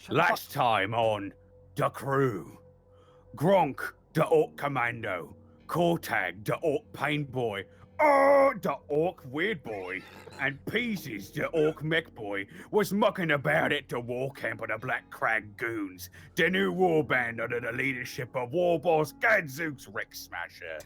Last time on The Krew, Gronk, the Orc Commando, Kortag, the Orc Pain Boy, the Orc Weird Boy, and Pieces, the Orc Mech Boy, was mucking about at the war camp of the Black Crag Goons, the new war band under the leadership of war boss Gadzooks Rick Smasher.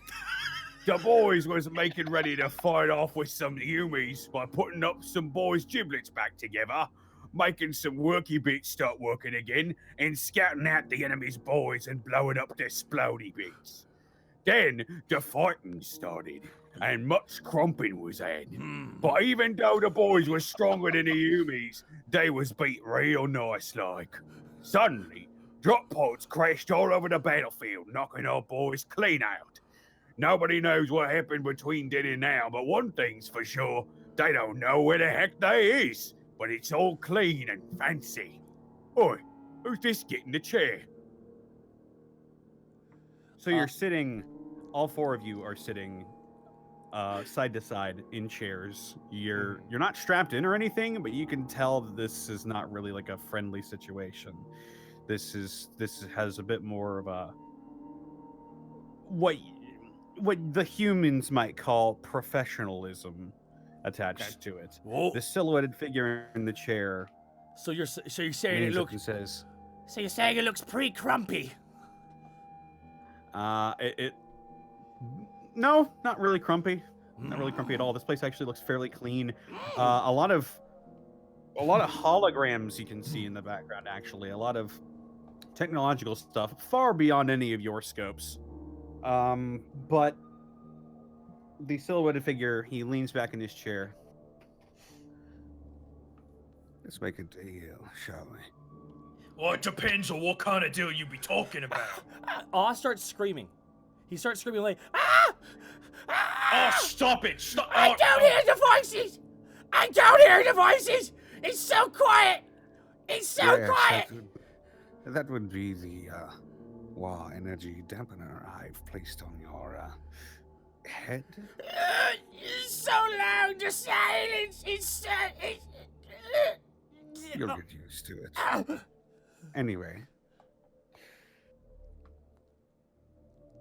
The boys was making ready to fight off with some Humies by putting up some boys' giblets back together, making some worky bits start working again, and scouting out the enemy's boys and blowing up their splody bits. Then the fighting started, and much crumping was had. But even though the boys were stronger than the Humies, they was beat real nice like. Suddenly, drop pods crashed all over the battlefield, knocking our boys clean out. Nobody knows what happened between then and now, but one thing's for sure, they don't know where the heck they is. But it's all clean and fancy. Oi, who's this getting the chair? So you're sitting, all four of you are sitting side to side in chairs. You're not strapped in or anything, but you can tell that this is not really like a friendly situation. This has a bit more of a what the humans might call professionalism attached to it. Whoa. The silhouetted figure in the chair. So you're saying it leans up looks. and says, So you're saying it looks pretty crumpy. No, not really crumpy. Not really crumpy at all. This place actually looks fairly clean. A lot of holograms you can see in the background. Actually, a lot of technological stuff far beyond any of your scopes. But the silhouetted figure, he leans back in his chair. Let's make a deal, shall we? Well, it depends on what kind of deal you be talking about. Oz starts screaming. He starts screaming like, ah! Oh, stop it! Stop! I don't hear the voices! I don't hear the voices! It's so quiet! It's so quiet! That would be the raw energy dampener I've placed on your head. It's so loud, the silence! You'll get used to it. Anyway.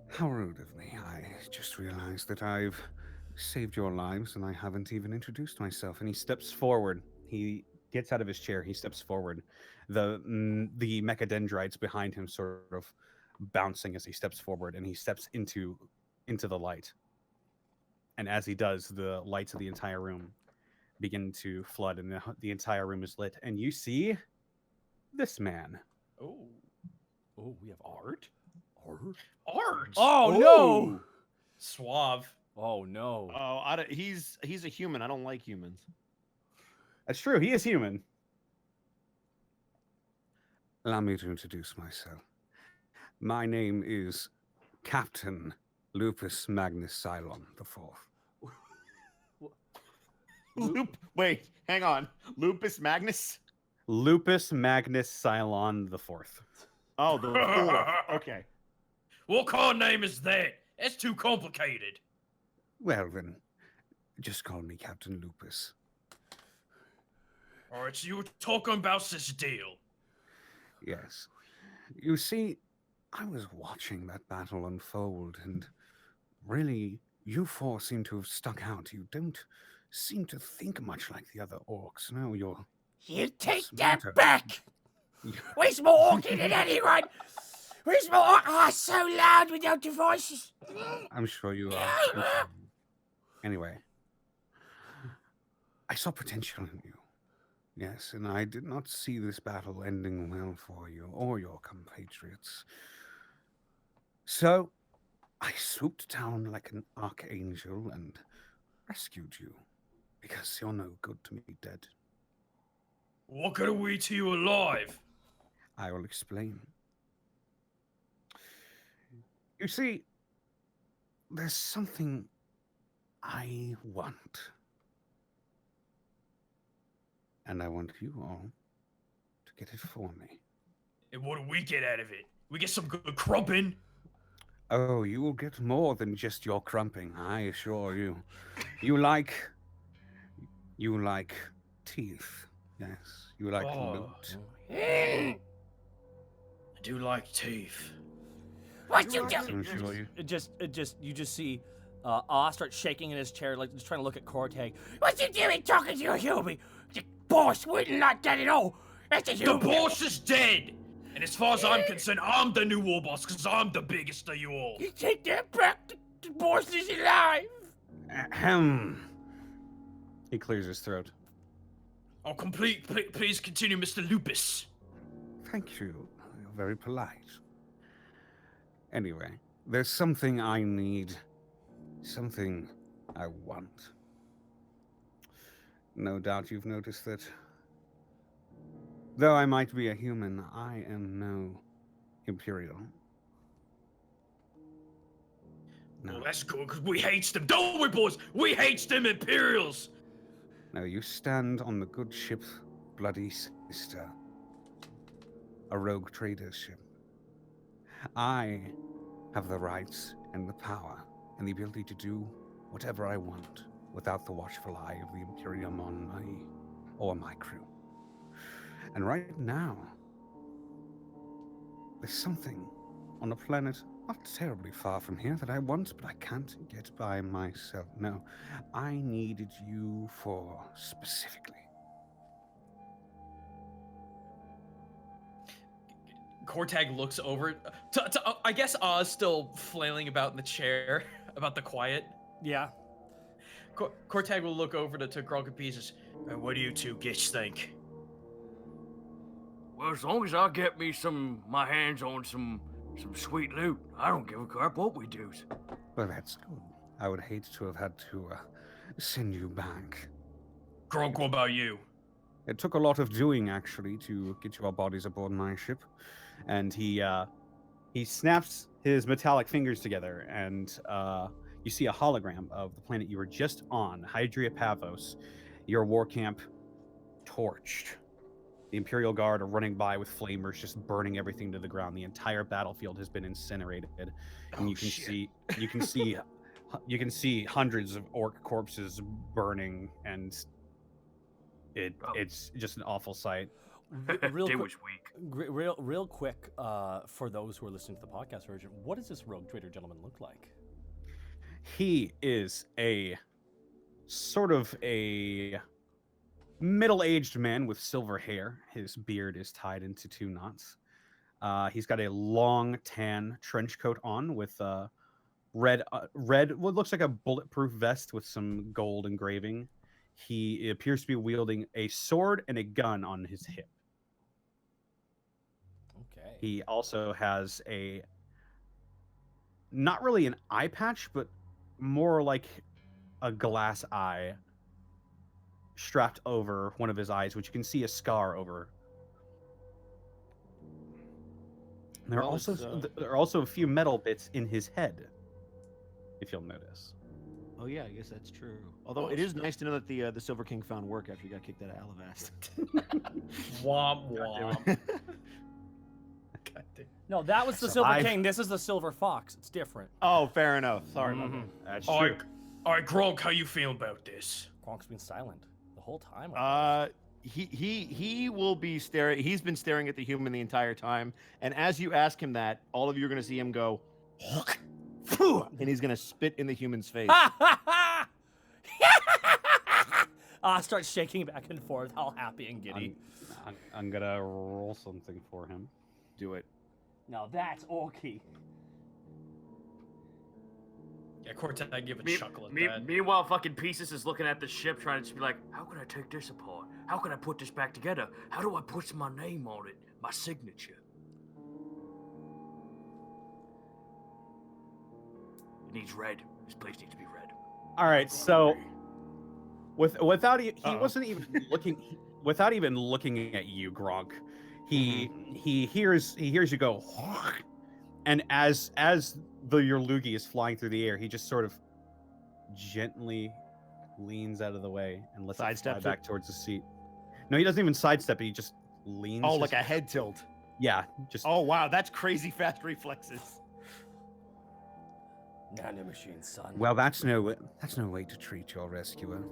How rude of me. I just realized that I've saved your lives and I haven't even introduced myself. And he steps forward. He gets out of his chair. He steps forward. The mechadendrites behind him sort of bouncing as he steps forward, and he steps into the light. And as he does, the lights of the entire room begin to flood, and the entire room is lit. And you see this man. Oh, we have art? Art? Oh, no! Suave. Oh, no. Oh, he's a human. I don't like humans. That's true. He is human. Allow me to introduce myself. My name is Captain Lupus Magnus Cylon IV. Wait, hang on. Lupus Magnus? Lupus Magnus Cylon the Fourth. Oh, the fourth. Okay. What kind of name is that? That's too complicated. Well then, just call me Captain Lupus. Alright, so you were talking about this deal. Yes. You see, I was watching that battle unfold, and really, you four seem to have stuck out. You don't seem to think much like the other orcs. No, you're... You take smarter. that back! Where's more orking than anyone? Where's more orc? Oh, it's so loud without the voices. I'm sure you are. Anyway, I saw potential in you. Yes, and I did not see this battle ending well for you or your compatriots. So, I swooped down like an archangel and rescued you, because you're no good to me dead. What could we to you alive? I will explain. You see, there's something I want. And I want you all to get it for me. And what do we get out of it? We get some good crumping? Oh, you will get more than just your crumping, I assure you. You like teeth. Yes, you like loot. do like teeth. What you do? I'm sure you. You just see Oz start shaking in his chair, like just trying to look at Cortag. What you doing talking to a human? The boss wouldn't like that at all. That's a The human. boss is dead! And as far as I'm concerned, I'm the new war boss, because I'm the biggest of you all. You take that back. The boss is alive. Ahem. He clears his throat. Oh, please continue, Mr. Lupus. Thank you. You're very polite. Anyway, there's something I need. Something I want. No doubt you've noticed that. Though I might be a human, I am no Imperial. No. Well, that's good, because we hates them, don't we, boys? We hates them Imperials! No, you stand on the good ship Bloody Sister. A rogue trader ship. I have the rights and the power and the ability to do whatever I want without the watchful eye of the Imperium on my crew. And right now, there's something on a planet not terribly far from here that I want, but I can't get by myself. No, I needed you for specifically. Cortag looks over I guess Oz still flailing about in the chair about the quiet. Yeah. Cortag will look over to Gronk and Pieces. What do you two gits think? Well, as long as I get me my hands on some sweet loot, I don't give a crap what we do. Well, that's good. I would hate to have had to send you back. Gronk, what about you? It took a lot of doing, actually, to get your bodies aboard my ship. And he snaps his metallic fingers together, and you see a hologram of the planet you were just on, Hydria Pavos, your war camp torched. The Imperial Guard are running by with flamers, just burning everything to the ground. The entire battlefield has been incinerated, and you can see hundreds of orc corpses burning, and it's just an awful sight. Real quick, for those who are listening to the podcast version, what does this rogue trader gentleman look like? He is a sort of a middle-aged man with silver hair. His beard is tied into 2 knots. He's got a long tan trench coat on with red what looks like a bulletproof vest with some gold engraving. He appears to be wielding a sword and a gun on his hip. Okay. He also has not really an eye patch, but more like a glass eye strapped over one of his eyes, which you can see a scar over. There are also a few metal bits in his head, if you'll notice. Oh yeah, I guess that's true. Although it is nice to know that the Silver King found work after he got kicked out of Alavast. Womp womp. No, that was the Silver King. This is the Silver Fox. It's different. Oh, fair enough. Sorry about that. That's All true. right, Gronk, how you feel about this? Gronk's been silent the whole time. He will be staring. He's been staring at the human the entire time. And as you ask him that, all of you are going to see him go, and he's going to spit in the human's face. Starts shaking back and forth, all happy and giddy. I'm gonna roll something for him. Do it. Now that's orky. Yeah, Cortag give a chuckle at that. Meanwhile, fucking Pieces is looking at the ship, trying to just be like, how can I take this apart? How can I put this back together? How do I put my name on it? My signature? It needs red. This place needs to be red. All right, so without he wasn't even looking without even looking at you, Gronk. He hears you go, and as your loogie is flying through the air, he just sort of gently leans out of the way and lets it fly back towards the seat. No, he doesn't even sidestep it. He just leans. Oh, like a head tilt. Yeah, just. Oh wow, that's crazy fast reflexes. Nanomachine, son. Well, that's no way to treat your rescuer.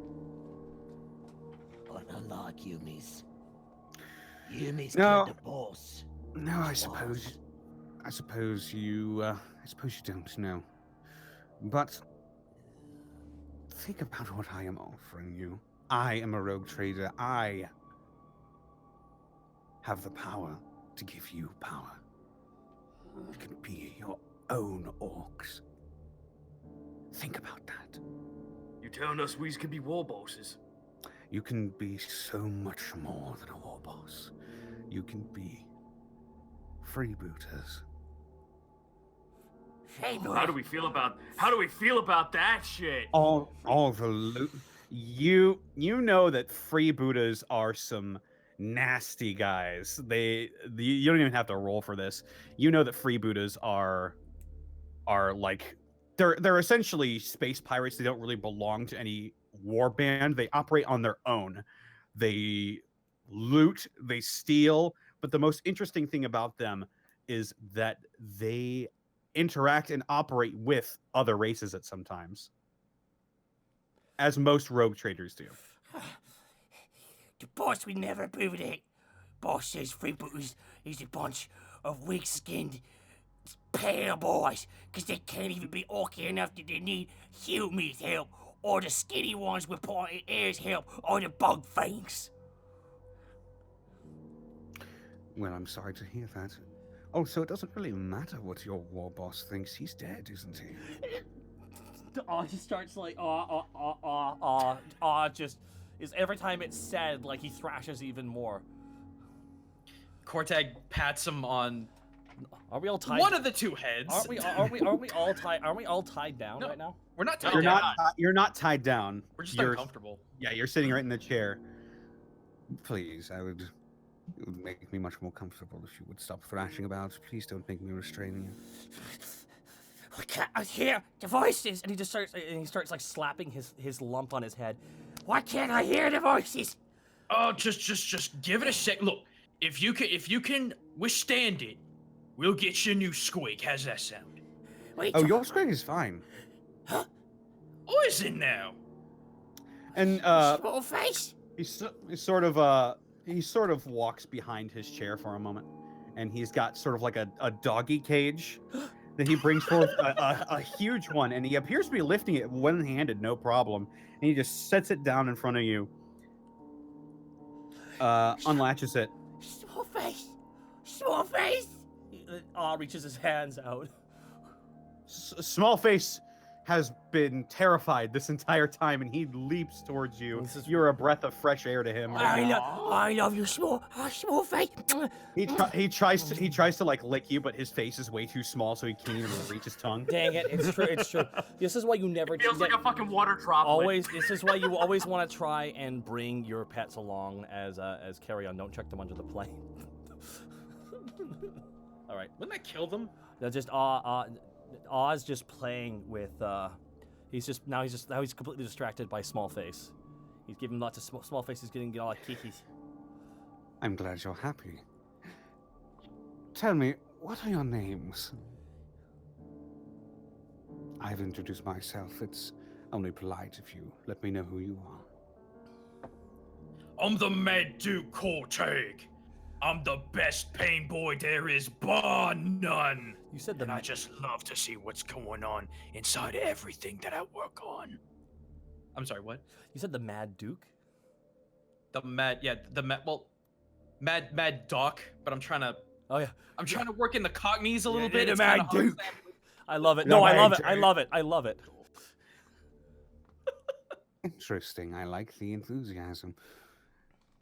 But unlike Yumi's. Yumi's No. killed the boss. No, I suppose I suppose you don't know. But think about what I am offering you. I am a rogue trader. I have the power to give you power. You can be your own orcs. Think about that. You're telling us we can be war bosses? You can be so much more than a war boss. You can be freebooters. How do we feel about that shit? All the loot. You know that freebooters are some nasty guys. You don't even have to roll for this. You know that freebooters are like they're essentially space pirates. They don't really belong to any war band. They operate on their own. They loot, they steal, but the most interesting thing about them is that they interact and operate with other races at sometimes, as most rogue traders do. The boss would never approve of that. Boss says freebooters is a bunch of weak-skinned, pale boys, because they can't even be orky enough that they need humans' help, or the skinny ones with pointed ears help, or the bug fangs. Well, I'm sorry to hear that. Oh, so it doesn't really matter what your war boss thinks. He's dead, isn't he? Just starts like, just is every time it's said, like he thrashes even more. Kortag pats him on Are we all tied? one of the two heads. Aren't we all tied? Aren't we all tied down No. right now? We're not tied You're down. you're not tied down. We're just You're- uncomfortable. Yeah, you're sitting right in the chair. Please, it would make me much more comfortable if you would stop thrashing about. Please don't make me restrain you. I can't hear the voices, and he starts like slapping his lump on his head. Why can't I hear the voices? Oh, just give it a sec. Look, if you can withstand it, we'll get you a new squig. How's that sound? Wait, Oh, your squig is fine. Oh, is it now? And small face. he sort of walks behind his chair for a moment, and he's got sort of like a doggy cage that he brings forth a huge one, and he appears to be lifting it one-handed, no problem. And he just sets it down in front of you, unlatches it. Small face. Small face. Reaches his hands out. Small face has been terrified this entire time, and he leaps towards you. You're a breath of fresh air to him. I love you, small face. He tries to like lick you, but his face is way too small, so he can't even reach his tongue. Dang it! It's true. It's true. This is why you never. It feels like a fucking water droplet. This is why you always want to try and bring your pets along as carry-on. Don't check them under the plane. All right. Wouldn't that kill them? They're just Oz just playing with. He's completely distracted by Small Face. He's giving lots of Small Face. He's getting all like kikis. I'm glad you're happy. Tell me, what are your names? I've introduced myself. It's only polite if you let me know who you are. I'm the Mad Duke Kortag. I'm the best pain boy there is, bar none. You said And I just love to see what's going on inside everything that I work on. I'm sorry, what? You said the Mad Duke. Mad Doc, but I'm trying to work in the Cockneys a little bit. The It's Mad kinda hard to Duke. say. I love it. No, I love it. I love it. I love it. Interesting. I like the enthusiasm.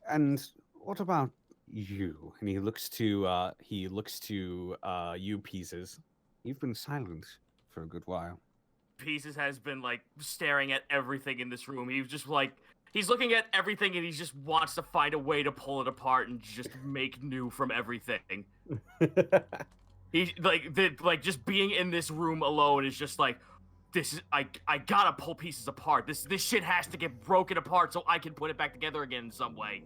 And what about you? And he looks to you, Pieces. You've been silent for a good while. Pieces has been like staring at everything in this room. He's looking at everything and he just wants to find a way to pull it apart and just make new from everything. He just being in this room alone is just like, this is I gotta pull pieces apart. This shit has to get broken apart so I can put it back together again in some way.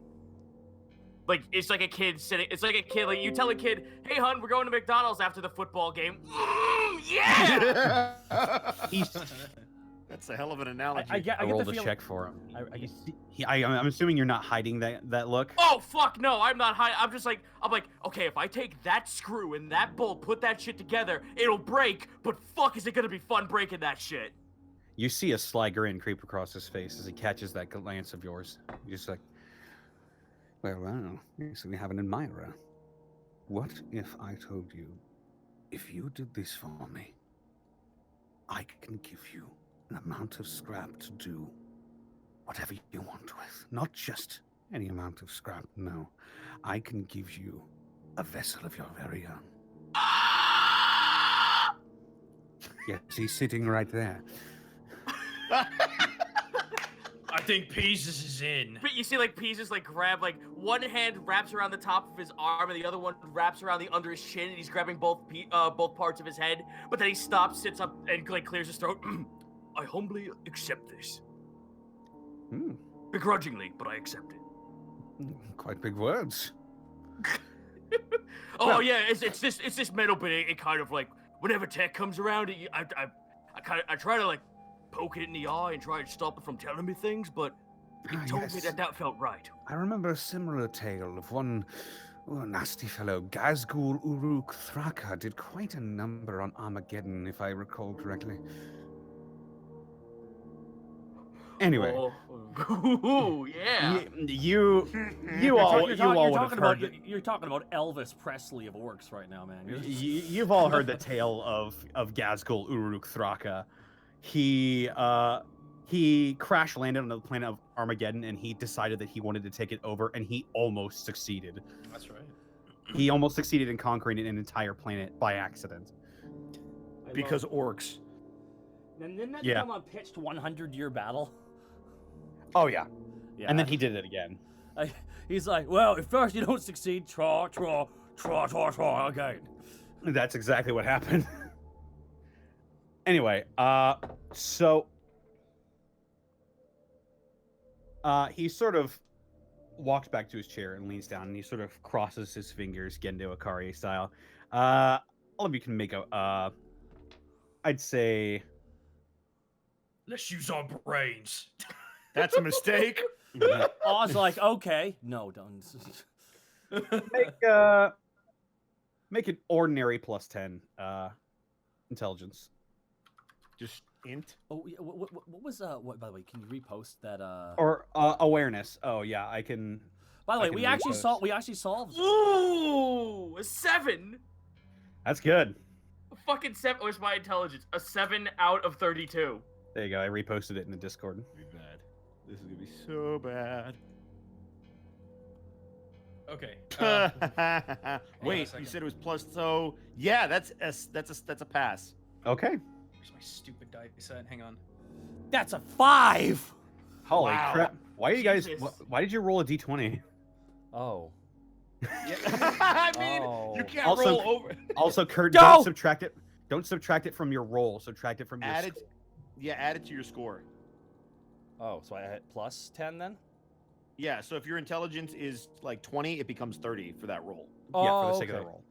Like, it's like a kid like you tell a kid, hey hun, we're going to McDonald's after the football game. Yeah! That's a hell of an analogy. I get I the rolled a feeling. check for him. I guess, I'm assuming you're not hiding that look. Oh fuck no, I'm not high. I'm like, okay, if I take that screw and that bolt, put that shit together, it'll break. But fuck, is it gonna be fun breaking that shit? You see a sly grin creep across his face as he catches that glance of yours. You're just like, well, so we have an admirer. What if I told you, if you did this for me, I can give you an amount of scrap to do whatever you want with. Not just any amount of scrap, no. I can give you a vessel of your very own. Yes, he's sitting right there. I think Pieces is in. But you see, like, Peaches, like, grab, like, one hand wraps around the top of his arm, and the other one wraps around the under his chin, and he's grabbing both parts of his head. But then he stops, sits up, and, like, clears his throat. I humbly accept this. Begrudgingly, but I accept it. Quite big words. Oh Well- yeah, it's this metal, but it kind of like whenever tech comes around, I try to like poke it in the eye and try to stop it from telling me things, but it told me that felt right. I remember a similar tale of one nasty fellow, Gazgul Uruk Thraka, did quite a number on Armageddon, if I recall correctly. Anyway, Oh, yeah. you all would have heard. You're talking about Elvis Presley of orcs right now, man. You've all heard the tale of Gazgul Uruk Thraka. He crash landed on the planet of Armageddon, and he decided that he wanted to take it over, and he almost succeeded. That's right. He almost succeeded in conquering an entire planet by accident. Because orcs. And didn't that Yeah. come on pitched 100-year battle? Oh yeah, Yeah. and then he did it again. He's like, well, if first you don't succeed, try again. That's exactly what happened. Anyway, so he sort of walks back to his chair and leans down, and he sort of crosses his fingers, Gendo Akari style. All of you can make a, I'd say, Let's use our brains. That's a mistake. Oz like, okay, no, don't. make an ordinary +10 intelligence. Just int. Oh, yeah, what was what? By the way, can you repost that? Or awareness. Oh yeah, I can. By the way, can we actually repost. solved. Ooh, a 7. That's good. A fucking 7. Where's my intelligence? A 7 out of 32. There you go. I reposted it in the Discord. Be bad. This is gonna be so bad. Okay. Wait, second. you said it was plus, so yeah, that's a pass. Okay. Where's my stupid die set? Hang on. That's a 5. Holy Wow. crap! Why you guys? Jesus. Why did you roll a d20? Oh. Yeah. I mean, you Oh. can't Also- roll over. Also, Kurt, Go! don't subtract it. Don't subtract it from your roll. Subtract it from your. Add it. Yeah, add it to your score. Oh, so I hit plus 10 then? Yeah, so if your intelligence is like 20, it becomes 30 for that roll. Yeah, for the sake of okay. the roll.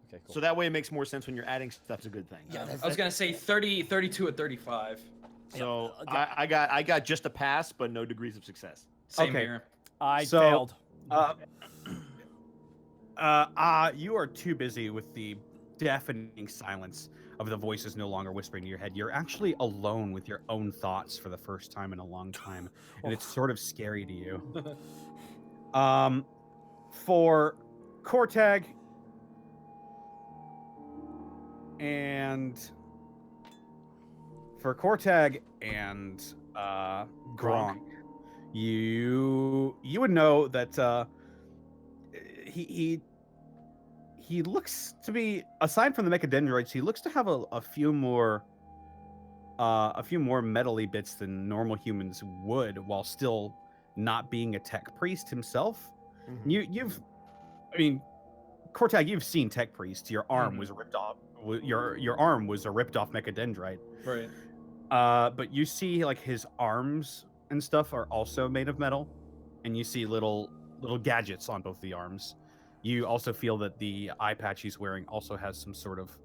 Okay, cool. So that way it makes more sense when you're adding stuff. It's a good thing. Yeah, I was gonna say 30, 32 at 35. So Yeah, I got just a pass, but no degrees of success. Same Okay. here. I So- failed. You are too busy with the deafening silence of the voices no longer whispering in your head. You're actually alone with your own thoughts for the first time in a long time, and it's sort of scary to you. For Kortag and Gronk, you would know that he looks to be, aside from the mechadendroids, he looks to have a few more metally bits than normal humans would, while still not being a tech priest himself. I mean, Kortag, you've seen tech priests. Your arm was ripped off. Your arm was a ripped off mechadendrite. Right. But you see, like, his arms and stuff are also made of metal, and you see little gadgets on both the arms. You also feel that the eye patch he's wearing also has some sort of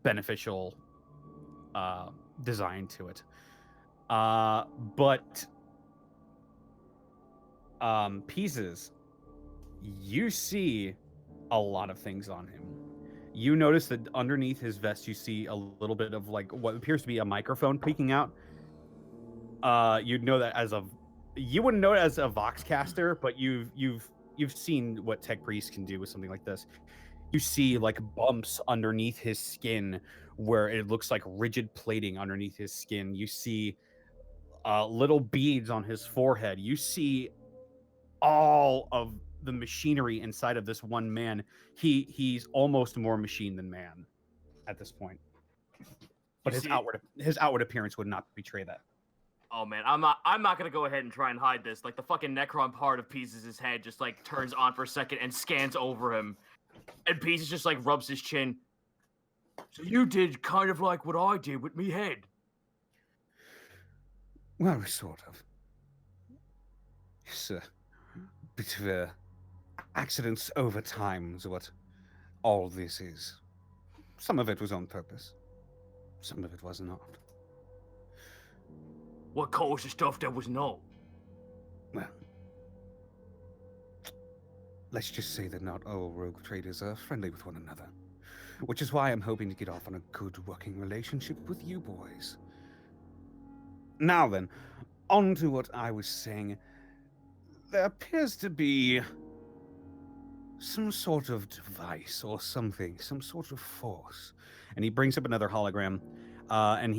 beneficial design to it. But Pieces, you see a lot of things on him. You notice that underneath his vest, you see a little bit of like what appears to be a microphone peeking out. You'd know that as you wouldn't know it as a voxcaster, but you've seen what Tech Priest can do with something like this. You see like bumps underneath his skin where it looks like rigid plating underneath his skin. You see little beads on his forehead. You see all of the machinery inside of this one man. He's almost more machine than man at this point. But his outward appearance would not betray that. Oh man, I'm not gonna go ahead and try and hide this. Like the fucking Necron part of Pieces' head just like turns on for a second and scans over him. And Pieces just like rubs his chin. So you did kind of like what I did with me head. Well, sort of. It's a bit of accidents over time is what all this is. Some of it was on purpose. Some of it was not. What caused the stuff that was not? Well, let's just say that not all rogue traders are friendly with one another. Which is why I'm hoping to get off on a good working relationship with you boys. Now then, on to what I was saying. There appears to be some sort of device or something, some sort of force. And he brings up another hologram, and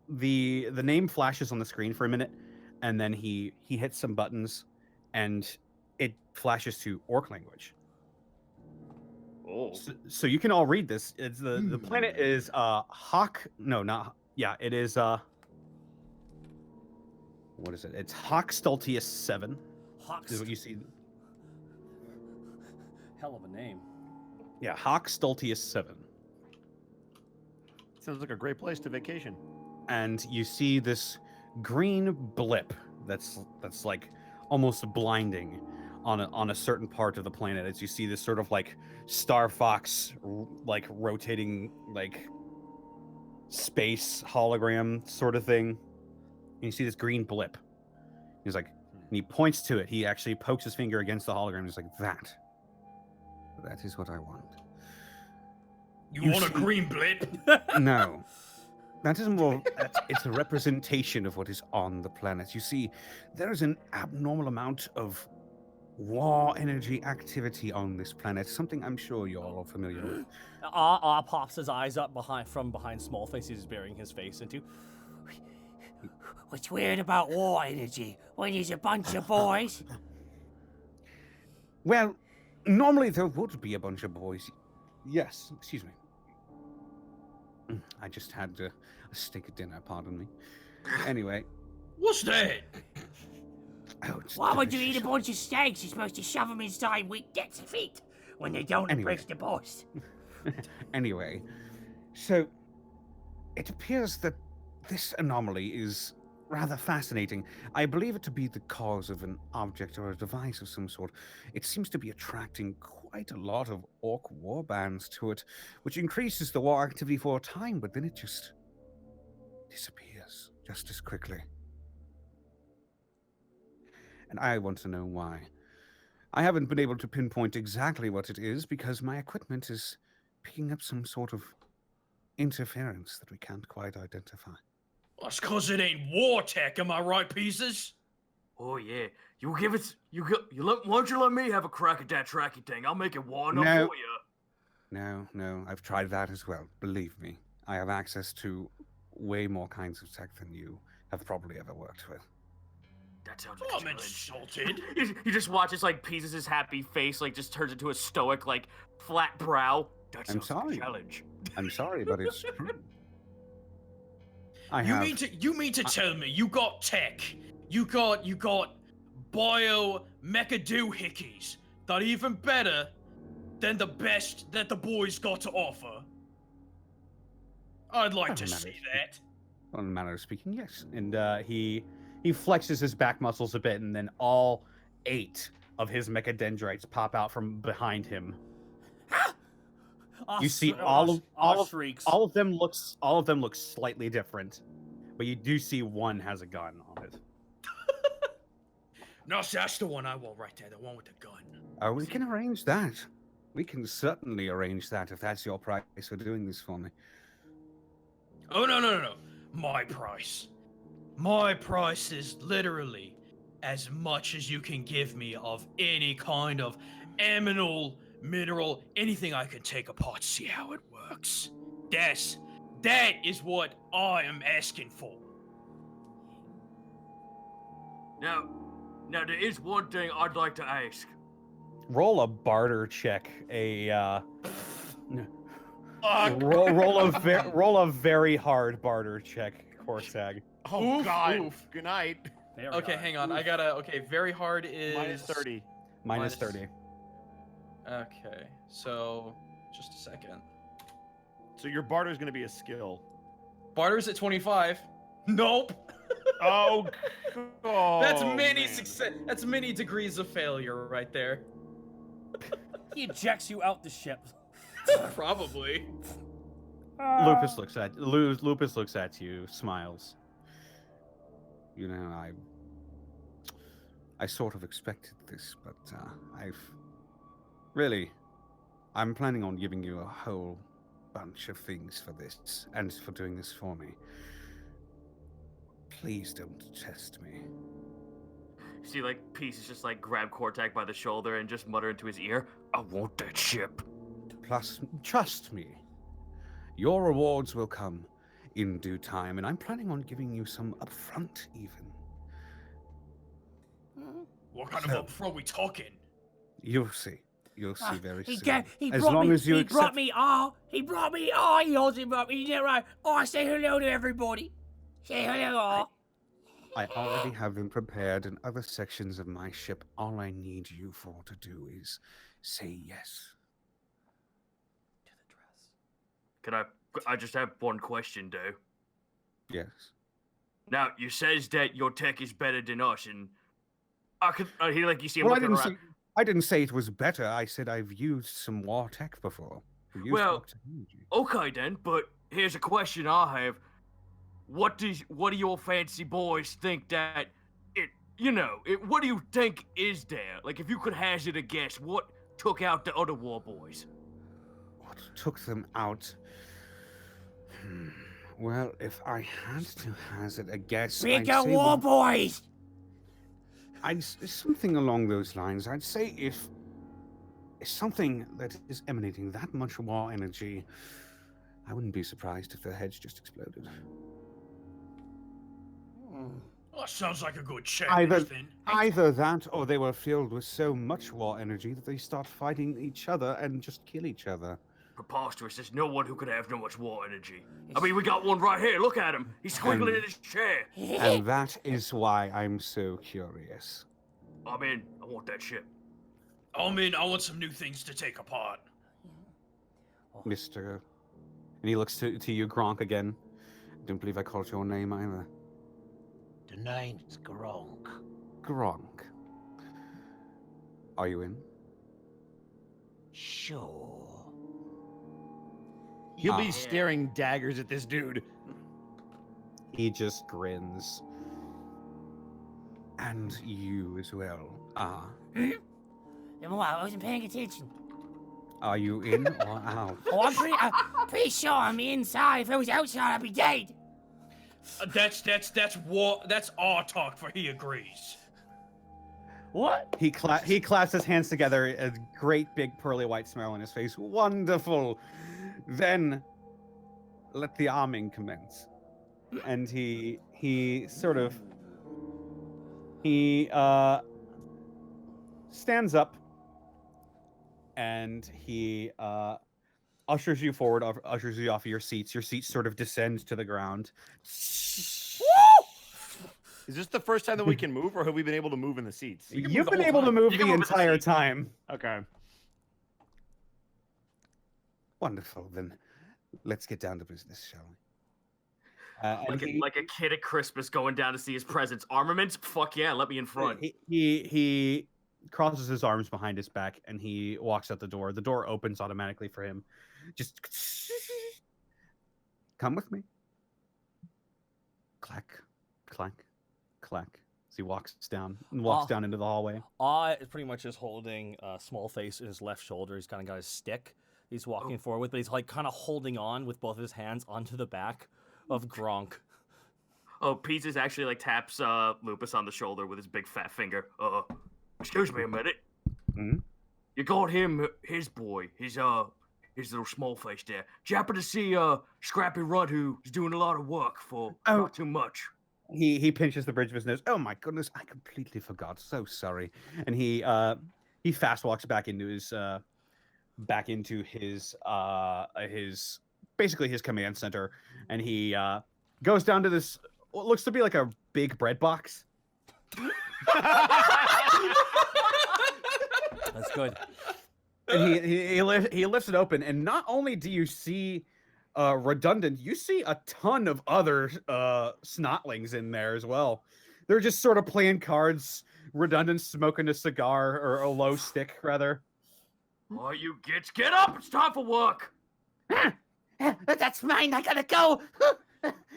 the name flashes on the screen for a minute, and then he hits some buttons, and it flashes to Orc language. Oh. So you can all read this. It's the planet is it is what is it? It's Stultius 7. Is what you see. Hell of a name. Yeah, Stultius 7. Sounds like a great place to vacation. And you see this green blip that's like almost blinding on a certain part of the planet as you see this sort of like Star Fox like rotating like space hologram sort of thing. And you see this green blip. He's like, and he points to it. He actually pokes his finger against the hologram. He's like, that is what I want. You want a green blip? No. That is more, it's a representation of what is on the planet. You see, there is an abnormal amount of war energy activity on this planet, something I'm sure you're all familiar with. Pops his eyes up from behind small face he's burying his face into. What's weird about war energy? When there's a bunch of boys. Well, normally there would be a bunch of boys. Yes, excuse me. I just had a steak at dinner, pardon me. Anyway. What's that? Oh, it's Why would you eat a delicious. bunch of steaks? You're supposed to shove them inside weak dicks and feet when they don't Anyway. embrace the boys. Anyway, so it appears that this anomaly is rather fascinating. I believe it to be the cause of an object or a device of some sort. It seems to be attracting quite a lot of orc warbands to it, which increases the war activity for a time, but then it just disappears just as quickly. And I want to know why. I haven't been able to pinpoint exactly what it is because my equipment is picking up some sort of interference that we can't quite identify. That's cause it ain't war tech, am I right, Pieces? Oh yeah. Why don't you let me have a crack at that tracking thing? I'll make it war enough No. for you. No, I've tried that as well. Believe me, I have access to way more kinds of tech than you have probably ever worked with. That sounds like a I'm challenge. insulted. You just watch his like Pieces' happy face like just turns into a stoic like flat brow. That I'm sounds like sorry. a challenge. I'm sorry, but it's true. You mean to tell me you got tech? You got bio mecha doohickeys that are even better than the best that the boys got to offer? I'd like to Doesn't see matter. that. On a manner of speaking, yes. And he flexes his back muscles a bit, and then all 8 of his mechadendrites pop out from behind him. You see all of them look slightly different, but you do see one has a gun on it. No, see, that's the one I want right there, the one with the gun. We can arrange that. We can certainly arrange that if that's your price for doing this for me. Oh, no. My price. My price is literally as much as you can give me of any kind of aminal, mineral, anything I can take apart, see how it works. That is what I am asking for. Now, there is one thing I'd like to ask. Roll a barter check. Roll a very hard barter check, Korsag. Oh, Oof, God. oof. Good night. Okay, hang on. I gotta. Okay, very hard is Minus 30. Minus 30. Okay, so just a second. So your barter is going to be a skill. Barter's at 25. Nope. Oh, That's many man. success. That's many degrees of failure right there. He ejects you out the ship. Probably. Lupus looks at you, smiles. You know, I sort of expected this, but I'm planning on giving you a whole bunch of things for this, and for doing this for me. Please don't test me. See, like, Pieces just, like, grab Kortak by the shoulder and just mutter into his ear, I want that ship. Plus, trust me, your rewards will come in due time, and I'm planning on giving you some upfront, even. What kind of upfront we talking? You'll see. You'll see very He soon. he As brought long me, as you he accept... brought me all. He brought me all. He holds him up. He's right. Oh, say hello to everybody. Say hello all. I already have them prepared in other sections of my ship. All I need you for to do is say yes. To the dress. Can I just have one question, though? Yes. Now, you says that your tech is better than us, and I could hear, like, you see him Well, looking around. I didn't say it was better. I said I've used some war tech before. We've used Well, war technology. Okay then, but here's a question I have. What do your fancy boys think that what do you think is there? Like, if you could hazard a guess, what took out the other war boys? What took them out? Well, if I had to hazard a guess, I'd Bigger say war boys. something along those lines. I'd say if something that is emanating that much war energy, I wouldn't be surprised if their heads just exploded. Well, that sounds like a good check. Either that, or they were filled with so much war energy that they start fighting each other and just kill each other. Preposterous. There's no one who could have no much war energy. I mean, we got one right here. Look at him. He's squiggling in his chair. And that is why I'm so curious. I'm in. I want that ship. I'm in. I want some new things to take apart. Mr. And he looks to you, Gronk, again. I don't believe I called your name either. The name's Gronk. Gronk. Are you in? Sure. He'll be staring daggers at this dude. He just grins. And you as well. Well, I wasn't paying attention. Are you in or out? Oh, I'm pretty sure I'm inside. If I was outside, I'd be dead. That's our talk, for he agrees. What? He claps his hands together, a great big pearly white smile on his face. Wonderful. Then let the arming commence. And he stands up and he ushers you forward, ushers you off of your seats. Your seats sort of descend to the ground. Is this the first time that we can move, or have we been able to move in the seats? You've been able to move the entire time. Okay. Wonderful. Then let's get down to business, shall we? Like a kid at Christmas going down to see his presents. Armaments? Fuck yeah, let me in front. He crosses his arms behind his back, and he walks out the door. The door opens automatically for him. Just come with me. Clack, clack, clack. As he walks down into the hallway. Is pretty much just holding Small Face in his left shoulder. He's kind of got his stick. He's walking forward with, but he's like kind of holding on with both of his hands onto the back of Gronk. Oh, Pieces actually like taps Lupus on the shoulder with his big fat finger. Excuse me a minute. Mhm. You got him, his boy, his little small face there. Did you happen to see Scrappy Rudd, who's doing a lot of work for not too much? He pinches the bridge of his nose. Oh my goodness, I completely forgot. So sorry. And he fast walks back into his basically his command center, and he goes down to this what looks to be like a big bread box. That's good. And he lifts it open, and not only do you see Redundant, you see a ton of other snotlings in there as well. They're just sort of playing cards. Redundant smoking a cigar, or a low stick rather. Oh, you gits, get up! It's time for work. That's mine. I gotta go.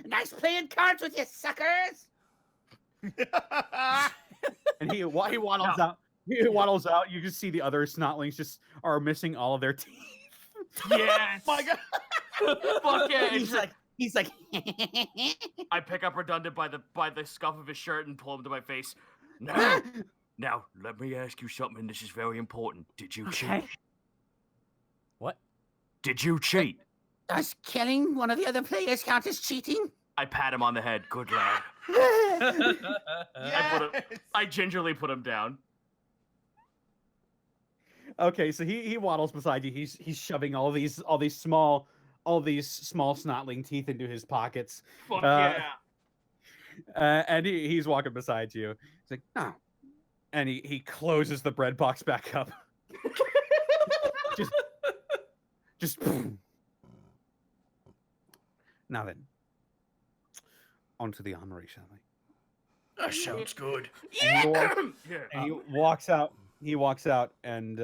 Nice playing cards with you, suckers. And he waddles out. He waddles out. You just see the other snotlings just are missing all of their teeth. Yes. My God. Fuck yeah. He's like. I pick up Redundant by the scuff of his shirt and pull him to my face. Now, let me ask you something. This is very important. Did you cheat? What? Did you cheat? Does killing one of the other players count as cheating? I pat him on the head. Good lad. I gingerly put him down. Okay, so he waddles beside you. He's shoving all these small snotling teeth into his pockets. Fuck yeah. And he's walking beside you. He's like, no. And he closes the bread box back up. just Now then, onto the armory, shall we? That sounds good. And he walks out. He walks out and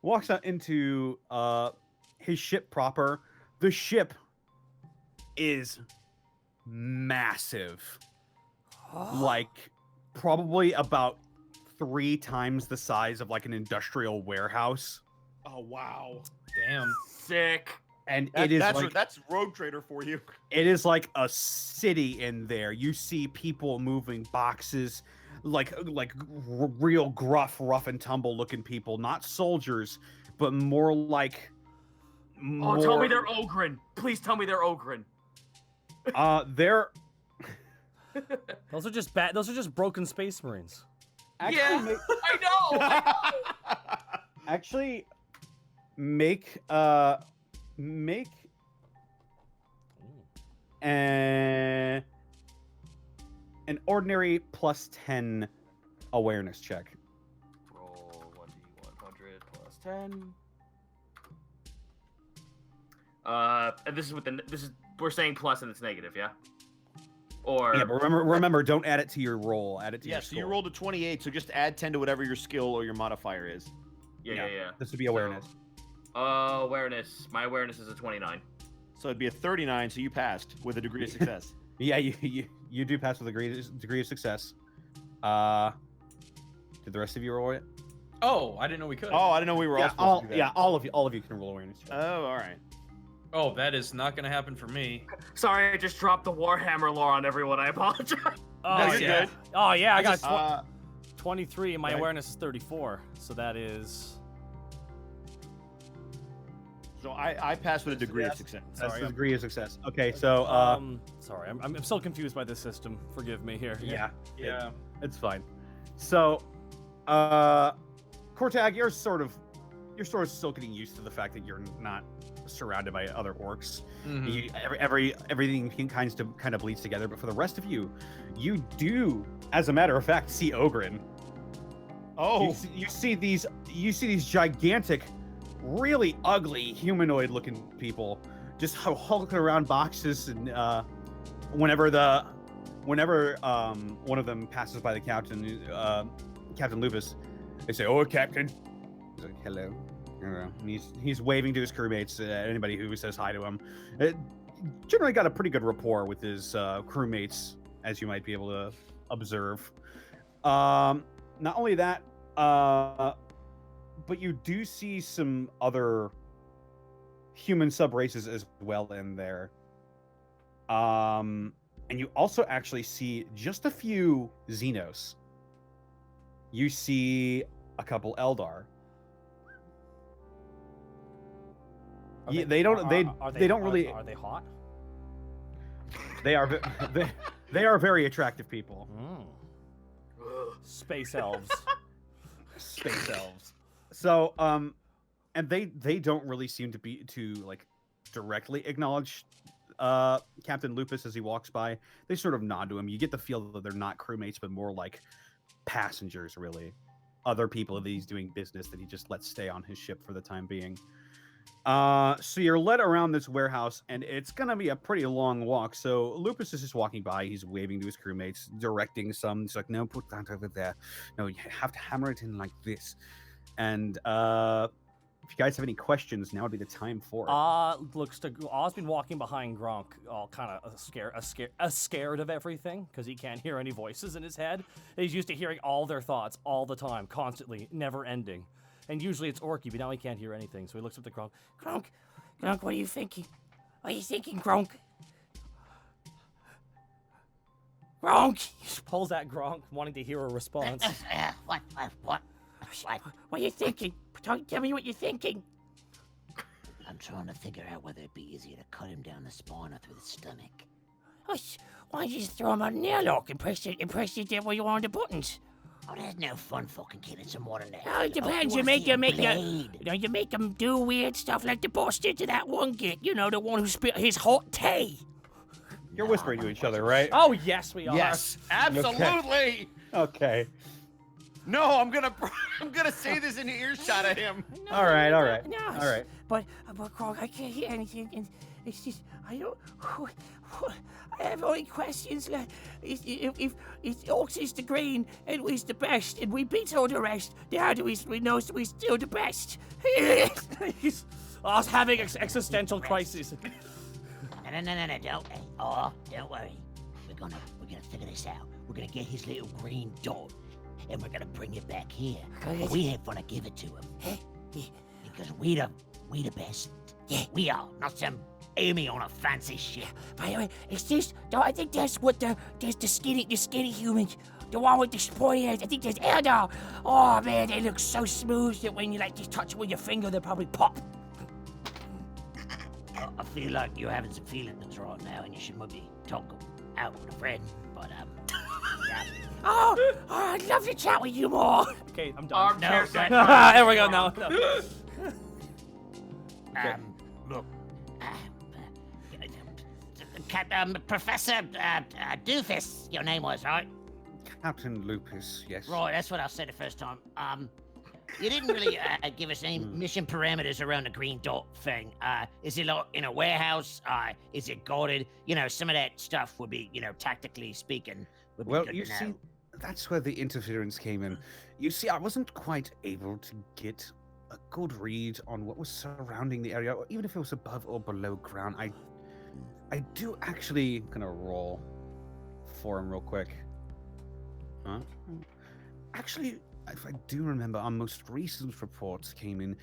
walks out into his ship proper. The ship is massive, like probably about 3 times the size of like an industrial warehouse. Oh wow. Damn. Sick. And that's Rogue Trader for you. It is like a city in there. You see people moving boxes, like real gruff, rough and tumble looking people, not soldiers, but more like. Oh, tell me they're Ogren. Please tell me they're Ogren. They're. Those are just broken Space Marines. Actually, I know. Actually, make an ordinary +10 awareness check. Roll 1d100 plus 10. And this is we're saying plus and it's negative, yeah? Or Yeah, but remember, don't add it to your roll. Add it to your So score. you rolled a 28, so just add 10 to whatever your skill or your modifier is. Yeah. This would be awareness. Awareness. My awareness is a 29. So it'd be a 39, so you passed with a degree of success. Yeah, you do pass with a degree of success. Did the rest of you roll it? Oh, I didn't know we could. Oh, I didn't know we were all supposed to do that. all of you can roll awareness check. Oh, all right. Oh, that is not going to happen for me. Sorry, I just dropped the Warhammer lore on everyone. I apologize. Oh, No, you're yeah. good. Oh, yeah, I got Uh, 23, and my right. awareness is 34. So that is... so I passed with a degree of success. That's Sorry, the degree of success. Okay, so sorry, I'm still confused by this system. Forgive me here. yeah, Yeah. it's fine. So, Kortag, you're sort of still getting used to the fact that you're not surrounded by other orcs. Everything kind of bleeds together. But for the rest of you, you do, as a matter of fact, see Ogren. Oh, You see these gigantic, really ugly humanoid-looking people just hulking around boxes, and whenever the whenever one of them passes by the captain, Captain Lupus, they say, "Oh, Captain." He's like, "Hello." And he's waving to his crewmates, anybody who says hi to him. Generally got a pretty good rapport with his crewmates, as you might be able to observe. Not only that, but you do see some other human sub-races as well in there. And you also actually see just a few Xenos. You see a couple Eldar. They don't really. Are they hot? They are they are very attractive people. Space elves. Space elves. So and they don't really seem to like directly acknowledge Captain Lupus as he walks by. They sort of nod to him. You get the feel that they're not crewmates, but more like passengers, really. Other people that he's doing business that he just lets stay on his ship for the time being. So you're led around this warehouse, and it's gonna be a pretty long walk. So Lupus is just walking by. He's waving to his crewmates, directing some. He's like, "No, put that over there. No, you have to hammer it in like this." And if you guys have any questions, now would be the time for it. Looks to Oz been walking behind Gronk, all kind of scared of everything because he can't hear any voices in his head. He's used to hearing all their thoughts all the time, constantly, never ending. And usually it's Orky, but now he can't hear anything. So he looks up to Gronk. Gronk, what are you thinking? What are you thinking, Gronk? Gronk! He pulls at Gronk, wanting to hear a response. What? What are you thinking? Tell me what you're thinking. I'm trying to figure out whether it'd be easier to cut him down the spine or through the stomach. Why don't you just throw him on an airlock and press it there where you want the buttons? Oh, there's no fun fucking killing someone in there. Oh, it depends. You make them do weird stuff like the boss did to that one kid. You know, the one who spit his hot tea. You're whispering to each other, right? Oh, yes, we are. Yes, absolutely. Okay. No, I'm gonna say this in earshot of him. No, All right. No, All right. But Gronk, I can't hear anything, and it's just I don't. I have only questions. If Orcs is the green and we's the best, and we beat all the rest, how do we know we're still the best? He's Oz having existential crises. No, don't worry. We're gonna figure this out. We're gonna get his little green dot, and we're gonna bring it back here. But we ain't gonna give it to him. Because we the best. Yeah. We are, not some Amy on a fancy ship. By the way, it's this. I think that's what there's the skinny human, the one with the pointy head. I think there's Eldar. Oh man, they look so smooth that when you like just touch it with your finger, they'll probably pop. I feel like you're having some feelings right now, and you should maybe talk out with a friend. But yeah. Oh, I'd love to chat with you more. Okay, I'm done. Armchair No, There we go. No. Look. Professor Doofus, your name was, right? Captain Lupus, yes. Right, that's what I said the first time. You didn't really give us any mission parameters around the green dot thing. Is it like in a warehouse? Is it guarded? You know, some of that stuff would be, tactically speaking, would be Well, good you to know. see, that's where the interference came in. You see, I wasn't quite able to get a good read on what was surrounding the area, or even if it was above or below ground. I do actually gonna roll for him real quick. Huh? Actually, if I do remember, our most recent reports came in.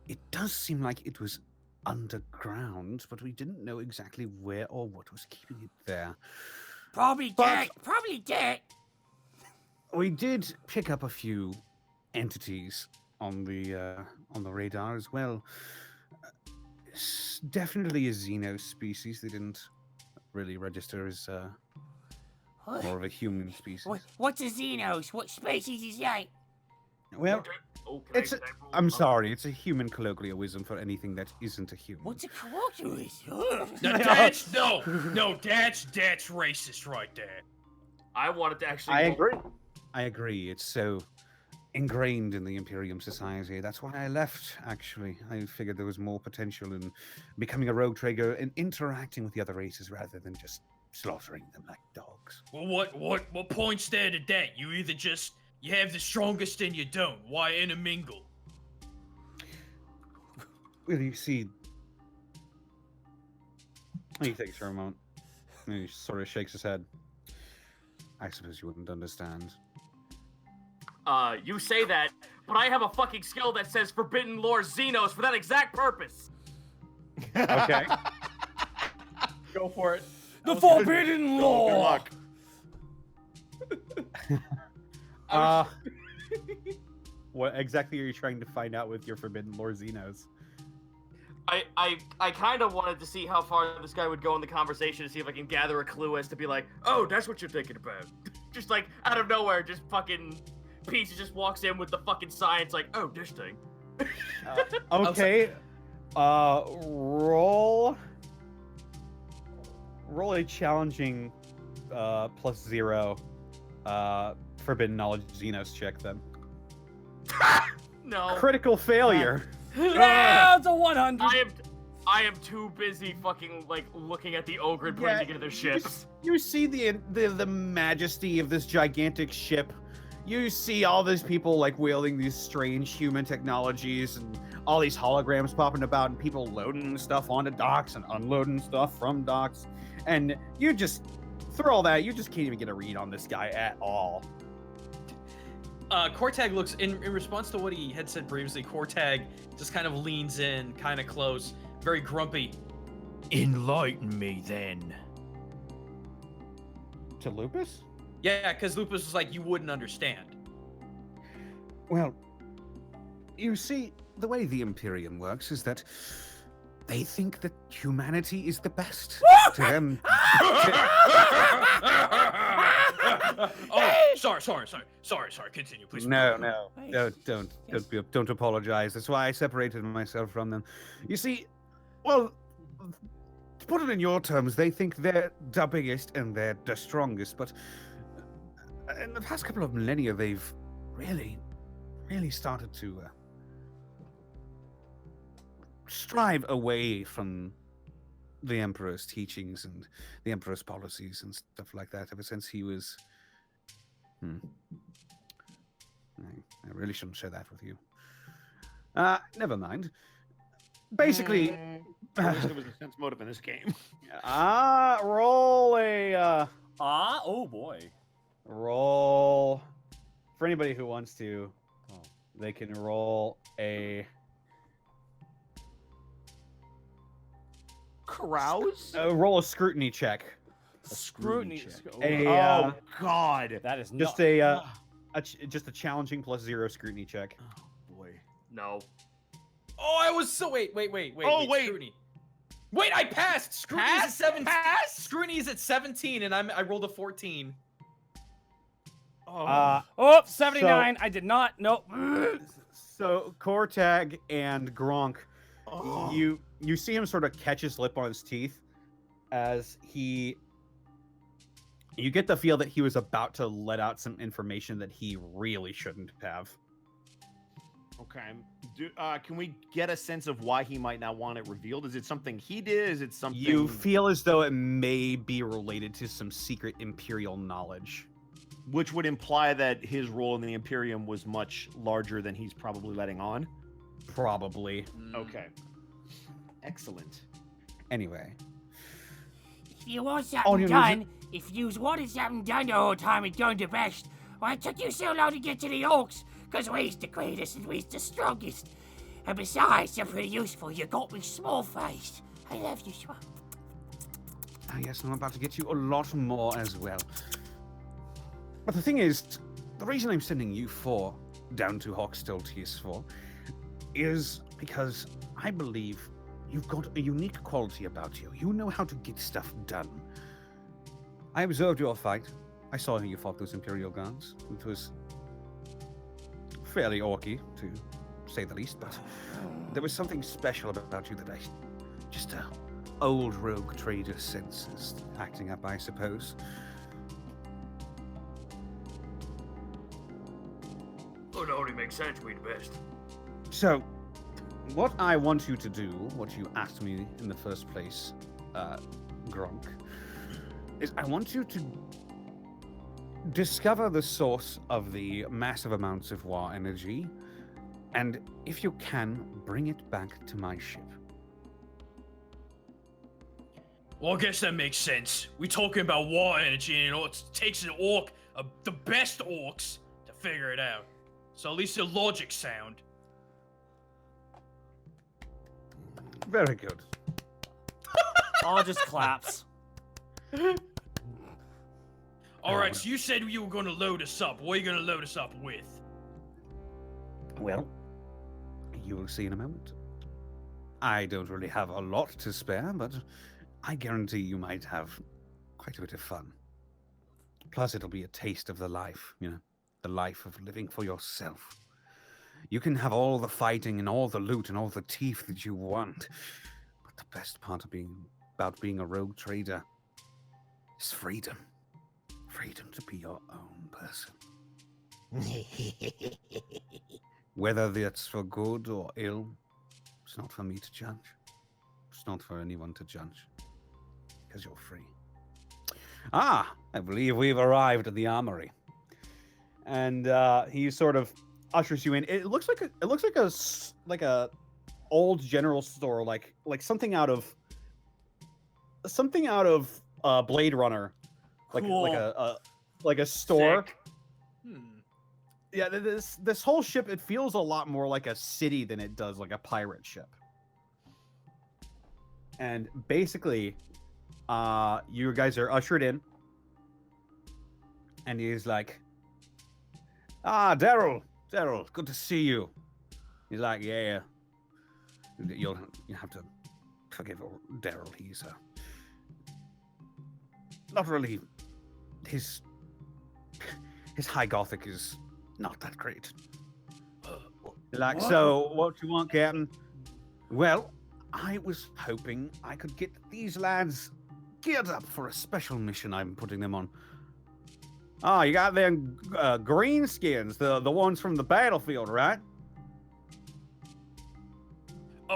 It does seem like it was underground, but we didn't know exactly where or what was keeping it there. Probably dead. We did pick up a few entities on the radar as well. Definitely a Xeno species. They didn't really register as more of a human species. What's a Xenos? What species is that? Well, Okay. I'm sorry, it's a human colloquialism for anything that isn't a human. What's a colloquialism? No, that's racist right there. I wanted to actually. I agree. It's so ingrained in the Imperium society. That's why I left, actually. I figured there was more potential in becoming a rogue trader and interacting with the other races rather than just slaughtering them like dogs. Well, what points there to that? You either just you have the strongest and you don't. Why intermingle? Well, you see, he thinks for a moment. And he sort of shakes his head. I suppose you wouldn't understand. You say that, but I have a fucking skill that says Forbidden Lore Xenos for that exact purpose. Okay. Go for it. The Forbidden Law! What exactly are you trying to find out with your Forbidden Lore Xenos? I kind of wanted to see how far this guy would go in the conversation to see if I can gather a clue as to be like, oh, that's what you're thinking about. Just like out of nowhere, just fucking Pizza just walks in with the fucking science like, oh, this thing. Okay. Roll a challenging +0 Forbidden Knowledge Xenos check then. No. Critical failure. Yeah, it's a 100. I am too busy fucking like looking at the ogre and putting together ships. You see the majesty of this gigantic ship. You see all these people like wielding these strange human technologies and all these holograms popping about and people loading stuff onto docks and unloading stuff from docks. And you just, through all that, you just can't even get a read on this guy at all. Kortag looks, in response to what he had said previously, Kortag just kind of leans in, kind of close, very grumpy. Enlighten me then. To Lupus? Yeah, because Lupus was like, you wouldn't understand. Well, you see, the way the Imperium works is that they think that humanity is the best. To them. Oh, sorry. Continue, please. No. Don't apologize. That's why I separated myself from them. You see, well, to put it in your terms, they think they're the biggest and they're the strongest, but in the past couple of millennia, they've really started to strive away from the Emperor's teachings and the Emperor's policies and stuff like that ever since he was... I really shouldn't share that with you. Never mind. Basically... I wish there was a sense motive in this game. Roll a... oh boy. Roll... For anybody who wants to, they can roll a... Carouse? Roll a scrutiny check. A scrutiny. Oh God! That is Just not... just a challenging +0 scrutiny check. Oh boy. No. Oh, I was so wait. Oh, wait. Scrutiny. Wait, I passed. Scrutiny is at 17. Scrutiny is at 17, and I rolled a 14. Oh, 79. I did not. Nope. So Kortag and Gronk, you see him sort of catch his lip on his teeth as you get the feel that he was about to let out some information that he really shouldn't have. Okay. Can we get a sense of why he might not want it revealed? Is it something he did? Is it something... You feel as though it may be related to some secret Imperial knowledge. Which would imply that his role in the Imperium was much larger than he's probably letting on? Probably. Okay. Excellent. Anyway. If you want something done, if you wanted something done the whole time and done the best, why it took you so long to get to the Orcs? Because we's the greatest and we's the strongest. And besides, you're pretty useful. You got me small faced. I love you, Swamp. Ah, yes, I'm about to get you a lot more as well. But the thing is, the reason I'm sending you four down to Hawkstill TS4 is because I believe you've got a unique quality about you. You know how to get stuff done. I observed your fight. I saw how you fought those Imperial guards. It was fairly orky, to say the least, but there was something special about you that I... Just a old rogue trader senses acting up, I suppose. Oh, no, it makes sense. We the best. So, what I want you to do, what you asked me in the first place, Gronk, is I want you to discover the source of the massive amounts of war energy, and if you can, bring it back to my ship. Well, I guess that makes sense. We talking about war energy, and it takes an orc, the best orcs, to figure it out. So at least the logic sound. Very good. All just claps. All right, so you said you were going to load us up. What are you going to load us up with? Well, you will see in a moment. I don't really have a lot to spare, but I guarantee you might have quite a bit of fun. Plus, it'll be a taste of the life, the life of living for yourself. You can have all the fighting and all the loot and all the teeth that you want, but the best part of about being a rogue trader is freedom. Freedom to be your own person. Whether that's for good or ill, it's not for me to judge. It's not for anyone to judge. Because you're free. Ah, I believe we've arrived at the armory. And he sort of ushers you in. It looks like a old general store, like something out of Blade Runner, like a store. Sick. Yeah, this whole ship, it feels a lot more like a city than it does like a pirate ship. And basically, you guys are ushered in, and he's like, Daryl, good to see you. He's like, yeah, you have to forgive Daryl. He's not really, his high Gothic is not that great. Like, what? so what you want, Captain? Well, I was hoping I could get these lads geared up for a special mission I'm putting them on. Oh, you got them greenskins, the ones from the battlefield, right?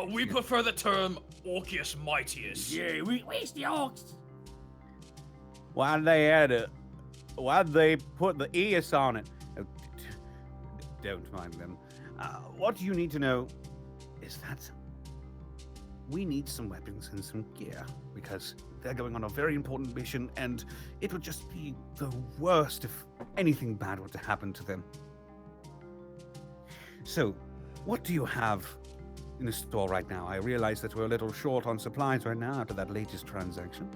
We prefer the term Orcius Mightius. Yeah, where's the orcs? Why'd they put the ES on it? Oh, don't mind them. What you need to know is that we need some weapons and some gear, because they're going on a very important mission, and it would just be the worst if anything bad were to happen to them. So, what do you have in the store right now? I realize that we're a little short on supplies right now after that latest transaction,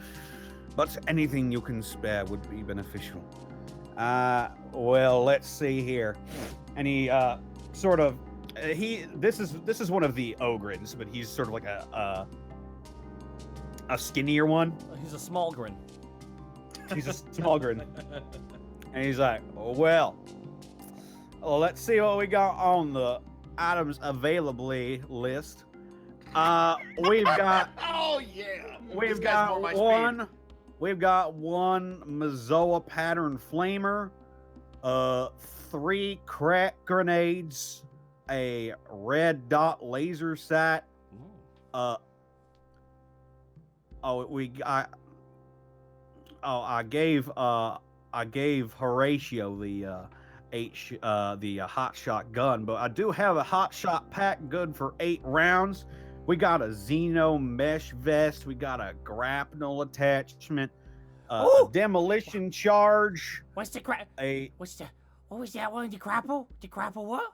but anything you can spare would be beneficial. Well, let's see here. And he this is one of the ogrins, but he's sort of like a skinnier one. He's a small grin. He's a small grin. And he's like, well, let's see what we got on the items availably list. We've got Oh yeah. we've got one Mazoa pattern flamer, 3 crack grenades, a red dot laser sight. I gave Horatio the hot shot gun, but I do have a hot shot pack good for 8 rounds. We got a Xeno mesh vest. We got a grapnel attachment, a demolition charge. What's the crap? What was that one? The grapple? The grapple what?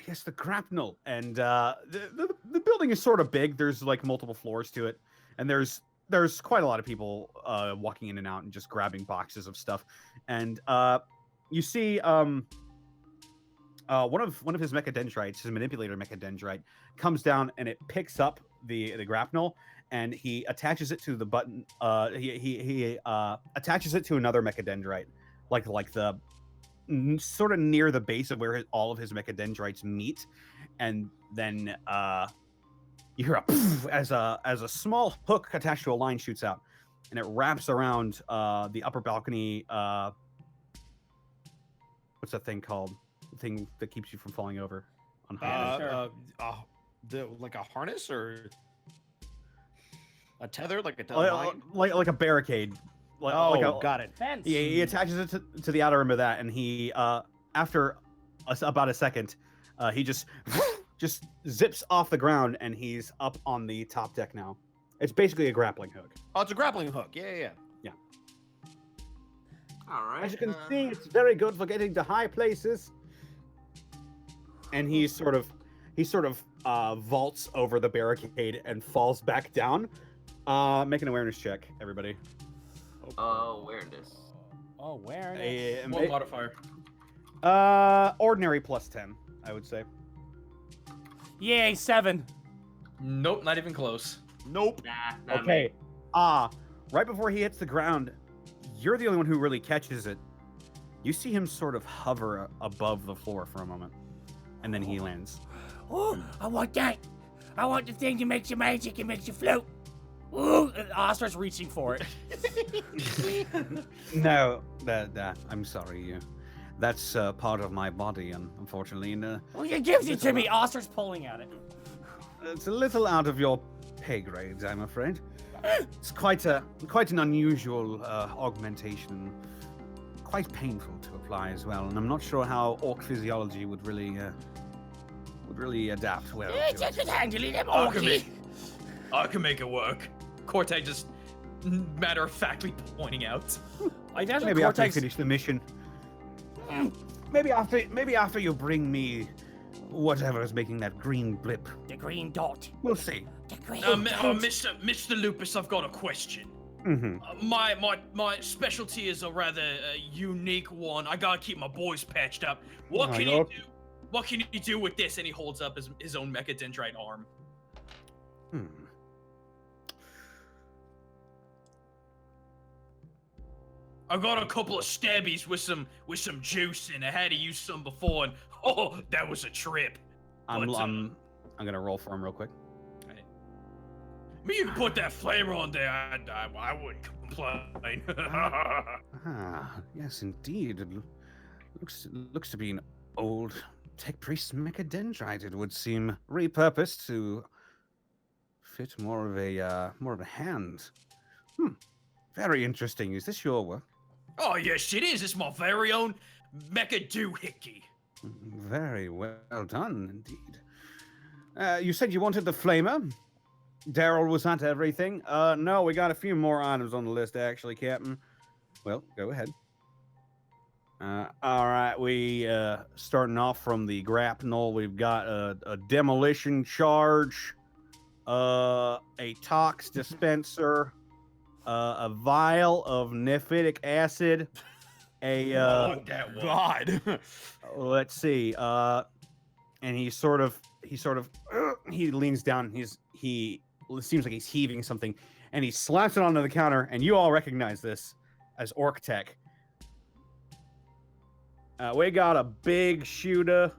Yes, the grapnel. And the building is sort of big. There's like multiple floors to it, and there's quite a lot of people walking in and out and just grabbing boxes of stuff. And you see one of his mechadendrites, his manipulator mechadendrite, comes down and it picks up the grapnel, and he attaches it to the button. He attaches it to another mechadendrite, like the sort of near the base of where all of his mechadendrites meet, and then you hear a poof as a small hook attached to a line shoots out, and it wraps around the upper balcony. What's that thing called? The thing that keeps you from falling over on high. Like a harness or a tether, like a like a barricade, got it. Fence. He attaches it to the outer rim of that, and he after about a second, he just zips off the ground, and he's up on the top deck now. It's basically a grappling hook. Oh, it's a grappling hook. Yeah. All right. As you can see, it's very good for getting to high places. And he sort of vaults over the barricade and falls back down. Make an awareness check, everybody. Awareness. Awareness. What modifier? Ordinary plus 10, I would say. Yay, 7. Nope, not even close. Nope. Nah, not Okay. me. Right before he hits the ground, you're the only one who really catches it. You see him sort of hover above the floor for a moment, and then he lands. Oh, I want that. I want the thing that makes you magic and makes you float. Ooh. And Oster's reaching for it. No, I'm sorry. That's part of my body, unfortunately. And, Oh, you gives it to me. Oster's pulling at it. it's a little out of your pay grades, I'm afraid. It's quite an unusual augmentation, quite painful to apply as well, and I'm not sure how orc physiology would really adapt well. Yeah, to just it. handle it, I can Orky. make it work. Corteg just matter-of-factly pointing out. I imagine Maybe after I Cortex. finish the mission. Maybe after you bring me whatever is making that green blip. The green dot. We'll see. The green Mr. Lupus, I've got a question. Mm-hmm. My specialty is a rather unique one. I gotta keep my boys patched up. What Oh, can you're- you do? What can you do with this? And he holds up his own mechadendrite arm. I got a couple of stabbies with some juice in. I had to use some before, and oh, that was a trip. I'm But, gonna roll for him real quick. You can put that flavor on there. I wouldn't complain. Yes, indeed. It looks to be an old tech priest mechadendrite. It would seem repurposed to fit more of a hand. Very interesting. Is this your work? Oh yes, it is. It's my very own mecha doohickey. Very well done, indeed. You said you wanted the flamer. Daryl, was that everything? No, we got a few more items on the list, actually, Captain. Well, go ahead. All right, we starting off from the grapnel. We've got a demolition charge, a tox dispenser, a vial of nephitic acid, a that one. God. let's see, and he leans down. It seems like he's heaving something, and he slaps it onto the counter. And you all recognize this as Orc Tech. We got a big shooter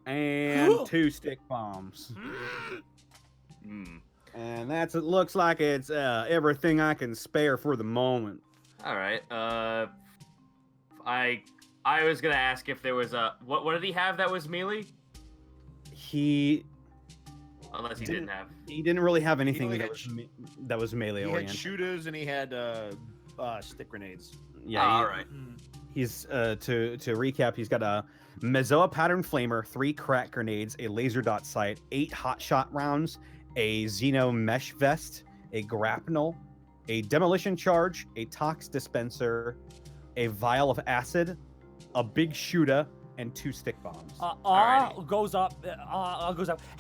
and 2 stick bombs. And it looks like it's everything I can spare for the moment. All right. I was gonna ask if there was a what did he have that was melee? Unless he didn't have. He didn't really have anything only that had was melee He had oriented. shooters and he had stick grenades. Yeah. all right. He's to recap. He's got a Mezzoa pattern flamer, 3 crack grenades, a laser dot sight, 8 hot shot rounds, a Xeno mesh vest, a grapnel, a demolition charge, a tox dispenser, a vial of acid, a big shooter, and 2 stick bombs. Goes up. I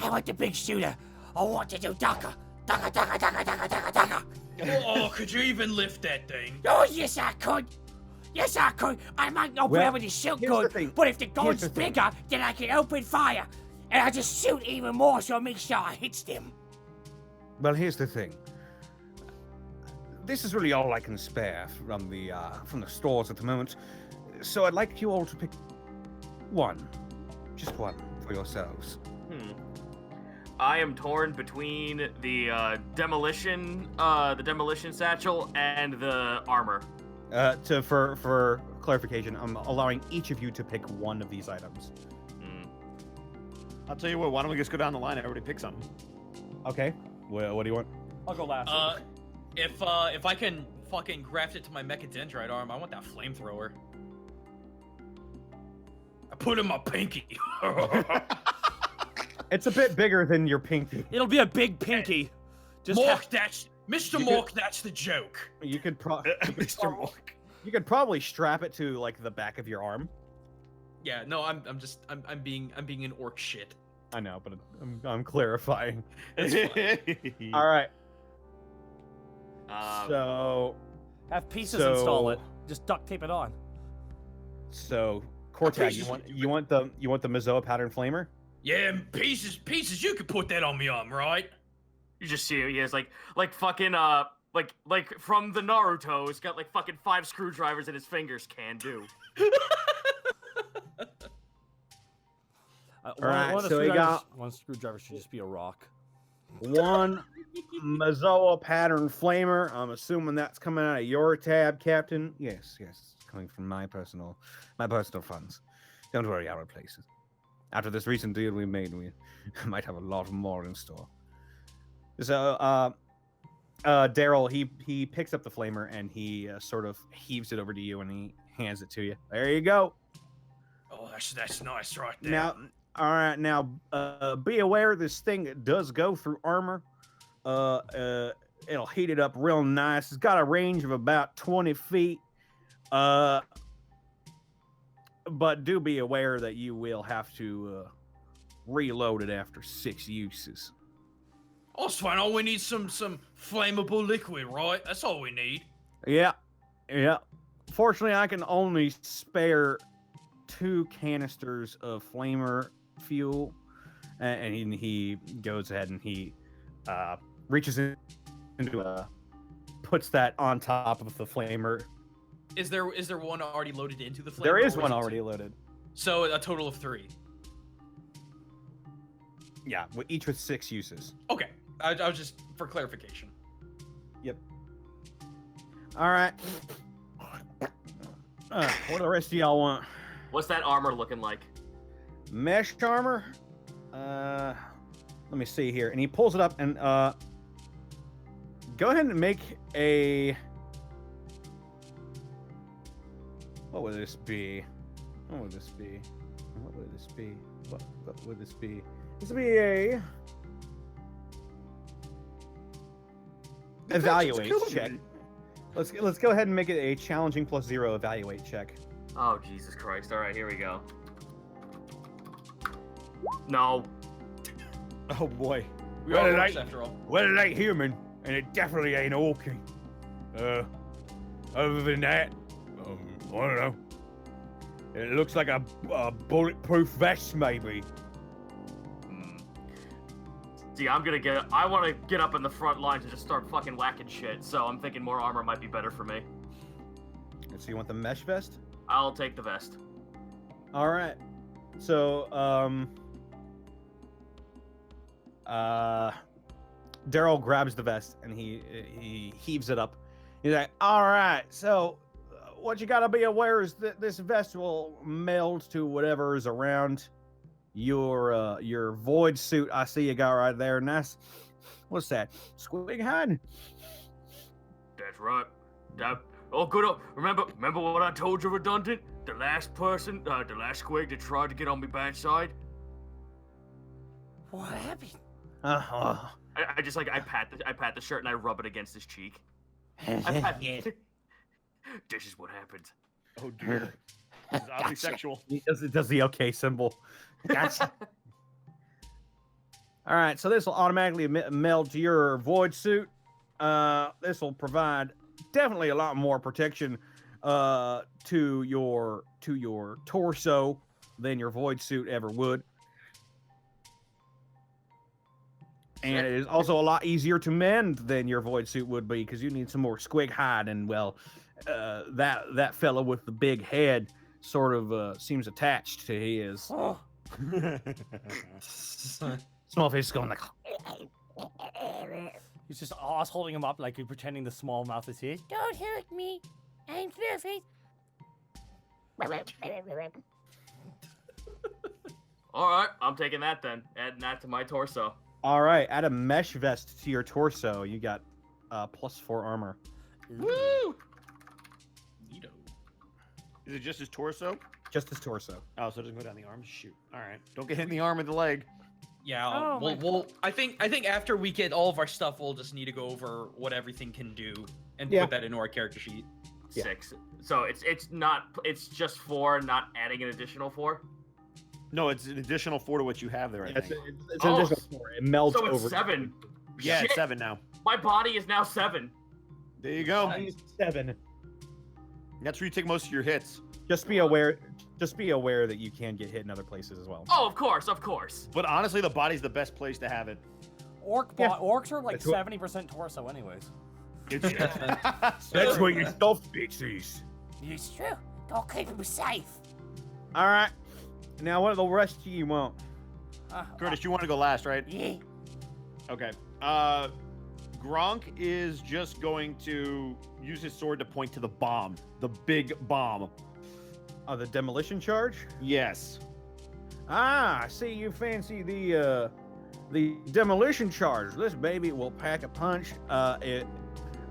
want the big shooter. I want to do daka. Daka, daka, daka, daka, daka, daka. Oh, could you even lift that thing? Oh, yes, I could. Yes, I could. I might not be Well, able to shoot here's the good, thing. but if the gun's Here's the thing. bigger, then I can open fire. And I just shoot even more so I make sure I hits them. Well, here's the thing. This is really all I can spare from the stores at the moment. So I'd like you all to pick one, just one, for yourselves. I am torn between the demolition satchel and the armor. For clarification, I'm allowing each of you to pick one of these items. I'll tell you what, why don't we just go down the line and everybody pick something? Okay. What do you want? I'll go last. If I can fucking graft it to my mechadendrite arm. I want that flamethrower. I put in my pinky. It's a bit bigger than your pinky. It'll be a big pinky. Just Mork, that's Mr. You Mork. That's the joke. You could Mr. Mork. You could probably strap it to like the back of your arm. Yeah, no, I'm being an orc shit. I know, but I'm clarifying. That's fine. All right. Um, have pieces install it. Just duct tape it on. So Cortag, you want the Mizoa pattern flamer? Yeah, pieces. You could put that on me arm, right? you just see he has like fucking like from the Naruto. He's got like fucking 5 screwdrivers in his fingers. Can do. Alright, so we got one screwdriver should just be a rock. one Mizoa pattern flamer. I'm assuming that's coming out of your tab, Captain. Yes, it's coming from my personal funds. Don't worry, our places. After this recent deal we made, we might have a lot more in store. So, Daryl, he picks up the flamer and he sort of heaves it over to you and he hands it to you. There you go. Oh, that's nice right there. Now, all right. Now, be aware this thing does go through armor. It'll heat it up real nice. It's got a range of about 20 feet. But do be aware that you will have to reload it after 6 uses. Oh, it's fine. All we need some flammable liquid, right? That's all we need. Yeah. Fortunately, I can only spare 2 canisters of flamer fuel, and he goes ahead and he reaches into puts that on top of the flamer. Is there one already loaded into the flamer? There is one already loaded. So a total of 3. Yeah, each with 6 uses. Okay, I was just for clarification. Yep. All right. What do the rest of y'all want? What's that armor looking like? Mesh armor. Let me see here, and he pulls it up and go ahead and make a. What would this be? What would this be? What would this be? What would this be? This would be a evaluate check. Let's go ahead and make it a challenging +0 evaluate check. Oh Jesus Christ! All right, here we go. No. Oh boy. We are orcs after all. Well, it ain't human, and it definitely ain't orky. Other than that, I don't know. It looks like a bulletproof vest, maybe. See, I want to get up in the front lines and just start fucking whacking shit. So I'm thinking more armor might be better for me. So you want the mesh vest? I'll take the vest. All right. So Daryl grabs the vest and he heaves it up. He's like, "All right. So what you gotta be aware is that this vest will meld to whatever is around your void suit. I see you got right there. Nice. What's that? Squig hide? That's right. Oh, good. Remember what I told you, Redundant? The last person, the last squig that tried to get on me bad side. What happened? I just I pat the shirt and I rub it against his cheek. Yeah. This is what happens. Oh dear. This is oddly sexual. It does the okay symbol. Gotcha. All right, so this will automatically meld to your void suit. This will provide definitely a lot more protection to your torso than your void suit ever would. And it is also a lot easier to mend than your void suit would be because you need some more squig hide, and well, that fellow with the big head sort of seems attached to his. Oh. Small face is going like. He's just us holding him up like you're pretending the small mouth is his. Don't hurt me. I'm perfect. All right, I'm taking that then. Adding that to my torso. All right, add a mesh vest to your torso. You got +4 armor. Woo! Neato. Is it just his torso? Just his torso. Oh, so it doesn't go down the arm. Shoot. All right. Don't get hit in the arm or the leg. Yeah, Oh my we'll. I think after we get all of our stuff, we'll just need to go over what everything can do and Yeah. put that into our character sheet. Yeah. 6. So it's just 4, not adding an additional 4. No, it's an additional 4 to what you have there. I It's, think. it's an Oh, additional 4. It melts So it's over. 7. Yeah, Shit. it's 7 now. My body is now 7. There you go. He's 7. That's where you take most of your hits. Just be aware. Just be aware that you can get hit in other places as well. Oh, of course, of course. But honestly, the body's the best place to have it. Orcs are like That's what- 70% torso, anyways. It's, That's where your stuff bitches. It's true. Don't keep him safe. All right. Now, what the rest of you want? Curtis, you want to go last, right? Yeah. Okay. Gronk is just going to use his sword to point to the bomb, the big bomb. The demolition charge. Yes. Ah, I see you fancy the demolition charge. This baby will pack a punch.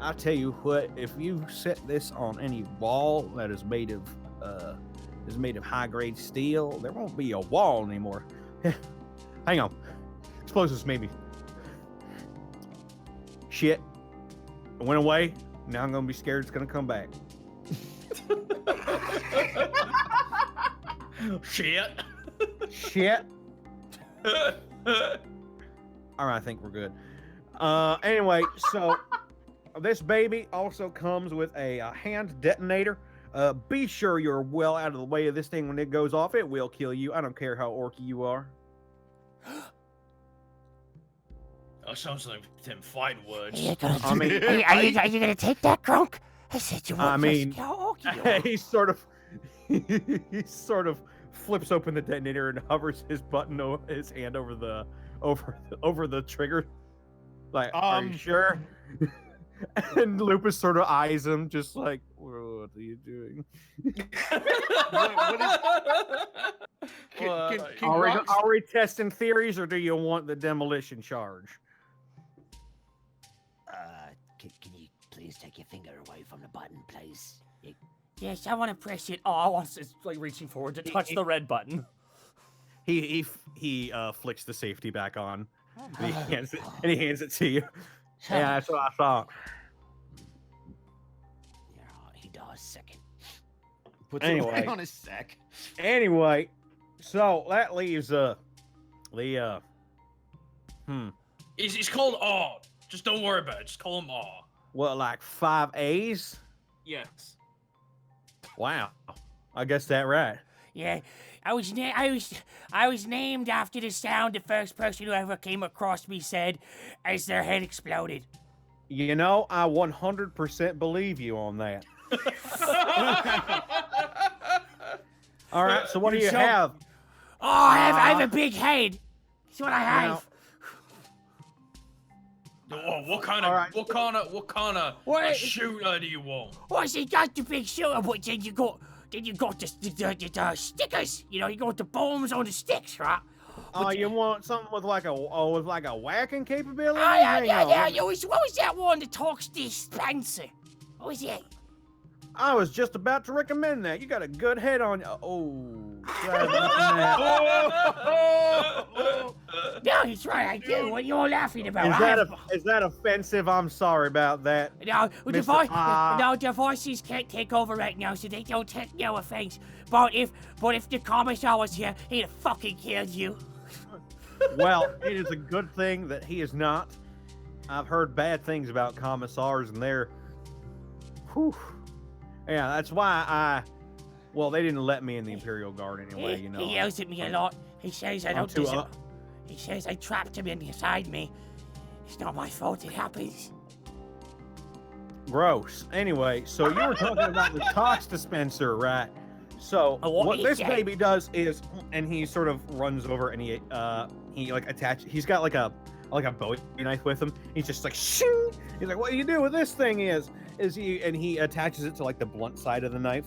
I tell you what, if you set this on any wall that is made of high grade steel, there won't be a wall anymore. Hang on, explosives maybe. Shit, it went away. Now I'm gonna be scared it's gonna come back. Shit. Shit. All right, I think we're good. Anyway, so this baby also comes with a hand detonator. Be sure you're well out of the way of this thing when it goes off. It will kill you. I don't care how orky you are. That sounds like them fighting words. Are you gonna, I mean, are you gonna take that, Grunk? I said you I won't. mean, How orky you are. he sort of flips open the detonator and hovers his his hand over the trigger. Like, are you sure? And Lupus sort of eyes him, just like, what are you doing? Are we testing theories, or do you want the demolition charge? Can you please take your finger away from the button, please? Yes, I want to press it. Oh, I want to, it's like reaching forward to touch the red button. He flicks the safety back on. And he hands it to you. Yeah, that's what I thought. Yeah, he does second. Puts it Anyway. right on his sack. Anyway, so that leaves He's called Aw. Just don't worry about it. Just call him Aw. what, like 5 A's? Yes. Wow. I guess that right. Yeah, I was named after the sound the first person who ever came across me said as their head exploded. You know, I 100% believe you on that. All right, so what do you have? Oh, I have a big head. That's what I have. Oh, what kind of What? shooter do you want? Oh, so you got the big shooter, but then you got the stickers. You know, you got the bombs on the sticks, right? Oh, you want something with like a whacking capability? Oh, yeah. Hang on. What was that one that talks to Spencer? What was it? I was just about to recommend that. You got a good head on you. Oh. No, that's right, I do. What are you all laughing about? Is that offensive? I'm sorry about that. No, Mr. divorces can't take over right now, so they don't take no offense. But if the commissar was here, he'd have fucking killed you. Well, it is a good thing that he is not. I've heard bad things about commissars, and they're. Whew. Yeah, that's why well, they didn't let me in the Imperial Guard anyway, you know. He yells at me a lot. He says I I'm don't too deserve. up. He says I trapped him inside me. It's not my fault. It happens. Gross. Anyway, so you were talking about the tox dispenser, right? So what is this that? baby does is, and he sort of runs over and he like he's got like a Bowie knife with him. He's just like shoot. He's like, what do you do with this thing? He attaches it to like the blunt side of the knife.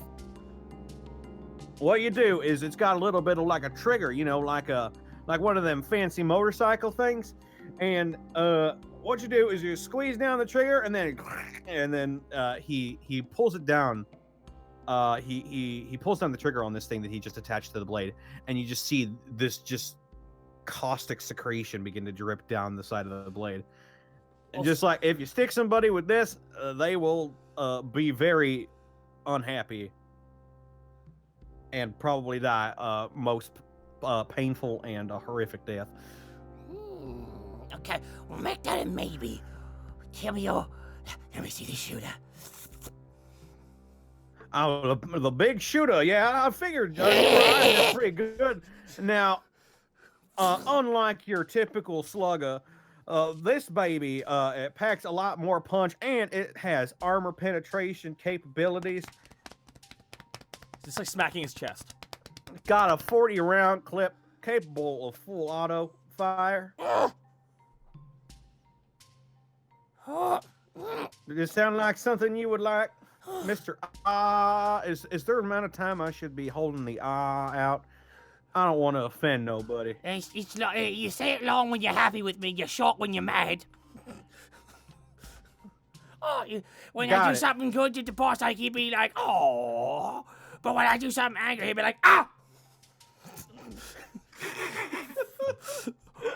What you do is it's got a little bit of like a trigger, you know, like one of them fancy motorcycle things. And what you do is you squeeze down the trigger, and then he pulls it down. He pulls down the trigger on this thing that he just attached to the blade, and you just see this just caustic secretion begin to drip down the side of the blade. And just like if you stick somebody with this, they will be very unhappy and probably die most painful and horrific death. Okay, we'll make that a maybe. Tell me your. Let me see the shooter. Oh, the big shooter. Yeah, I figured you're pretty good. Now, unlike your typical slugger, this baby it packs a lot more punch, and it has armor penetration capabilities. Just like smacking his chest. Got a 40-round clip capable of full auto fire. Does it sound like something you would like, Mr. Is there an amount of time I should be holding the out? I don't want to offend nobody. It's like you say it long when you're happy with me, you're short when you're mad. When I do something good to the boss, he'd be like, oh. But when I do something angry, he'd be like, ah.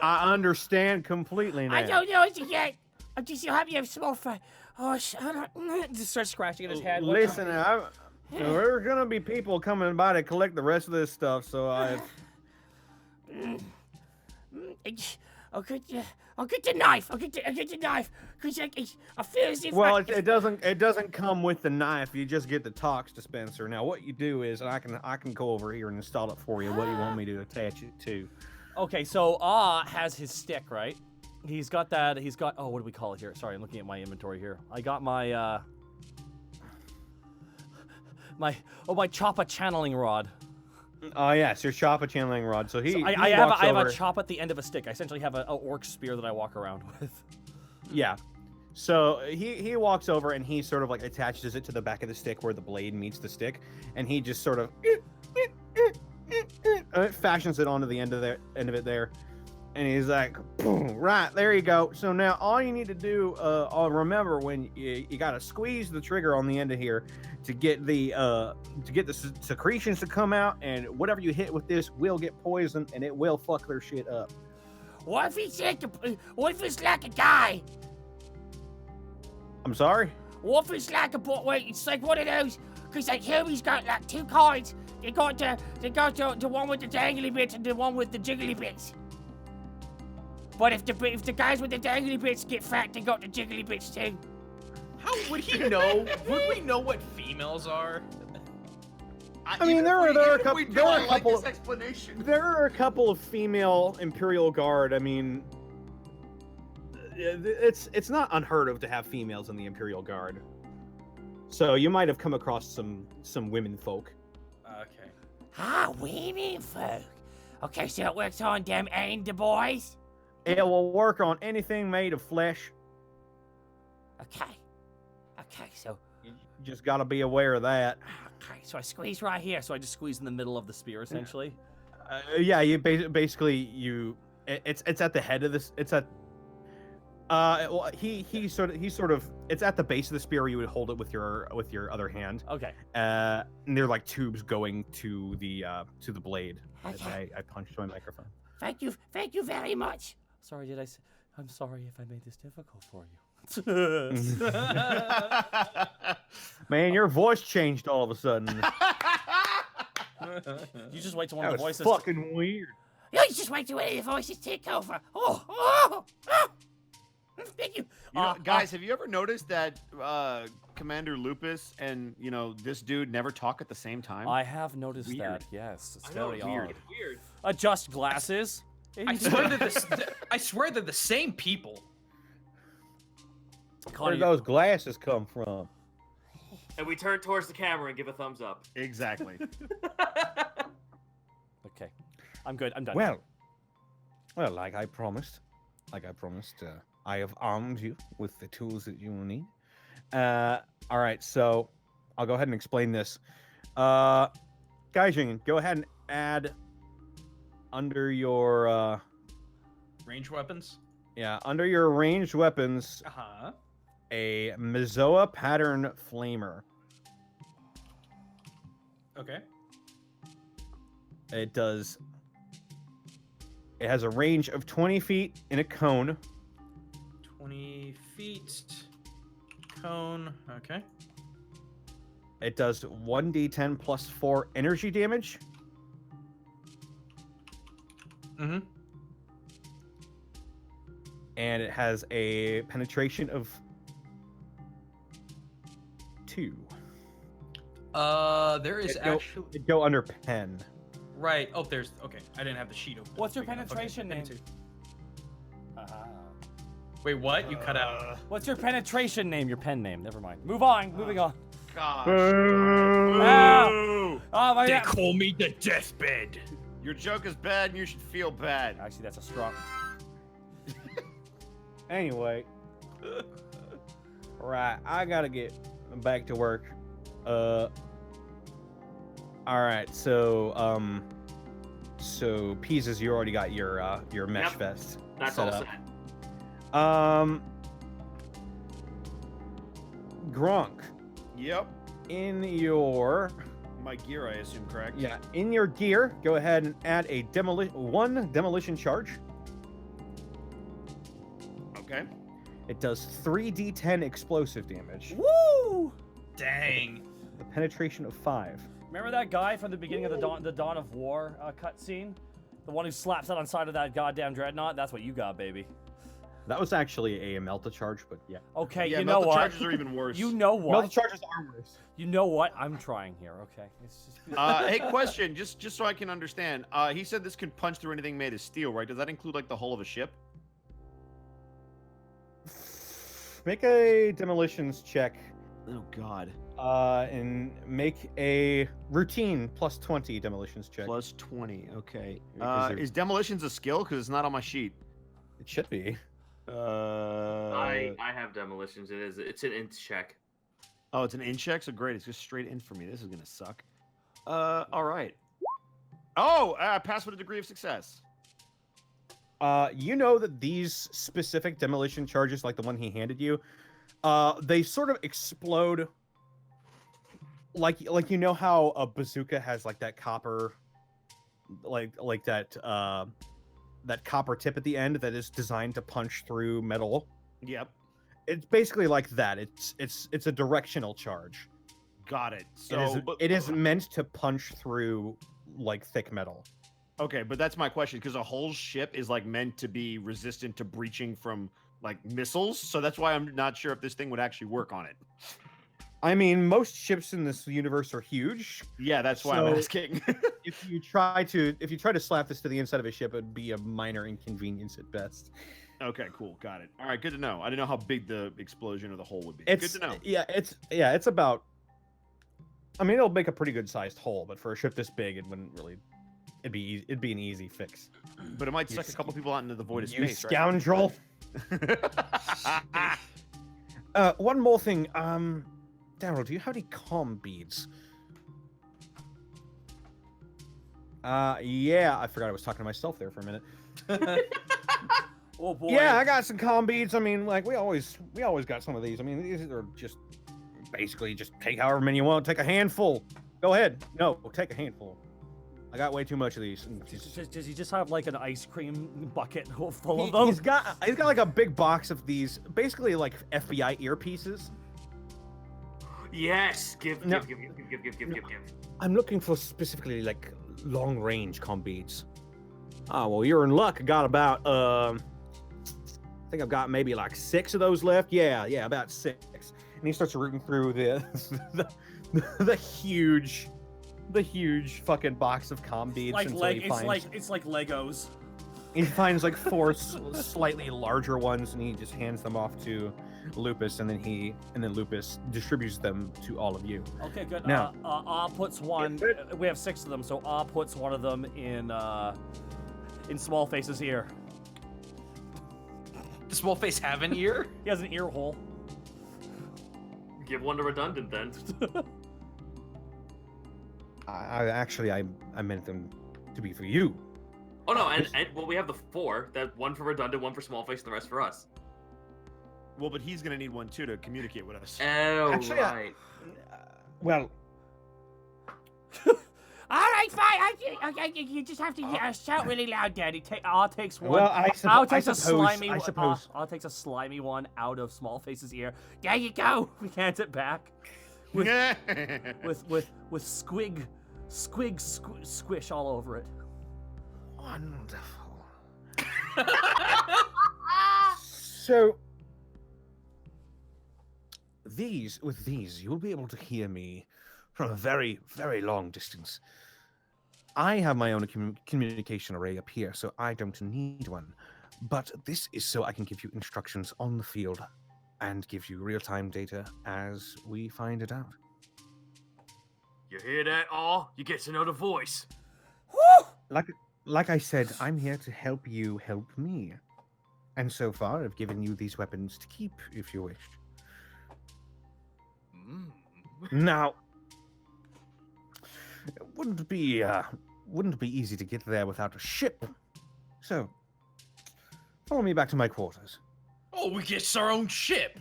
I understand completely now. I don't know it yet. I'm just so happy I'm small fry. Oh, Just starts scratching at his head. Listen, there's gonna be people coming by to collect the rest of this stuff, so I'll get the knife. I'll get the knife. Cause I feel as if. Well, it doesn't come with the knife. You just get the tox dispenser. Now, what you do is, and I can go over here and install it for you. What do you want me to attach it to? Okay, so has his stick, right? He's got that. He's got. Oh, what do we call it here? Sorry, I'm looking at my inventory here. I got my my Choppa channeling rod. Oh yeah, it's your Choppa channeling rod. So I have a chop at the end of a stick. I essentially have an orc spear that I walk around with. Yeah. So he walks over and he sort of like attaches it to the back of the stick where the blade meets the stick, and he just sort of fashions it onto the end of it there. And he's like, boom, right, there you go. So now all you need to do, remember when you gotta squeeze the trigger on the end of here to get the secretions to come out, and whatever you hit with this will get poisoned and it will fuck their shit up. What if it's like a guy? I'm sorry? What if it's like it's like one of those, cause like Herbie's got like two cards. They got the one with the dangly bits and the one with the jiggly bits. But if the guys with the dangly bits get fat, they got the jiggly bits too. How would he know? Would we know what females are? I mean, there are a couple. Explanation. There are a couple of female Imperial Guard. I mean, it's not unheard of to have females in the Imperial Guard. So you might have come across some women folk. Okay. Women folk. Okay, so it works on them and the boys. It will work on anything made of flesh. Okay, so... You just gotta be aware of that. Okay, so I squeeze right here. So I just squeeze in the middle of the spear, essentially? Yeah, you basically, it's at the head of this, it's at... well, he sort of, it's at the base of the spear. You would hold it with your other hand. Okay. And they're like tubes going to the blade. Okay. I punched my microphone. Thank you very much. Sorry, I'm sorry if I made this difficult for you. Man, your voice changed all of a sudden. You just wait till one That of the was voices. fucking weird. You just wait till one of the voices take over. Thank you. Guys, have you ever noticed that Commander Lupus and this dude never talk at the same time? I have noticed that. Yes, it's very odd. Weird. Adjust glasses. I swear they're the same people. Where those glasses come from? And we turn towards the camera and give a thumbs up. Exactly. Okay, I'm good. I'm done. Well, like I promised, I have armed you with the tools that you will need. All right, so I'll go ahead and explain this. Gaijin, go ahead and add under your Range weapons? Yeah, under your ranged weapons, a Mizoa pattern flamer. Okay. It has a range of 20 feet in a cone. 20 feet. Cone. Okay. It does 1d10 plus 4 energy damage. Mm-hmm. And it has a penetration of 2. There is actually... It'd go under pen. Right. Oh, there's... Okay, I didn't have the sheet open. What's your Big enough. penetration Okay, name? Wait, what? You cut out. What's your penetration name? Your pen name. Never mind. Move on. Moving on. Gosh. Ah! Oh my They god. call me the deathbed. Your joke is bad and you should feel bad. Actually, that's a strong. Anyway. Right, I gotta get back to work. Alright, so Pieces, you already got your mesh Yep, vest. That's set all up. set. Gronk, Yep. in your My gear, I assume, correct? in your gear, go ahead and add a one demolition charge. Okay. It does 3d10 explosive damage. Woo! Dang. The penetration of 5. Remember that guy from the beginning of the Dawn of War cutscene? The one who slaps out on side of that goddamn dreadnought? That's what you got, baby. That was actually a Melta charge, but yeah. Okay, Yeah, you know the what? charges are even worse. You know Melta what? charges are worse. You know what? I'm trying here, okay? It's just... Hey, question, just so I can understand. He said this can punch through anything made of steel, right? Does that include like the hull of a ship? Make a demolitions check. Oh God. And make a routine plus 20 demolitions check. Plus 20. Okay. Because you're- Is demolitions a skill? Because it's not on my sheet. It should be. I have demolitions. It's an int check. Oh, it's an in check, so great. It's just straight in for me. This is gonna suck. All right. Oh, pass with a degree of success. You know that these specific demolition charges, like the one he handed you, they sort of explode. Like you know how a bazooka has like that copper, like that copper tip at the end that is designed to punch through metal. Yep. It's basically like that. It's a directional charge. Got it. So it is meant to punch through like thick metal. Okay, but that's my question, because a whole ship is like meant to be resistant to breaching from like missiles, so that's why I'm not sure if this thing would actually work on it. I mean, most ships in this universe are huge. Yeah, that's why I'm So- asking. If you try to slap this to the inside of a ship, it'd be a minor inconvenience at best. Okay, cool, got it. All right, good to know. I didn't know how big the explosion or the hole would be. It's Good to know. it's about. I mean, it'll make a pretty good sized hole, but for a ship this big, it wouldn't really. It'd be an easy fix. But it might You suck a couple people out into the void of You space, scoundrel! right? One more thing. Daryl, do you have any comm beads? Yeah, I forgot I was talking to myself there for a minute. Oh boy. Yeah, I got some comm beads. I mean, like we always got some of these. I mean, these are just basically just take however many you want. Take a handful. Go ahead. No, take a handful. I got way too much of these. Does he just have like an ice cream bucket full of He, them? he's got like a big box of these, basically like FBI earpieces. Yes. Give. I'm looking for specifically like long range comm beads. Oh well, you're in luck. I got about I think I've got maybe like 6 of those left. Yeah, about 6. And he starts rooting through the huge fucking box of comm beads Like until leg, he finds it's like Legos. he finds like 4 slightly larger ones, and he just hands them off to Lupus, and then Lupus distributes them to all of you. Okay, good. Now- puts one. We have 6 of them, so puts one of them in Small Face's ear. Does Small Face have an ear? He has an ear hole. Give one to Redundant then. I meant them to be for you. Oh no, and well, we have the 4. That one for redundant, one for small face, and the rest for us. Well, but he's gonna need one too to communicate with us. Oh, Actually, right. Well, All right, fine. You just have to shout really loud, Daddy. Al takes one. well, Al takes a slimy I one. suppose. Al takes a slimy one out of Smallface's ear. There you go. We hands it back. With squish all over it. Wonderful. So, with these, you'll be able to hear me from a very, very long distance. I have my own communication array up here, so I don't need one. But this is so I can give you instructions on the field and give you real-time data as we find it out. You hear that, all? You get to know the voice. Like I said, I'm here to help you help me. And so far, I've given you these weapons to keep, if you wish. Now, it wouldn't be easy to get there without a ship. So, follow me back to my quarters. Oh, we get our own ship.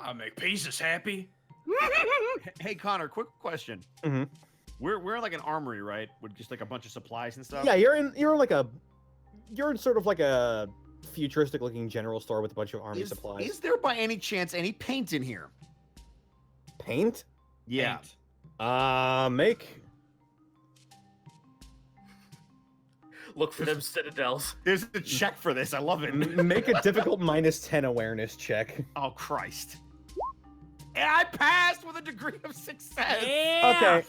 I'll make pieces happy. Hey, Connor, quick question. Mm-hmm. We're in like an armory, right? With just like a bunch of supplies and stuff. Yeah, you're in sort of like a futuristic looking general store with a bunch of army supplies. Is there by any chance any paint in here? Paint? Yeah. Make. Look for them citadels. There's a check for this. I love it. Make a difficult -10 awareness check. Oh, Christ. And I passed with a degree of success. Okay.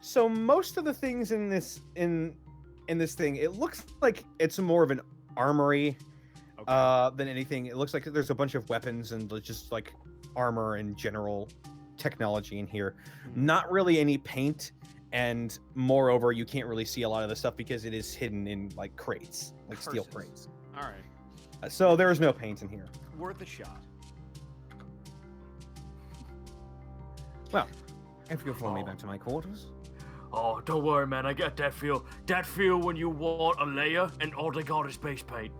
So most of the things in this thing, it looks like it's more of an armory than anything. It looks like there's a bunch of weapons and just like armor and general technology in here. Not really any paint, and moreover, you can't really see a lot of the stuff because it is hidden in like crates, like steel crates. All right. So there is no paint in here. Worth a shot. Well, if you'll follow me back to my quarters. Oh, don't worry, man. I got that feel. That feel when you want a layer and all they got is base paint.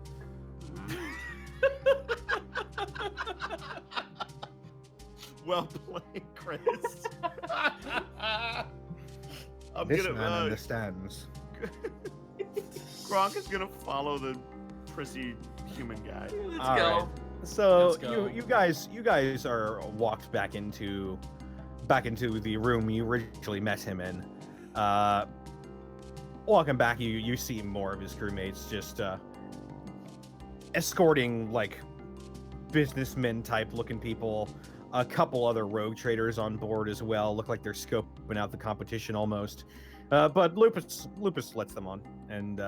Well played, Chris. This man understands. Gronk is gonna follow the prissy human guy. Let's All go. right. So Let's go. you guys are walked back into the room you originally met him in. Walking back, you see more of his crewmates just escorting like businessmen type looking people. A couple other rogue traders on board as well. Look like they're scoping out the competition almost. But Lupus lets them on, and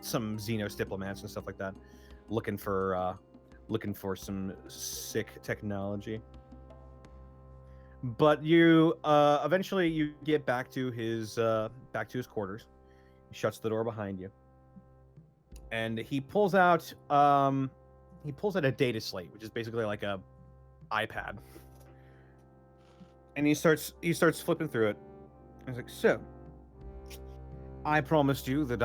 some Xenos diplomats and stuff like that, looking for some sick technology. But you eventually you get back to his quarters. He shuts the door behind you, and he pulls out a data slate, which is basically like a iPad. And he starts flipping through it. He's like, "So, I promised you that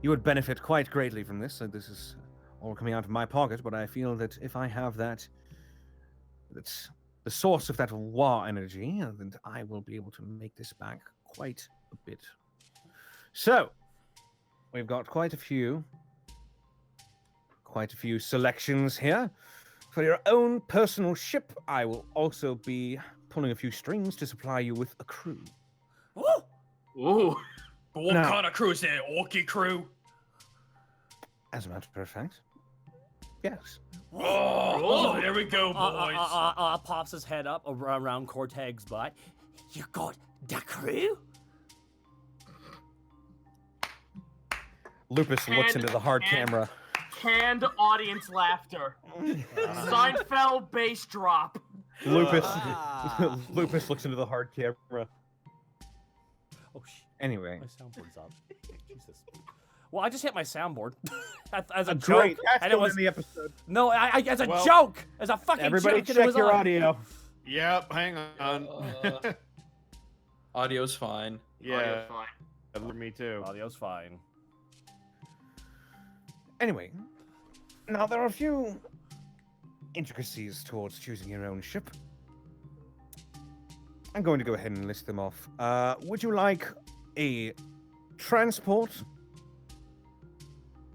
you would benefit quite greatly from this. This is all coming out of my pocket, but I feel that if I have that's the source of that war energy, then I will be able to make this back quite a bit. So, we've got quite a few selections here. For your own personal ship, I will also be pulling a few strings to supply you with a crew. Ooh. But what Now- kind of crew is there? Orky crew? As a matter of fact, yes. Oh, there we go, boys. Pops his head up around Cortag's butt. You got the crew? Lupus looks into the hard camera. Canned audience laughter. Seinfeld bass drop. Lupus looks into the hard camera. Oh shit! Anyway, My soundboard's up. Jesus. Well, I just hit my soundboard as a Great. joke, That's and it going was in the episode. no, I as a Well, joke, as a fucking Everybody joke. and it check was your on. audio. Yep, hang on. Audio's fine. Yeah, Audio's fine. for me too. Audio's fine. Anyway, now there are a few intricacies towards choosing your own ship. I'm going to go ahead and list them off. Would you like a transport,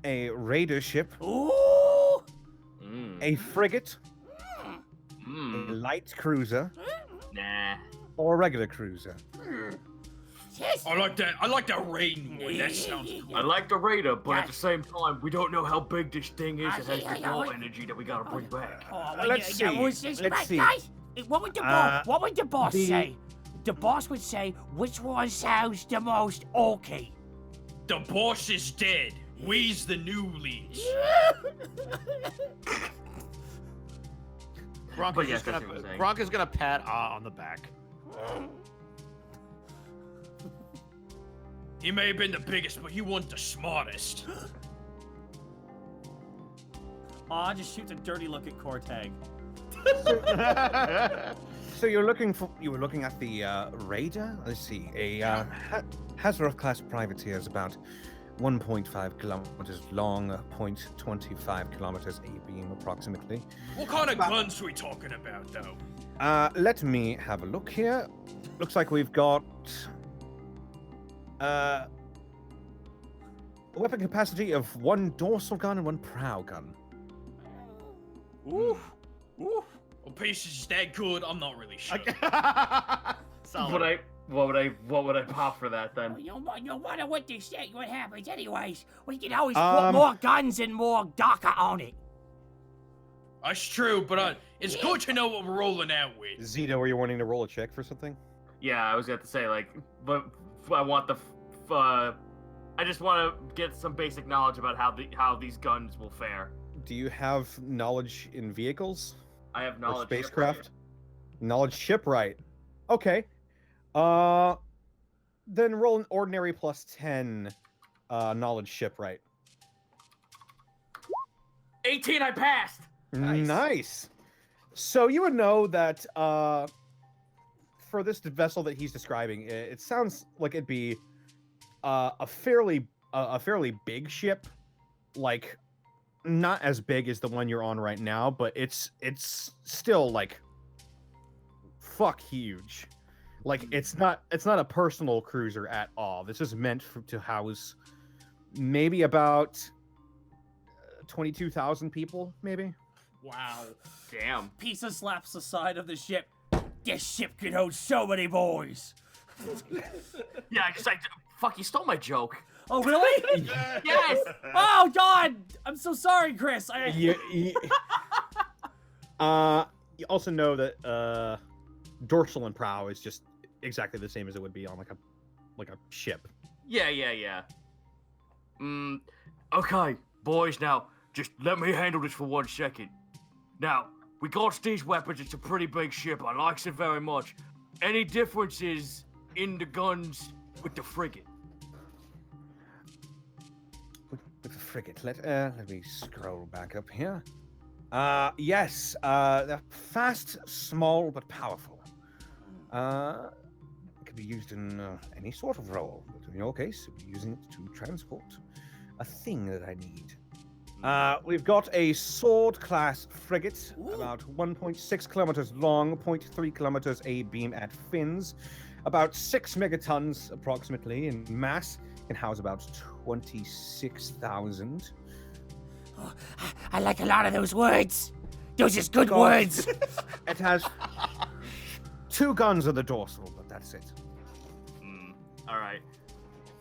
a raider ship, Ooh! a frigate, a Mm. light cruiser, Nah. or a regular cruiser? Yes. I like that rain one. That sounds cool. I like the Raider, but at the same time, we don't know how big this thing is. It has the ball energy that we gotta bring back. Let's see. What's this Let's about, see. guys? What would the boss the- say? The boss would say, which one sounds the most okay? The boss is dead. WEEZ the new leads. Gronk But is yes, just that's gonna what I'm saying. Gronk is gonna pat on the back. He may have been the biggest, but he wasn't the smartest. Aw just shoots a dirty look at Cortag. So you were looking at the raider. Let's see, a Hazaroth class privateer is about 1.5 kilometers long, 0.25 kilometers a-beam approximately. What kind of guns are we talking about, though? Let me have a look here. Looks like we've got a weapon capacity of 1 dorsal gun and 1 prow gun. Ooh. Ooh. Well, pieces is that good? I'm not really sure. Solid. What would I pop for that then? No matter what they say, what happens anyways, we can always put Um, more guns and more DACA on it. That's true, but it's good to know what we're rolling out with. Zito, were you wanting to roll a check for something? Yeah, I was going to say like, but I want the. I just want to get some basic knowledge about how these guns will fare. Do you have knowledge in vehicles I have or knowledge. spacecraft? Knowledge shipwright. Okay. Then roll an ordinary plus 10 knowledge shipwright. 18, I passed. Nice. So you would know that for this vessel that he's describing, it sounds like it'd be a fairly big ship, like not as big as the one you're on right now, but it's still like fuck huge. Like it's not a personal cruiser at all. This is meant to house maybe about 22,000 people, maybe. Wow. Damn. Pisa slaps the side of the ship. This ship could hold so many boys. Yeah, because fuck, you stole my joke. Oh, really? Yes. Oh, God! I'm so sorry, Chris. You also know that dorsal and prow is just exactly the same as it would be on like a ship. Yeah. Okay, boys, now just let me handle this for 1 second. Now, we got these weapons. It's a pretty big ship. I likes it very much. Any differences in the guns with the frigate? With the frigate, let me scroll back up here. Yes, they're fast, small, but powerful. It could be used in any sort of role, but in your case, you'll be using it to transport a thing that I need. We've got a sword-class frigate, about 1.6 kilometers long, 0.3 kilometers a-beam at fins, about 6 megatons approximately in mass, can house about 26,000. Oh, I like a lot of those words. Those is good words. It has 2 guns on the dorsal, but that's it. All right.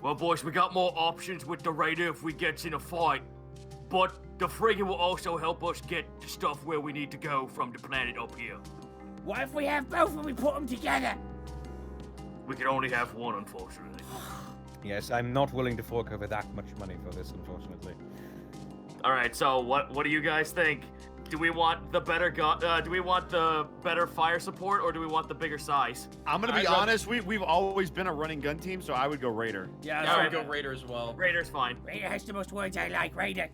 Well, boys, we got more options with the Raider if we get in a fight. But the frigate will also help us get the stuff where we need to go from the planet up here. What if we have both and we put them together? We can only have one, unfortunately. Yes, I'm not willing to fork over that much money for this, unfortunately. All right. So what do you guys think? Do we want the better do we want the better fire support, or do we want the bigger size? I'm gonna be honest. We've always been a running gun team, so I would go Raider. Yeah, I would go Raider as well. Raider's fine. Raider has the most words I like, Raider.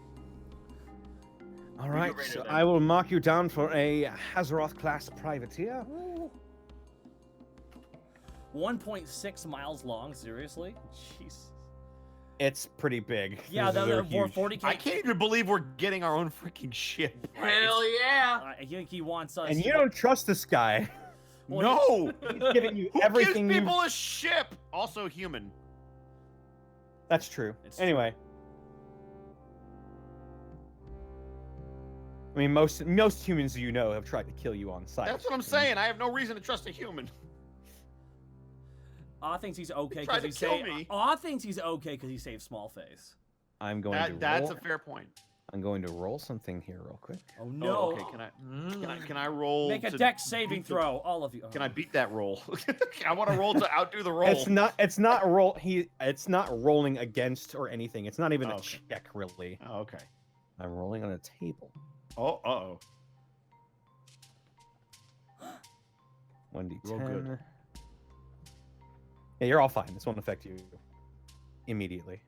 All right, Raider so then. I will mark you down for a Hazaroth class privateer. 1.6 miles long. Seriously? Jeez. It's pretty big. Yeah, They're the huge. 40K. I can't even believe we're getting our own freaking ship. Hell yeah! I think he wants us. And you don't trust this guy. No! He's giving you Who everything gives you... people a ship? Also human. That's true. It's true. Anyway. I mean, most humans you know have tried to kill you on sight. That's what I'm saying. I have no reason to trust a human. Aw thinks he's okay Tried because to he kill saved. me. Aw thinks he's okay because he saved Smallface. I'm going to That's roll. a fair point. I'm going to roll something here real quick. Oh Oh, no! okay, can I roll? Make a to dex saving beat the- throw, all of you. Can I beat that roll? I want to roll to outdo the roll. It's not roll. It's not rolling against or anything. It's not even a Okay. check really. Oh, okay. I'm rolling on a table. Oh, uh-oh. 1d10. Roll good. Yeah, you're all fine. This won't affect you immediately.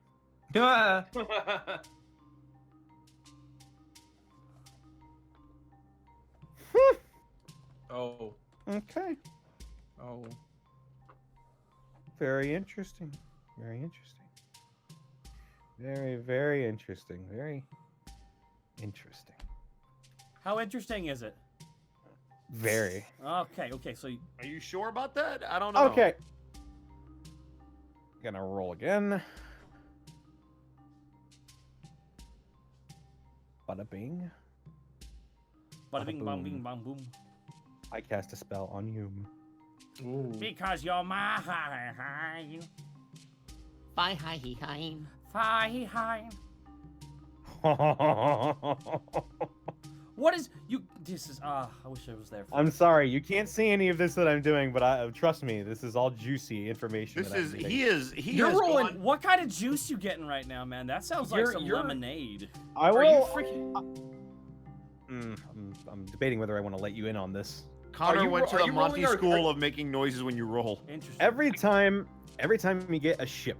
Oh. Okay. Oh. Very interesting. Very interesting. Very, very interesting. Very interesting. How interesting is it? Very. Okay, so Are you sure about that? I don't know. Okay. Gonna roll again. Bada bing. bada bing, bang, boom. bing, bang, boom. I cast a spell on you. Because you're mine. Bye, hi, he, hi. Fine. What is you? This is I wish I was there. For I'm sorry, you can't see any of this that I'm doing, but trust me, this is all juicy information. This that I'm is getting. You're has rolling. gone- What kind of juice you getting right now, man? That sounds like some lemonade. I Are you will. freaking? I'm debating whether I want to let you in on this. Connor you went to ro- are the you rolling Monty or- school of making noises when you roll. Interesting. Every time you get a ship,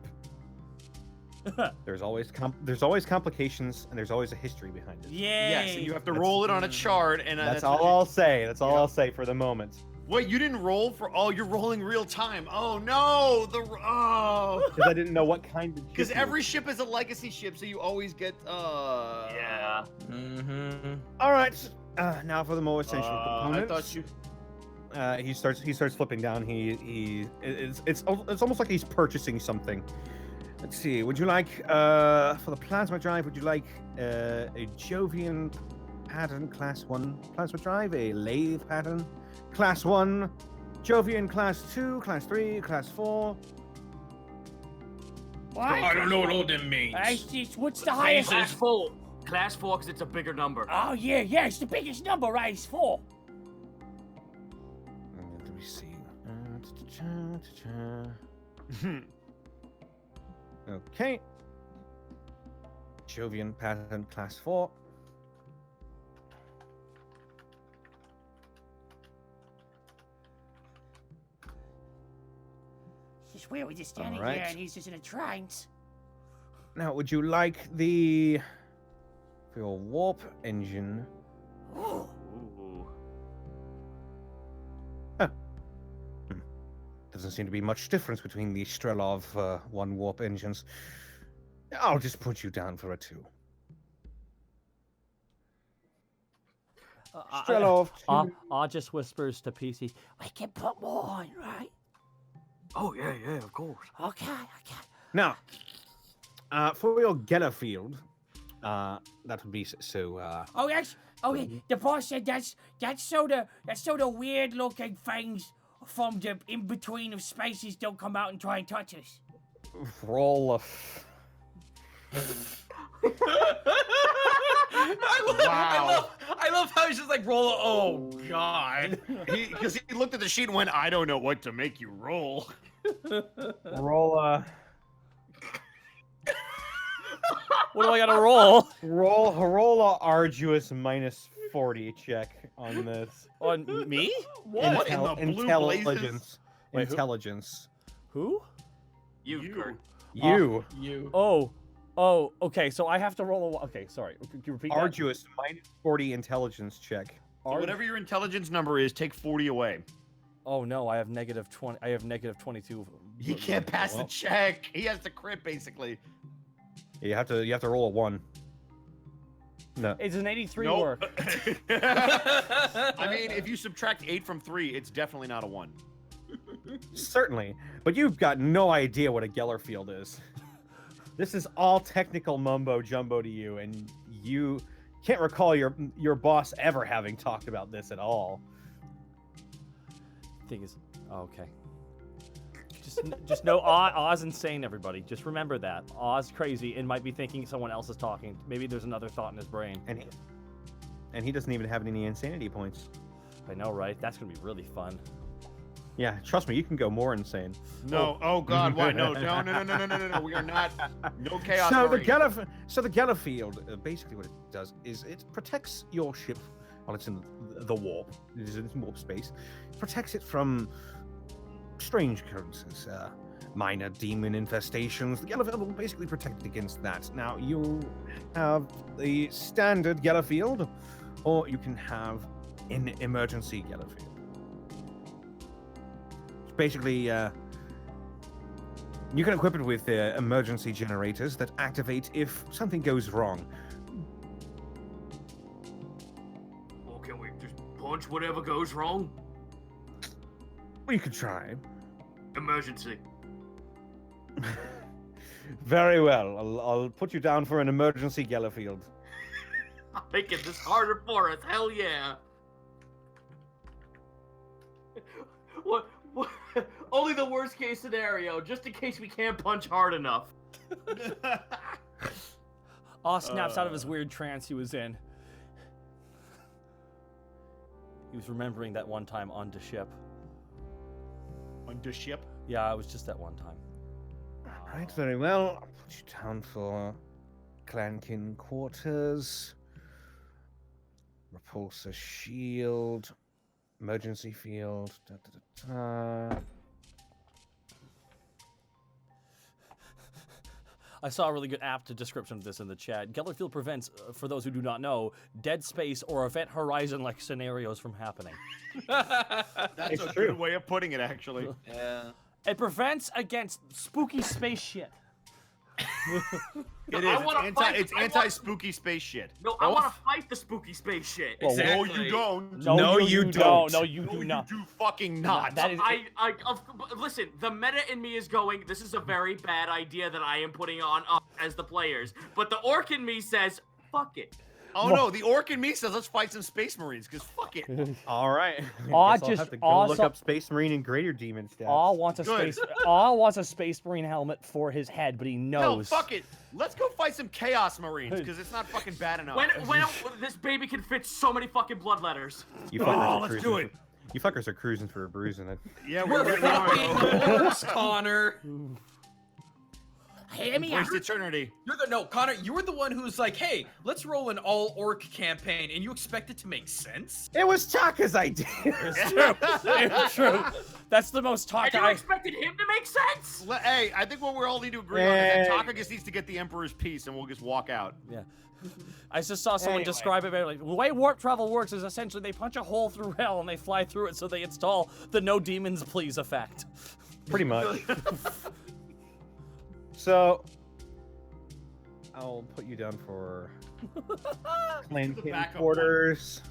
there's always complications and there's always a history behind it. Yay. Yes, and you have to roll it on a chart, and That's all I'll say. That's all Yeah. I'll say for the moment. Wait, you didn't roll for? Oh, you're rolling real time. Oh no, Because I didn't know what kind of. because ship you were. every ship is a legacy ship, so you always get Yeah. Mm-hmm. All right. Now for the more essential I components. thought you. He starts flipping down. It's almost like he's purchasing something. Let's see. Would you like for the plasma drive? Would you like a Jovian pattern class 1 plasma drive, a lathe pattern class 1, Jovian class 2, class 3, class 4? What? I don't know what all them means. What's the highest? Class 4. Class 4 because it's a bigger number. Oh yeah, it's the biggest number, right? It's 4. Let me see. Okay. Jovian pattern class 4. Just where we're just standing Alright. here and he's just in a trance. Now, would you like the for your warp engine? Ooh. Ooh. Doesn't seem to be much difference between the Strelov 1 warp engines. I'll just put you down for a 2. Strelov 2. Just whispers to PC. We can put more on, right? Oh, yeah, of course. Okay. Now, for your Geller field, that would be so. Oh, that's okay. The boss said that's so the weird looking things from the in between of spaces don't come out and try and touch us. Roll a. I love how he's just like roll. Oh God. Because he looked at the sheet and went, "I don't know what to make you roll." Roll a. What do I gotta roll? Roll a arduous -40 check on this. On me? What in the blue blazes? Intelligence. Wait, who? Intelligence. Who? You, Kurt. You. You. Oh, okay. So I have to roll a. Okay, sorry. Can you repeat that? Arduous -40 intelligence check. So whatever your intelligence number is, take 40 away. Oh no, I have negative 20. I have negative 22. He can't pass the Well. check. He has to crit basically. You have to roll a 1. No. It's an 83 Nope. work. I mean, if you subtract 8 from 3, it's definitely not a 1. Certainly, but you've got no idea what a Geller field is. This is all technical mumbo jumbo to you, and you can't recall your boss ever having talked about this at all. Thing is, okay. Just know Oz insane, everybody. Just remember that Oz crazy and might be thinking someone else is talking. Maybe there's another thought in his brain. And he doesn't even have any insanity points. I know, right? That's gonna be really fun. Yeah, trust me, you can go more insane. No. Oh God. Why? No. No. We are not. No chaos. So the Marines. Geller field, basically what it does is it protects your ship while it's in the warp. It is in warp space. It protects it from strange occurrences, minor demon infestations. The Geller field will basically protect it against that. Now you have the standard Geller field, or you can have an emergency Geller field. Basically, you can equip it with emergency generators that activate if something goes wrong. Or can we just punch whatever goes wrong? Well, you could try. Emergency. Very well. I'll put you down for an emergency Geller field. I'm making this harder for us. Hell yeah. What? Only the worst case scenario, just in case we can't punch hard enough. Oz snaps out of his weird trance he was in. He was remembering that one time on the ship. On the ship. Yeah, it was just that one time. Right, very well. I'll put you down for Clankin quarters. Repulsor shield. Emergency field. I saw a really good apt description of this in the chat. Geller field prevents, for those who do not know, dead space or event horizon-like scenarios from happening. That's a good way of putting it, actually. Yeah. It prevents against spooky space shit. It is. I wanna fight- It's I want- anti-spooky space shit. No, I want to fight the spooky space shit. Well, No, you don't. No, you don't. No, you No, do you not. do fucking not. That is. Listen, the meta in me is going, this is a very bad idea that I am putting on us as the players. But the orc in me says, fuck it. Oh no, the orc in me says let's fight some space marines, because fuck it. All right. Aw, Guess I'll just- have to go aw, look so- up Space Marine and Greater Demon stats. Aw wants a Good. space. Aw wants a space marine helmet for his head, but he No, knows. fuck it. Let's go fight some chaos marines, because it's not fucking bad enough. When this baby can fit so many fucking blood letters. You fuckers are let's cruising do it. You fuckers are cruising for a bruise in it. Yeah, We're we're fucking orcs, Connor. Hear me out. Waste eternity. Connor, you were the one who was like, hey, let's roll an all-orc campaign, and you expect it to make sense? It was Taka's idea. It's true. It's true. That's the most talk And you I. expected him to make sense? Hey, I think what we all need to agree on is that Hey. Taka just needs to get the Emperor's peace, and we'll just walk out. Yeah. I just saw someone Anyway. describe it very like the way warp travel works is essentially they punch a hole through hell and they fly through it so they install the no demons please effect. Pretty much. So, I'll put you down for Clankin backup quarters.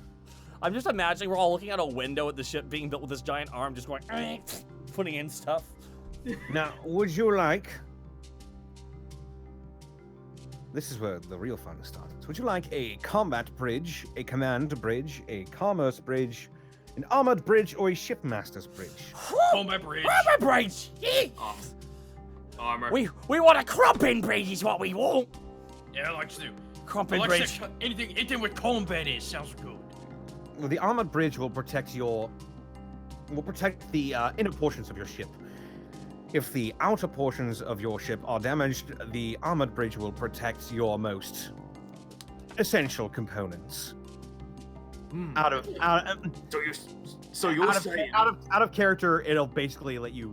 I'm just imagining we're all looking out a window at the ship being built with this giant arm just going putting in stuff. Now, would you like? This is where the real fun starts. Would you like a combat bridge, a command bridge, a commerce bridge, an armored bridge, or a shipmaster's bridge? Combat bridge. Rubber bridge. Yeah. Armor. We want a crumping bridge is what we want. Yeah, I like to do. Crumpin' I like bridge. to- anything with combat is sounds good. Well, the armored bridge will protect the inner portions of your ship. If the outer portions of your ship are damaged, the armored bridge will protect your most essential components. Out of character, it'll basically let you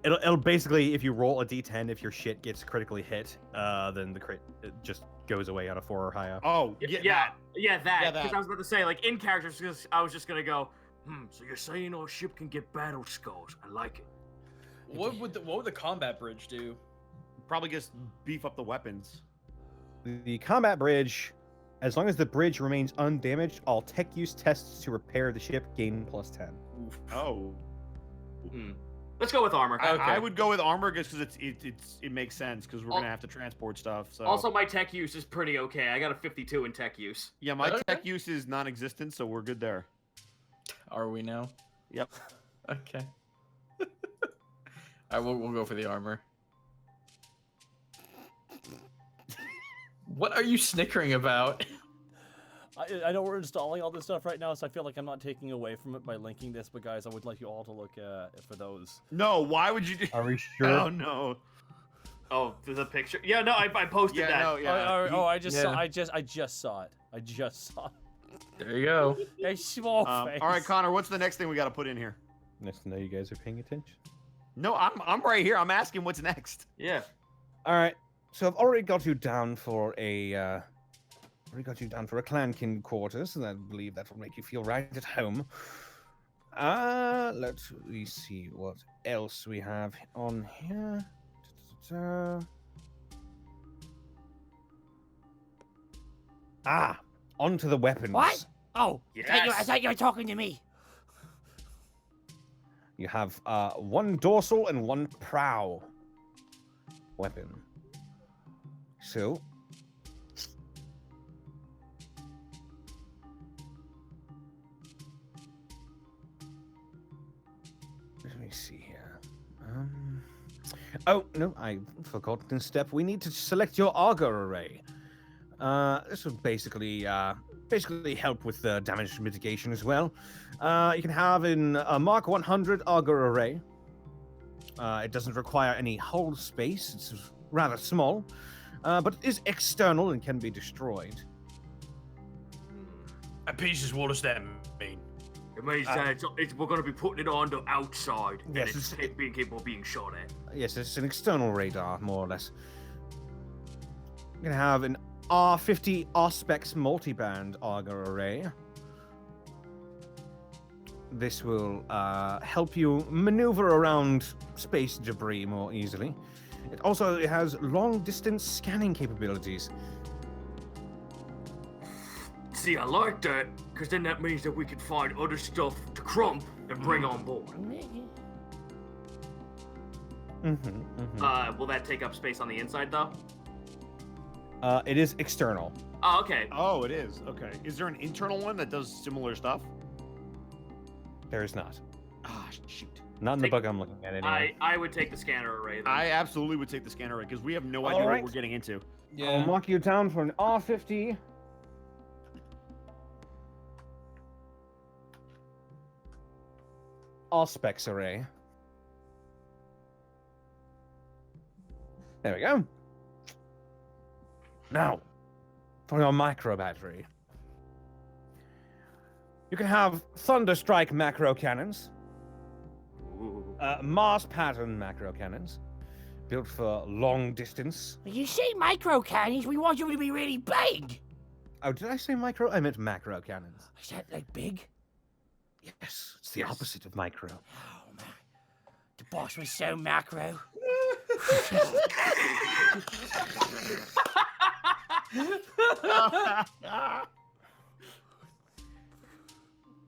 It'll basically, if you roll a d10, if your shit gets critically hit, then the crit just goes away on a 4 or higher. Oh, Yeah, that. Yeah, Because that. I was about to say, like, in character, I was just gonna go, so you're saying our ship can get battle scars? I like it. What would the combat bridge do? Probably just beef up the weapons. The combat bridge, as long as the bridge remains undamaged, all tech use tests to repair the ship gain +10. Oh. Let's go with armor. I would go with armor just because it makes sense because we're gonna have to transport stuff. So Also, my tech use is pretty okay. I got a 52 in tech use. yeah, my tech use is non-existent, so we're good there. Are we now? Yep. Okay. All right, we'll go for the armor. What are you snickering about? I know we're installing all this stuff right now, so I feel like I'm not taking away from it by linking this, but guys, I would like you all to look for those. No, why would you do? Are we sure? Oh no. Oh, there's a picture. Yeah, no, I posted Yeah, that. no, yeah. I just saw. Yeah. I just saw it. I just saw it. There you go. A small face. All right, Connor, what's the next thing we got to put in here? Nice to know you guys are paying attention. No, I'm right here. I'm asking what's next. Yeah. All right, so I've already got you down for a clankin quarters, and I believe that will make you feel right at home. Let's see what else we have on here. Onto the weapons. What? Oh, I Yes. thought you were talking to me. You have one dorsal and one prow weapon. So let me see here. Oh no, I forgot in step. We need to select your auger array. This will basically help with the damage mitigation as well. You can have in a Mark 100 auger array. It doesn't require any hull space. It's rather small, but it is external and can be destroyed. And pieces, what does that mean? It means that we're going to be putting it on the outside, Yes, and it's being capable of being shot at. Yes, it's an external radar, more or less. You can have an R50 Auspex multiband auger array. This will help you maneuver around space debris more easily. It also has long-distance scanning capabilities. See, I like that, because then that means that we can find other stuff to crump and bring on board. Will that take up space on the inside, though? It is external. Oh, okay. Oh, it is. Okay. Is there an internal one that does similar stuff? There is not. Ah, shoot. Not in the book I'm looking at anyway. I would take the scanner array, then. I absolutely would take the scanner because we have no idea Alright. what we're getting into. I'll mark you down for an R50. Auspex array. There we go. Now, for your micro battery. You can have Thunderstrike macro cannons, Mars pattern macro cannons, built for long distance. When you say micro cannons, we want you to be really big. Oh, did I say micro? I meant macro cannons. Is that like big? Yes, it's the opposite of micro. Oh man, the boss was so macro.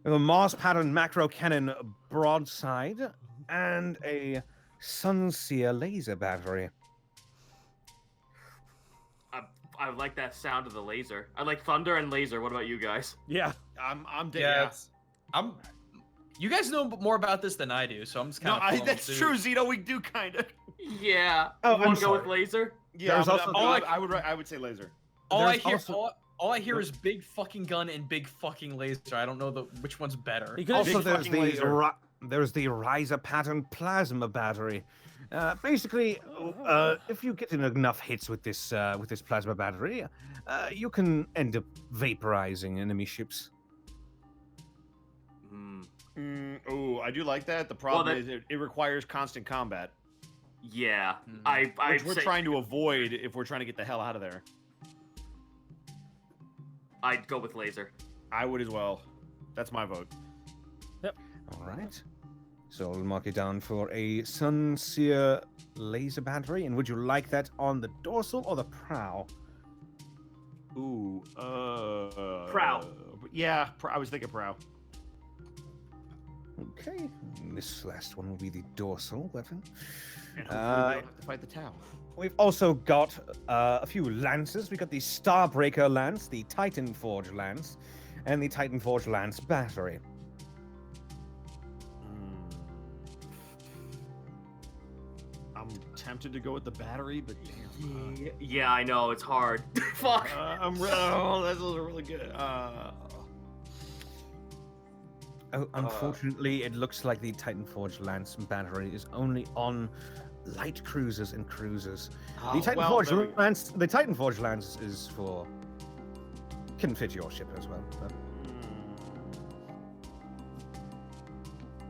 We have a Mars pattern macro cannon broadside and a Sunseer laser battery. I like that sound of the laser. I like thunder and laser. What about you guys? Yeah. I'm dead. Yeah, I'm. You guys know more about this than I do, so I'm just kind of. That's true, Zito. We do kind of. Yeah. Oh, You I'm wanna go with sorry. laser? Yeah, There's but also I would say laser. All I There's hear, also- all I hear is big fucking gun and big fucking laser. I don't know which one's better. You could Also, Big there's fucking the laser. there's the riser pattern plasma battery. Basically, if you get in enough hits with this plasma battery, you can end up vaporizing enemy ships. Hmm. Oh, I do like that. The problem Well, is it requires constant combat. Yeah, Mhm. Which we're trying to avoid if we're trying to get the hell out of there. I'd go with laser. I would as well. That's my vote. All right. So I'll mark it down for a Sunseer laser battery. And would you like that on the dorsal or the prow? Ooh, Prow. Yeah, I was thinking prow. Okay. And this last one will be the dorsal weapon. And hopefully we don't have to fight the Tau. We've also got a few lances. We've got the Starbreaker lance, the Titan Forge lance, and the Titan Forge lance battery. I'm tempted to go with the battery, but damn. Yeah, I know it's hard. Fuck. Oh, that's really good. Oh, unfortunately, it looks like the Titan Forge lance battery is only on light cruisers and cruisers. The Titan Forge lance, the Titan Forge lance is for can fit your ship as well. But...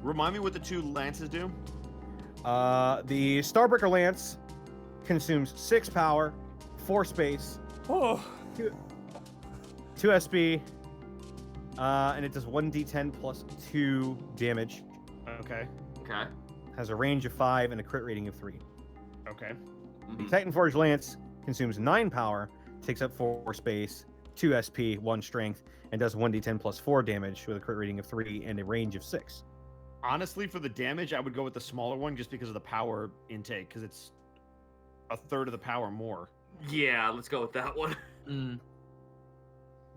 Remind me what the two lances do. The Starbreaker lance consumes 6 power, 4 space, 2 SP, and it does 1d10 plus 2 damage. Okay. Okay. Has a range of 5 and a crit rating of 3. Okay. The Titan Forge lance consumes 9 power, takes up 4 space, 2 SP, 1 strength, and does 1d10 plus 4 damage with a crit rating of 3 and a range of 6. Honestly, for the damage, I would go with the smaller one just because of the power intake, because it's a third of the power more. Yeah, let's go with that one.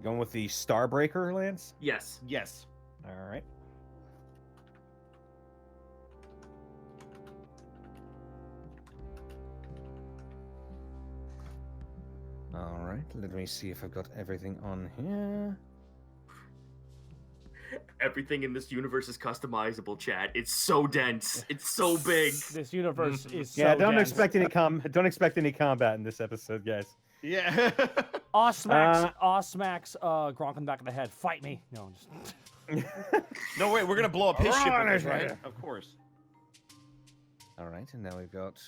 Going with the Starbreaker lance? Yes. Yes. All right. All right, let me see if I've got everything on here. Everything in this universe is customizable, chat. It's so dense. It's so big. This universe is so Yeah, don't dense. expect any combat in this episode, guys. Yeah. Osmax, Gronk in the back of the head. Fight me. No, just... No, wait, we're gonna blow up his ship with this, right? Of course. All right, and now we've got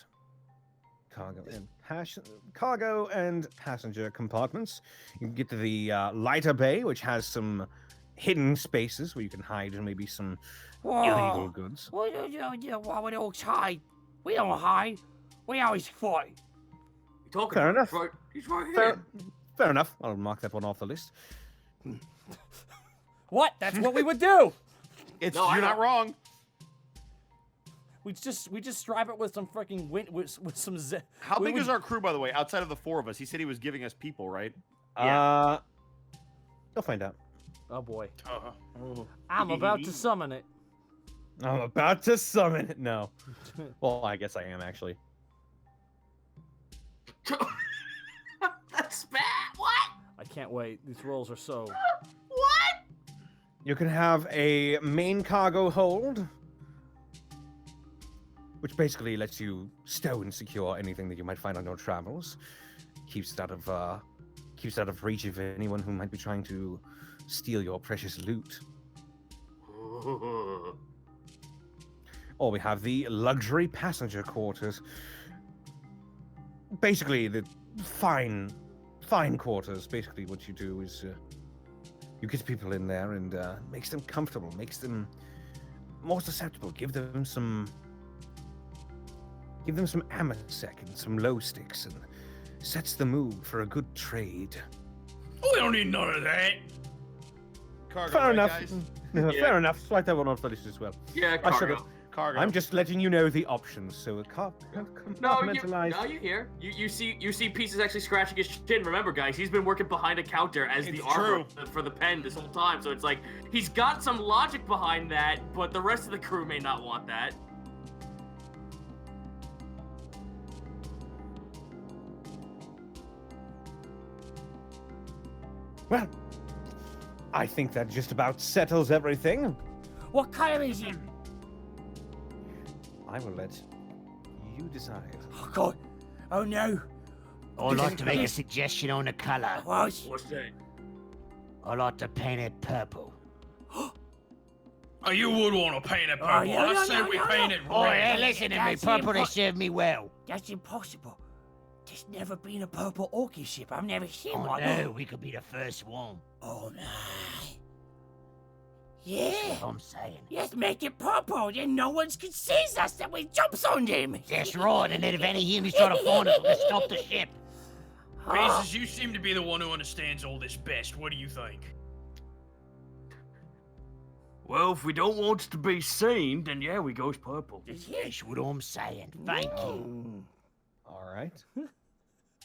cargo and passenger compartments. You can get to the lighter bay, which has some hidden spaces where you can hide maybe some illegal goods. Why would all hide? We don't hide. We always fight. Talking Fair about? enough. He's right here. Fair enough. I'll mark that one off the list. What? That's what we would do. It's No, I you're not know. wrong. We just strive it with some freaking with some. How big is our crew, by the way? Outside of the 4 of us, he said he was giving us people, right? Yeah. You'll find out. Oh boy. Oh. I'm about to summon it. I'm about to summon it. No. Well, I guess I am actually. That's bad. What? I can't wait. These rolls are so. What? You can have a main cargo hold, which basically lets you stow and secure anything that you might find on your travels. Keeps it out of reach of anyone who might be trying to steal your precious loot. Or we have the luxury passenger quarters. Basically, the fine quarters. Basically, what you do is you get people in there and makes them comfortable, makes them more susceptible. Give them some amasec and some low sticks, and sets the mood for a good trade. We don't need none of that. Cargo, Fair right, enough. guys? Fair enough. Slide that one off the list as well. Yeah, I should've- cargo. Cargo. I'm just letting you know the options. So No, compartmentalize. you hear. You see Pieces actually scratching his chin. Remember, guys, he's been working behind a counter as the It's armor true. for the pen this whole time. So it's like he's got some logic behind that, but the rest of the crew may not want that. Well, I think that just about settles everything. What color is it? I will let you decide. Oh God. Oh no. I'd like to make a suggestion on the colour. What? What's that? I'd like to paint it purple. Oh, you would want to paint it purple. Oh, yeah, I no, say no, we no, paint no. it Oh, yeah, red. listen to me. That's Purple, they impo- served me well. That's impossible. There's never been a purple orchid ship. I've never seen Oh, one. no, we could be the first one. Oh, no. Yeah. That's what I'm saying. Let's make it purple. Then no one can seize us and we jumps on them. That's right, and then if any humans try to find us, we'll stop the ship. Pieces, you seem to be the one who understands all this best. What do you think? Well, if we don't want to be seen, then yeah, we goes purple. That's what I'm saying. Thank you. All right.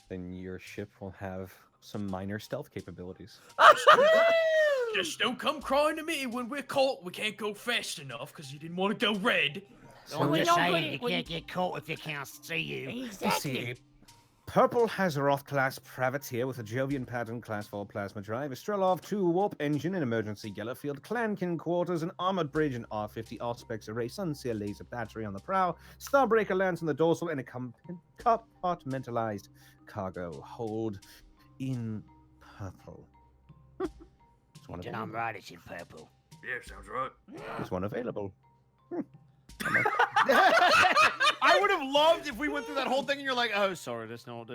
Then your ship will have some minor stealth capabilities. Just don't come crying to me when we're caught. We can't go fast enough because you didn't want to go red. I'm we're just not saying, gonna- you we- can't get caught if you can't see you. Exactly. Purple has a Roth-class privateer with a Jovian pattern Class 4 plasma drive, a Strelov 2 warp engine, an emergency Gellerfield Clankin quarters, an armored bridge, an R-50 Auspex array, Sunseer laser battery on the prow, Starbreaker lance on the dorsal, and a compartmentalized cargo hold in purple. There's one Damn available. right, it's in purple. Yeah, sounds right. There's one available. I would have loved if we went through that whole thing and you're like, oh, sorry, there's no one.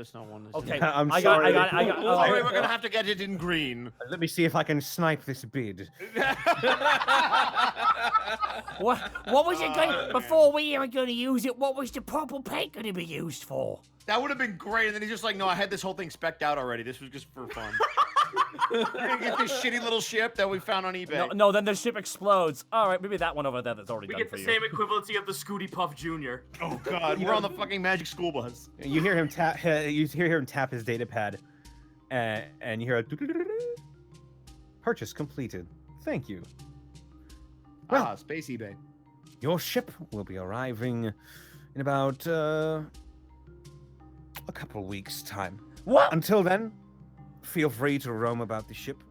This Okay, is- I'm I got sorry. Sorry, we're gonna have to get it in green. Let me see if I can snipe this bid. What was it going before we were going to use it? What was the purple paint going to be used for? That would have been great. And then he's just like, no, I had this whole thing specced out already. This was just for fun. We're gonna get this shitty little ship that we found on eBay. No, then the ship explodes. All right, maybe that one over there that's already We done get for the you. same equivalency of the Scooty Puff Jr. Oh God, we're on the fucking Magic School Bus. You hear him tap. You hear him tap his data pad, and you hear a purchase completed. Thank you. Well, Space eBay. your ship will be arriving in about a couple weeks' time. What? Until then, feel free to roam about the ship.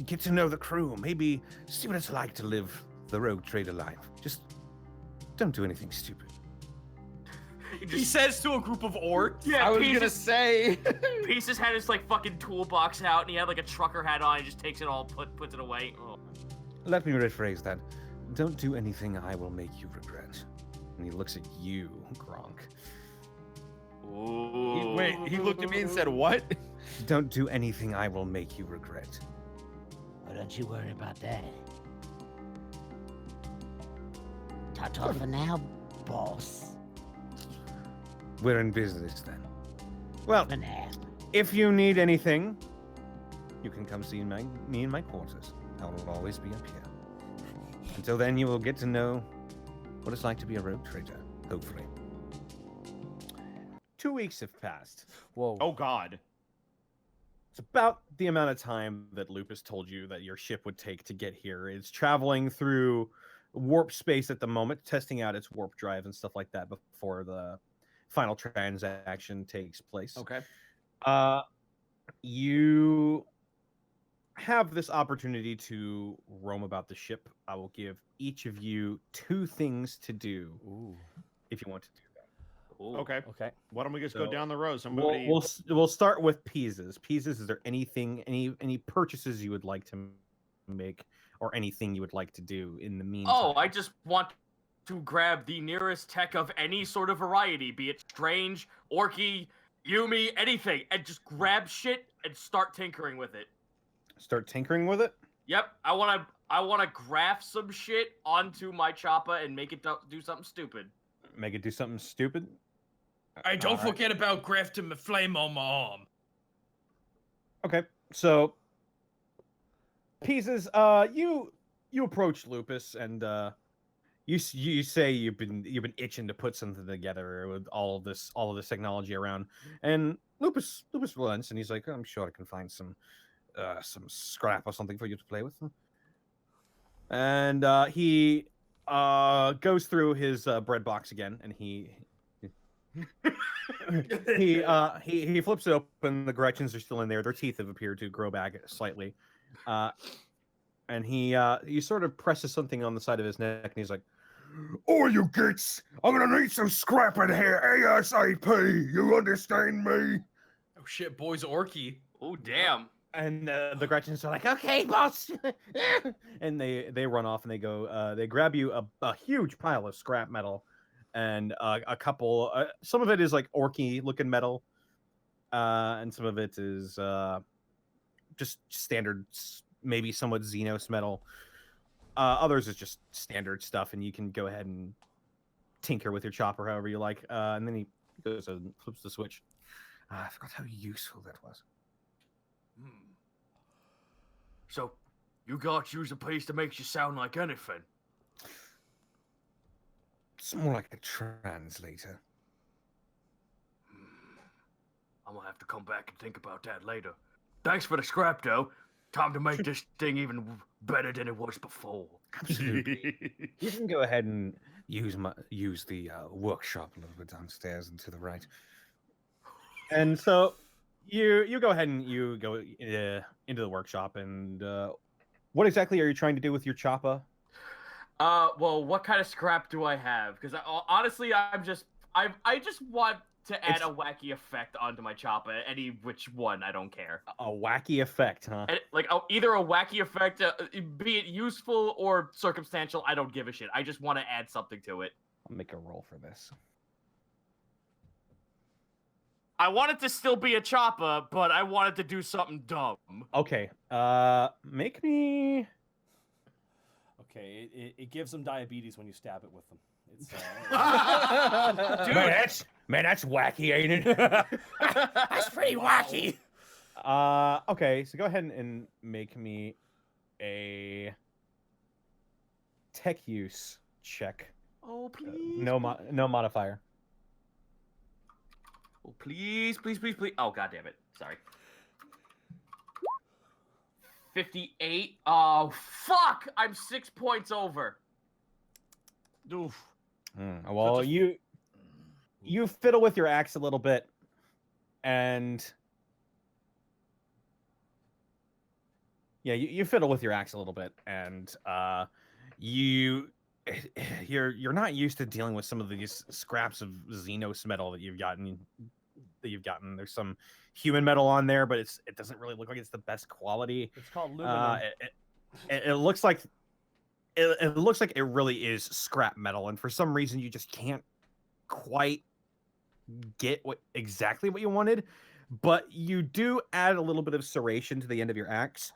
Get to know the crew. Maybe see what it's like to live the rogue trader life. Just don't do anything stupid. He says to a group of orcs. Yeah, I was Pieces, gonna say. Pieces had his like fucking toolbox out, and he had like a trucker hat on. He just takes it all, puts it away. Oh. Let me rephrase that. Don't do anything I will make you regret. And he looks at you, Gronk. Wait, he looked at me and said, "What?" Don't do anything I will make you regret. Oh, don't you worry about that. Ta-ta for now, boss. We're in business then. Well, For now. if you need anything, you can come see me in my quarters. I will always be up here. Until then, you will get to know what it's like to be a rogue trader, hopefully. 2 weeks have passed. Whoa. Oh God. It's about the amount of time that Lupus told you that your ship would take to get here. It's traveling through warp space at the moment, testing out its warp drive and stuff like that before the final transaction takes place. Okay. You have this opportunity to roam about the ship. I will give each of you 2 things to do if you want to do that. Okay. Okay. Why don't we just So, go down the road? Somebody. We'll start with Peases. Peases, is there anything, any purchases you would like to make, or anything you would like to do in the meantime? Oh, I just want to grab the nearest tech of any sort of variety, be it strange, orky, Yumi, anything, and just grab shit and start tinkering with it. Start tinkering with it. Yep, I wanna graft some shit onto my choppa and make it do something stupid. Make it do something stupid. Hey, don't Alright. forget about grafting the flame on my arm. Okay, so Pieces, you approach Lupus and you say you've been itching to put something together with all of this technology around, and Lupus relents and he's like, I'm sure I can find some scrap or something for you to play with. And he goes through his bread box again, and he flips it open. The Gretchens are still in there. Their teeth have appeared to grow back slightly. And he sort of presses something on the side of his neck, and he's like, All you gits, I'm gonna need some scrap in here ASAP. You understand me? Oh shit, boy's orky. Oh damn. And the Gretchens are like, okay, boss. And they run off and they go, they grab you a huge pile of scrap metal and a couple, some of it is like orky looking metal. And some of it is just standard, maybe somewhat Xenos metal. Others is just standard stuff, and you can go ahead and tinker with your chopper however you like. And then he goes and flips the switch. I forgot how useful that was. So, you got to use a piece that makes you sound like anything. It's more like a translator. I'm gonna have to come back and think about that later. Thanks for the scrap, though. Time to make this thing even better than it was before. Absolutely. You can go ahead and use the workshop a little bit downstairs and to the right. And so you go ahead and you go into the workshop. And what exactly are you trying to do with your chopper? Well, what kind of scrap do I have? Because honestly, I just want to add a wacky effect onto my chopper. Any which one, I don't care. A wacky effect, huh? And, like either a wacky effect, be it useful or circumstantial, I don't give a shit. I just want to add something to it. I'll make a roll for this. I want it to still be a chopper, but I want it to do something dumb. Okay. Make me. Okay, it gives them diabetes when you stab it with them. It's Man, that's wacky, ain't it? That's pretty wacky. Okay, so go ahead and make me a tech use check. Oh please. No modifier. Oh please. Oh god damn it. Sorry. 58. Oh fuck! I'm 6 points over. Oof. Well, you fiddle with your axe a little bit, and yeah, you fiddle with your axe a little bit, and you're not used to dealing with some of these scraps of Xenos metal that you've gotten. There's some human metal on there, but it doesn't really look like it's the best quality. It's called aluminum. It looks like it looks like it really is scrap metal, and for some reason you just can't quite get exactly what you wanted. But you do add a little bit of serration to the end of your axe.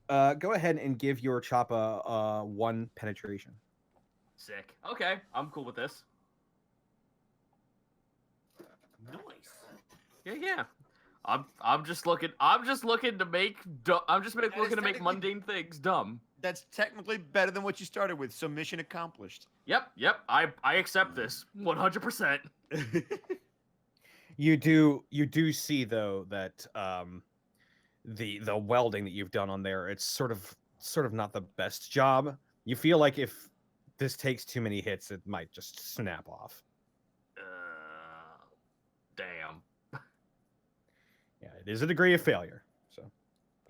Go ahead and give your choppa 1 penetration. Sick. Okay, I'm cool with this. Nice. Yeah. I'm just looking to make looking to make mundane things dumb. That's technically better than what you started with, so mission accomplished. Yep. I accept this 100%. You do see though that the welding that you've done on there, it's sort of not the best job. You feel like if this takes too many hits, it might just snap off. Damn. Yeah, it is a degree of failure. So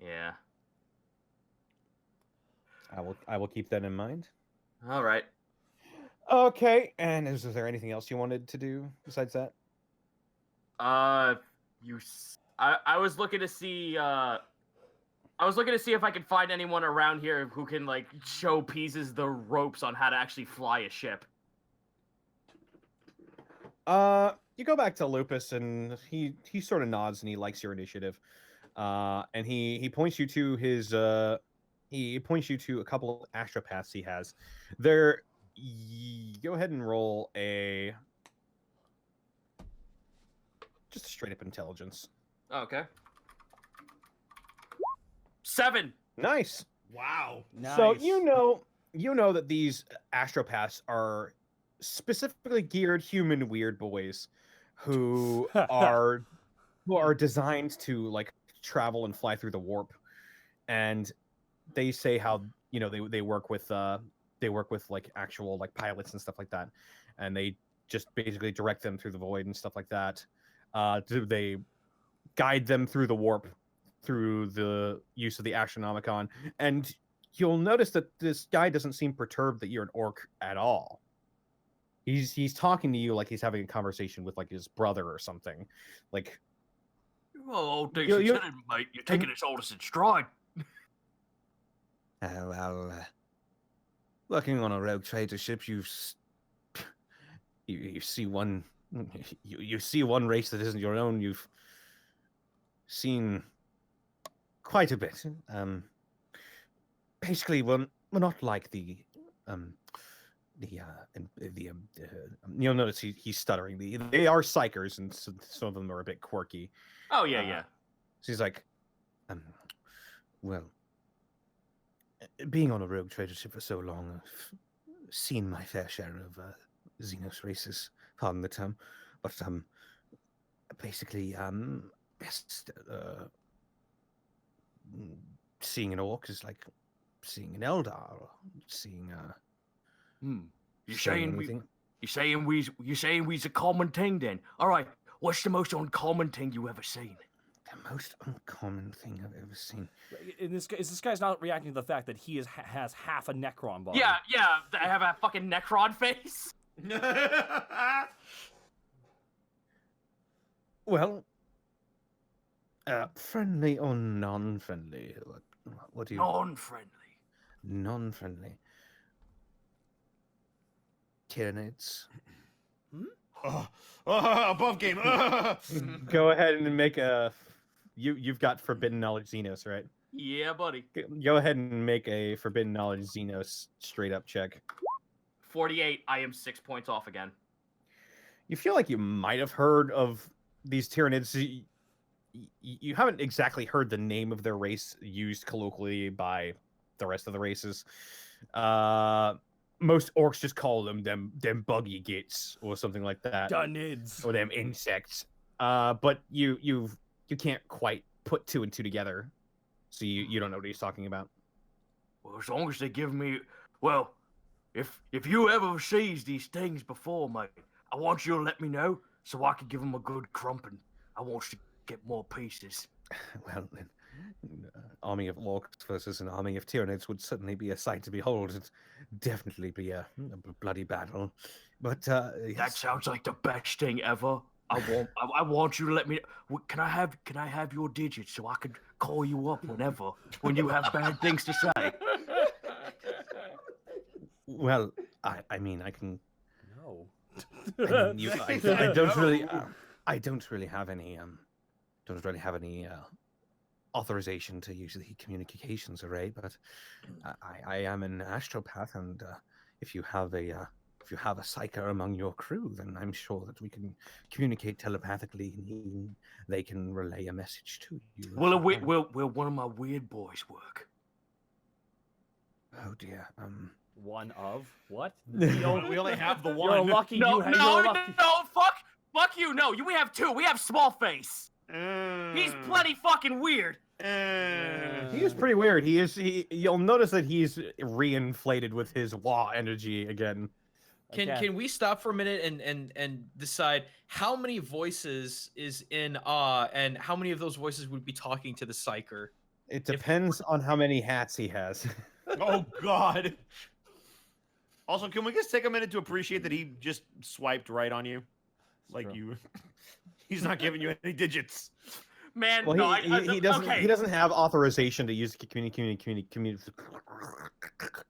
Yeah. I will keep that in mind. All right. Okay, and is there anything else you wanted to do besides that? I was looking to see if I could find anyone around here who can like show Pieces the ropes on how to actually fly a ship. You go back to Lupus, and he sort of nods, and he likes your initiative. And he points you to his he points you to a couple of astropaths he has. There, go ahead and roll just a straight up intelligence. Okay. 7. Nice. Wow. So you know that these astropaths are specifically geared human weird boys who are designed to like travel and fly through the warp, and they say how they work with like actual like pilots and stuff like that, and they just basically direct them through the void and stuff like that. They guide them through the warp through the use of the Astronomicon, and you'll notice that this guy doesn't seem perturbed that you're an orc at all. He's talking to you like he's having a conversation with like his brother or something. Like, Well, old You- decent you- said it, mate. You're taking this all in stride. Working on a rogue trader ship, you see one you see one race that isn't your own. You've seen quite a bit. Basically, we're not like you'll notice he's stuttering. They are psychers, and some of them are a bit quirky. Oh, yeah. So he's like, well, being on a rogue trader ship for so long, I've seen my fair share of Xenos races, pardon the term, but basically, best seeing an orc is like seeing an Eldar, or seeing You're saying we's a common thing then? All right. What's the most uncommon thing you ever seen? the most uncommon thing I've ever seen. This guy's not reacting to the fact that he has half a Necron body. Yeah. I have a fucking Necron face. Well, friendly or non-friendly? What do you? Non-friendly. Non-friendly. Tyranids. Above game. Go ahead and make a. You've got forbidden knowledge Xenos, right? Yeah, buddy. Go ahead and make a forbidden knowledge Xenos straight up check. 48. I am 6 points off again. You feel like you might have heard of these Tyranids. You haven't exactly heard the name of their race used colloquially by the rest of the races. Most orcs just call them buggy gits or something like that. Dunids. Or them insects. But you can't quite put two and two together, so you don't know what he's talking about. Well, as long as they give me, well, if you ever sees these things before, mate, I want you to let me know so I can give them a good crumping. I want you to get more pieces. Well, an army of orcs versus an army of Tyranids would certainly be a sight to behold. It'd definitely be a bloody battle. But That yes. sounds like the best thing ever. I want you to let me. Can I have your digits so I can call you up when you have bad things to say? Well, I mean, I can. No. I mean, I don't really. I don't really have any. Don't really have any authorization to use the communications array, but I am an astropath, and if you have a psyker among your crew, then I'm sure that we can communicate telepathically, and they can relay a message to you. Will one of my weird boys work? Oh dear. One of what? We only have the one. You're lucky. No, you're no, lucky. fuck you. No, we have two. We have small face. He's plenty fucking weird. He is pretty weird. You'll notice that he's reinflated with his Wa energy again. Can we stop for a minute and decide how many voices is in and how many of those voices would be talking to the psyker? It depends on how many hats he has. Oh God. Also, can we just take a minute to appreciate that he just swiped right on you, like you? He's not giving you any digits. Man, Well, no, he doesn't. Okay. He doesn't have authorization to use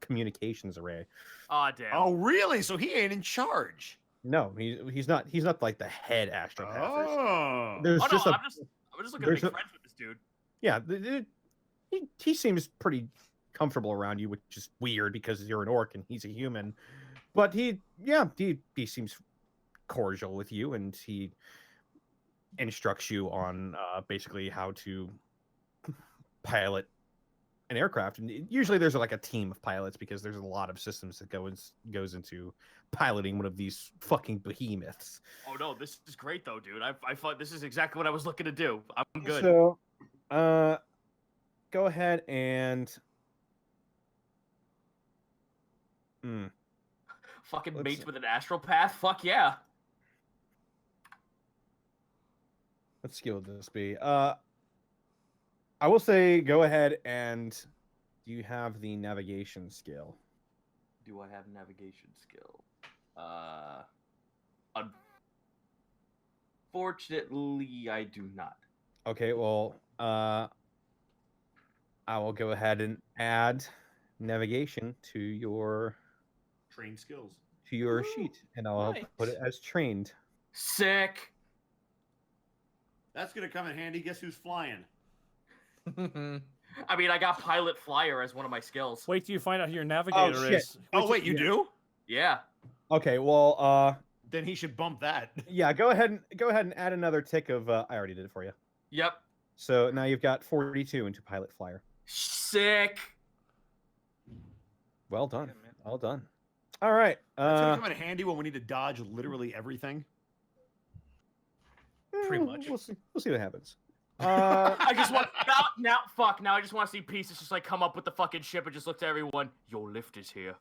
communications array. Aw, damn. Oh, really? So he ain't in charge. No, he's not. He's not like the head astropath. Oh. There's I'm just just looking to there's make a- friends with this dude. yeah. He seems pretty comfortable around you, which is weird because you're an orc and he's a human. But he seems cordial with you, and he instructs you on basically how to pilot an aircraft. And usually there's like a team of pilots because there's a lot of systems that goes into piloting one of these fucking behemoths. Oh no, this is great though, dude. I thought this is exactly what I was looking to do. I'm good. So, go ahead and. Fucking let's mates see. with an astropath? Fuck yeah. What skill would this be? I will say go ahead and do you have the navigation skill? Do I have navigation skill? Unfortunately, I do not. Okay, well, I will go ahead and add navigation to your Trained skills. sheet, and I'll put it as trained. Sick. That's gonna come in handy. Guess who's flying? I mean, I got pilot flyer as one of my skills. Wait till you find out who your navigator shit. is. Oh wait, you do? Yeah. Okay, well, Then he should bump that. yeah, go ahead and add another tick of. I already did it for you. Yep. So now you've got 42 into pilot flyer. Sick. Well done. Well done. All right. That's gonna come in handy when we need to dodge literally everything. Pretty much. We'll see what happens. I just want now. I just want to see Pieces just like come up with the fucking ship and just look to everyone. Your lift is here.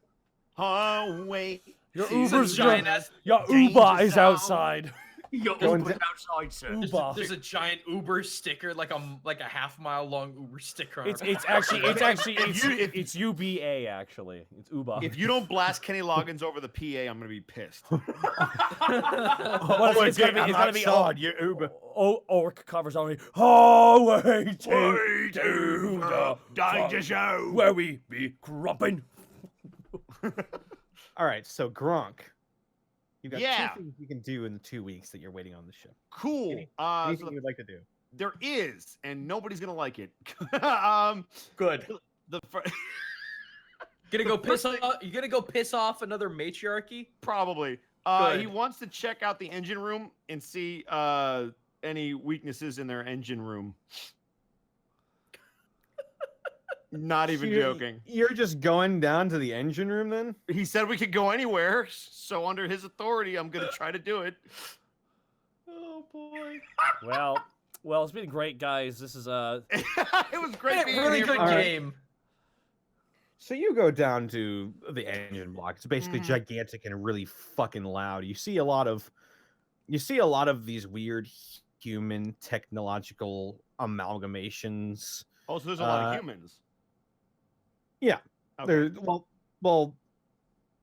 Oh wait. Your Seems Uber's giant giant. ass. Your danger Uber is zone. outside. Your Going Uber's to- outside, sir. There's a giant Uber sticker, like a half-mile long Uber sticker. On It's our- it's UBA actually. It's Uber. If you don't blast Kenny Loggins over the PA, I'm gonna be pissed. Well, it's gonna be you Uber. Orc covers only. Oh, way to the danger zone. where we be grumping. All right. So Gronk, you've got Yeah. 2 things you can do in the 2 weeks that you're waiting on the ship. Cool. Anything So you would like to do? there is, and nobody's gonna like it. Good. The fir- Gonna go piss off. You gonna go piss off another matriarchy? probably. Good. He wants to check out the engine room and see any weaknesses in their engine room. Not even So you're- joking. You're just going down to the engine room then? He said we could go anywhere, so under his authority, I'm gonna try to do it. Oh boy. Well, it's been great, guys. This is It was great being Really here. good All right. game. So you go down to the engine block. It's basically Mhm. gigantic and really fucking loud. You see a lot of these weird human technological amalgamations. Oh, so there's a lot of humans. Yeah. Okay. They're well,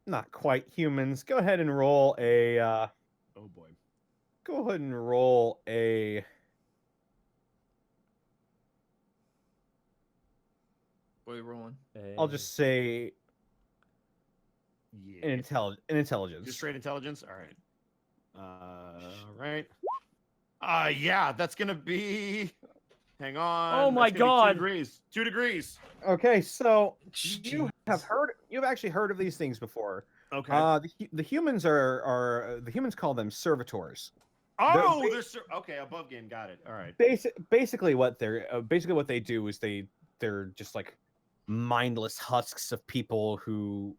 not quite humans. Go ahead and roll a Oh boy. go ahead and roll a What are you rolling? I'll just say Yeah. an intelligence. Just straight intelligence. All right. Right. Yeah, that's gonna be. Hang on. Oh my that's gonna be God. 2 degrees. 2 degrees. Okay, so Jeez. you've actually heard of these things before. Okay. The humans are the humans call them servitors. oh, they- there's okay. Above game. Got it. All right. Basically what they do is they're just like mindless husks of people who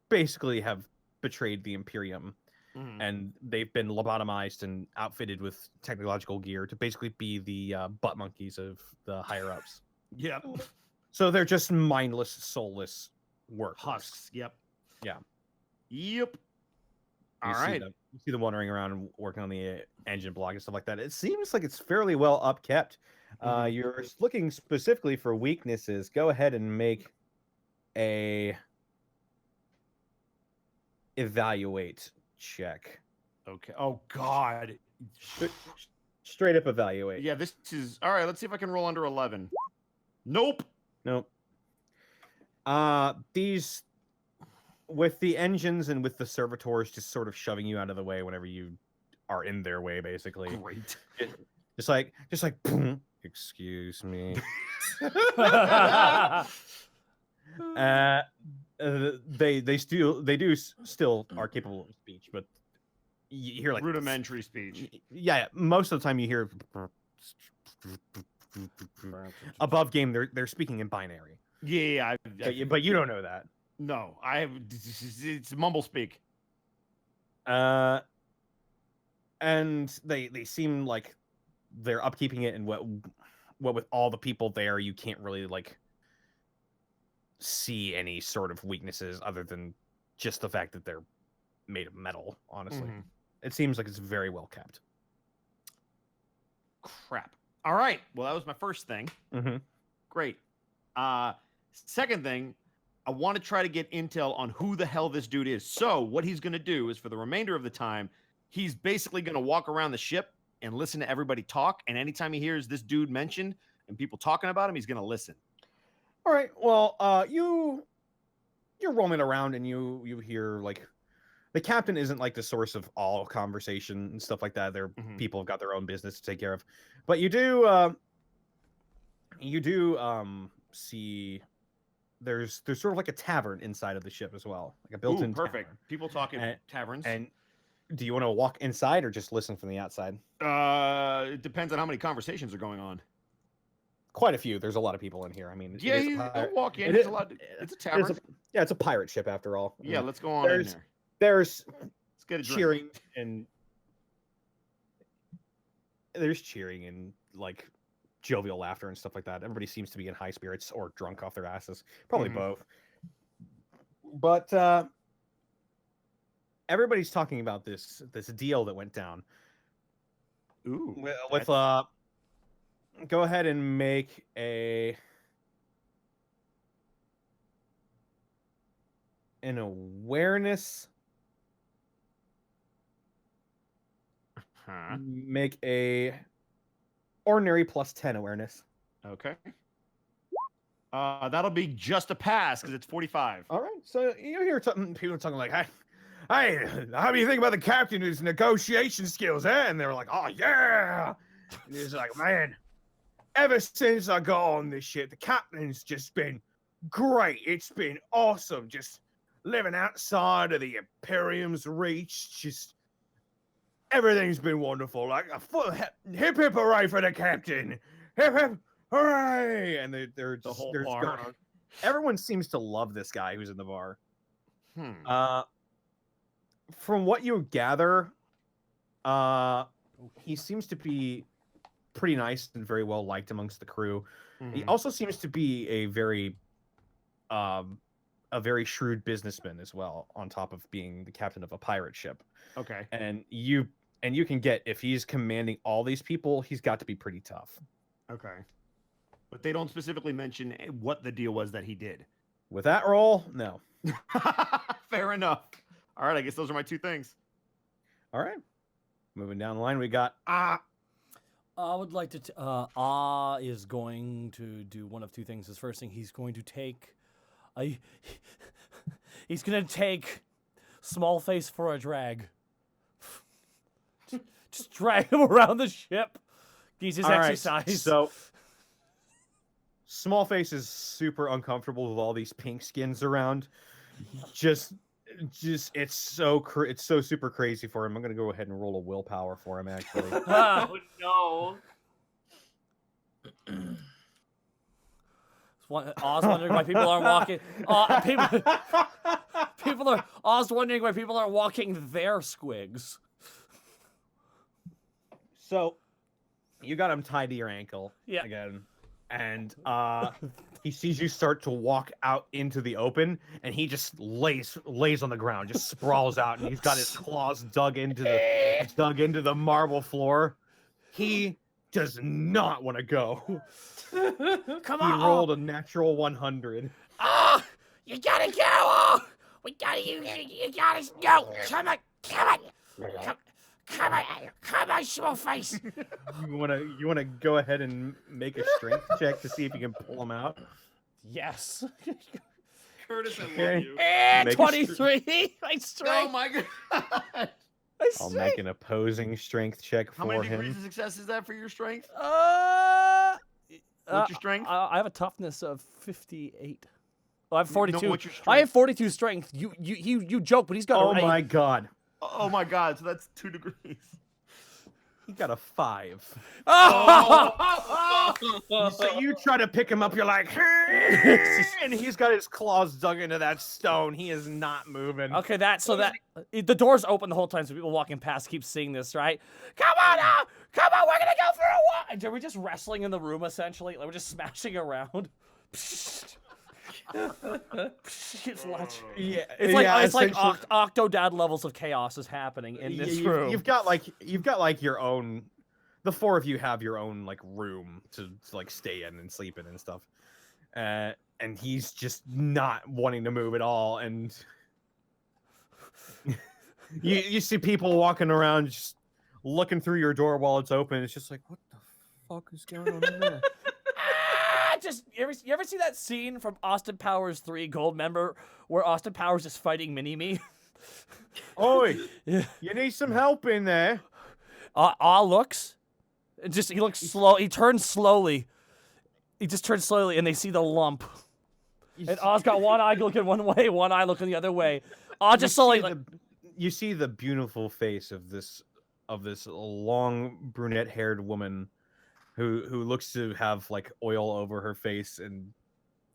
basically have betrayed the Imperium, Mhm. and they've been lobotomized and outfitted with technological gear to basically be the butt monkeys of the higher ups. Yep. So they're just mindless, soulless workers. Husks. Yep. Yeah. Yep. All You see right. them- you see them wandering around and working on the engine block and stuff like that. It seems like it's fairly well upkept. You're looking specifically for weaknesses. Go ahead and make a evaluate check. Okay. Oh God. Straight up evaluate. Yeah. This is all right. Let's see if I can roll under 11. Nope. Nope. These with the engines and with the servitors just sort of shoving you out of the way whenever you are in their way, basically. Great. Just like boom, excuse me. They still are capable of speech, but you hear like Rudimentary speech. Yeah, most of the time you hear above game they're speaking in binary. Yeah. But you don't know that. No, I have. It's mumble speak. And they seem like they're upkeeping it, and what with all the people there, you can't really like see any sort of weaknesses other than just the fact that they're made of metal. Honestly, Mhm. it seems like it's very well kept. Crap. All right. Well, that was my first thing. Mm-hmm. Great. Second thing, I want to try to get intel on who the hell this dude is. So what he's going to do is for the remainder of the time, he's basically going to walk around the ship and listen to everybody talk. And anytime he hears this dude mentioned and people talking about him, he's gonna listen. All right. Well, you're roaming around and you hear like the captain isn't like the source of all conversation and stuff like that. There people have got their own business to take care of, but you do see there's sort of like a tavern inside of the ship as well, like a built-in perfect. tavern. People talking taverns. And do you want to walk inside or just listen from the outside? It depends on how many conversations are going on. Quite a few. There's a lot of people in here. I mean, I'll walk in. It's a tavern. It's a pirate ship after all. Yeah, let's go on in there. There's Let's get a drink. cheering and like jovial laughter and stuff like that. Everybody seems to be in high spirits or drunk off their asses. Probably both. But everybody's talking about this deal that went down. Ooh. With go ahead and make an awareness. Make a ordinary plus 10 awareness. Okay. That'll be just a pass because it's 45. All right. So you hear people talking like, hey, how do you think about the captain's negotiation skills, eh? And they're like, oh, yeah. And he's like, man, ever since I got on this ship, the captain's just been great. It's been awesome. Just living outside of the Imperium's reach. Just everything's been wonderful. Like a full hip hip hooray for the captain. Hip hip hooray. And they're The whole there's bar. going- everyone seems to love this guy who's in the bar. From what you gather, he seems to be pretty nice and very well liked amongst the crew. He also seems to be a very shrewd businessman as well, on top of being the captain of a pirate ship. Okay. And you can get, if he's commanding all these people, he's got to be pretty tough. Okay. But they don't specifically mention what the deal was that he did. With that roll, no. Fair enough. All right, I guess those are my two things. All right. Moving down the line, we got I would like to. Is going to do one of two things. His first thing, he's going to take. He's going to take Small Face for a drag. Just drag him around the ship. He's his All right, exercise. So Small Face is super uncomfortable with all these pink skins around. Just it's so super crazy for him. I'm gonna go ahead and roll a willpower for him, actually. Oh no. Oz wondering why people aren't walking. People are Oz wondering why people aren't walking their squigs. So you got him tied to your ankle Yeah. again, and he sees you start to walk out into the open, and he just lays on the ground, just sprawls out, and he's got his claws dug into the marble floor. He does not want to go. Come He on. rolled a natural 100. Oh, you gotta go. Oh, we gotta, you gotta, no, come on, come on, Small Face. You wanna go ahead and make a strength check to see if you can pull him out? Yes. Curtis, I Okay. love you. And Make a 23. My Oh strength. my god. I'll make an opposing strength check How for many degrees him. of success is that for your strength? What's your strength? I have a toughness of 58. Well, I have 42. what's your I have strength? 42 strength. You joke, but he's got Oh a my god. Oh my god, so that's 2 degrees. He got a 5. Oh! So you try to pick him up, you're like, and he's got his claws dug into that stone. He is not moving. Okay, the door's open the whole time, so people walking past keep seeing this, right? Come on, we're gonna go for a walk. And are we just wrestling in the room essentially? Like we're just smashing around. It's like Octodad levels of chaos is happening in this room. You've got like your own. The four of you have your own like room to like stay in and sleep in and stuff. And he's just not wanting to move at all. And you see people walking around just looking through your door while it's open. It's just like, what the fuck is going on in there? Just you ever see that scene from Austin Powers 3 Goldmember where Austin Powers is fighting Mini-Me? Oi, Yeah. you need some help in there. Looks. He looks slow. He turns slowly. He just turns slowly, and they see the lump. And Oz got one eye looking one way, one eye looking the other way. Oz just slowly. You see the beautiful face of this long brunette-haired woman who looks to have like oil over her face and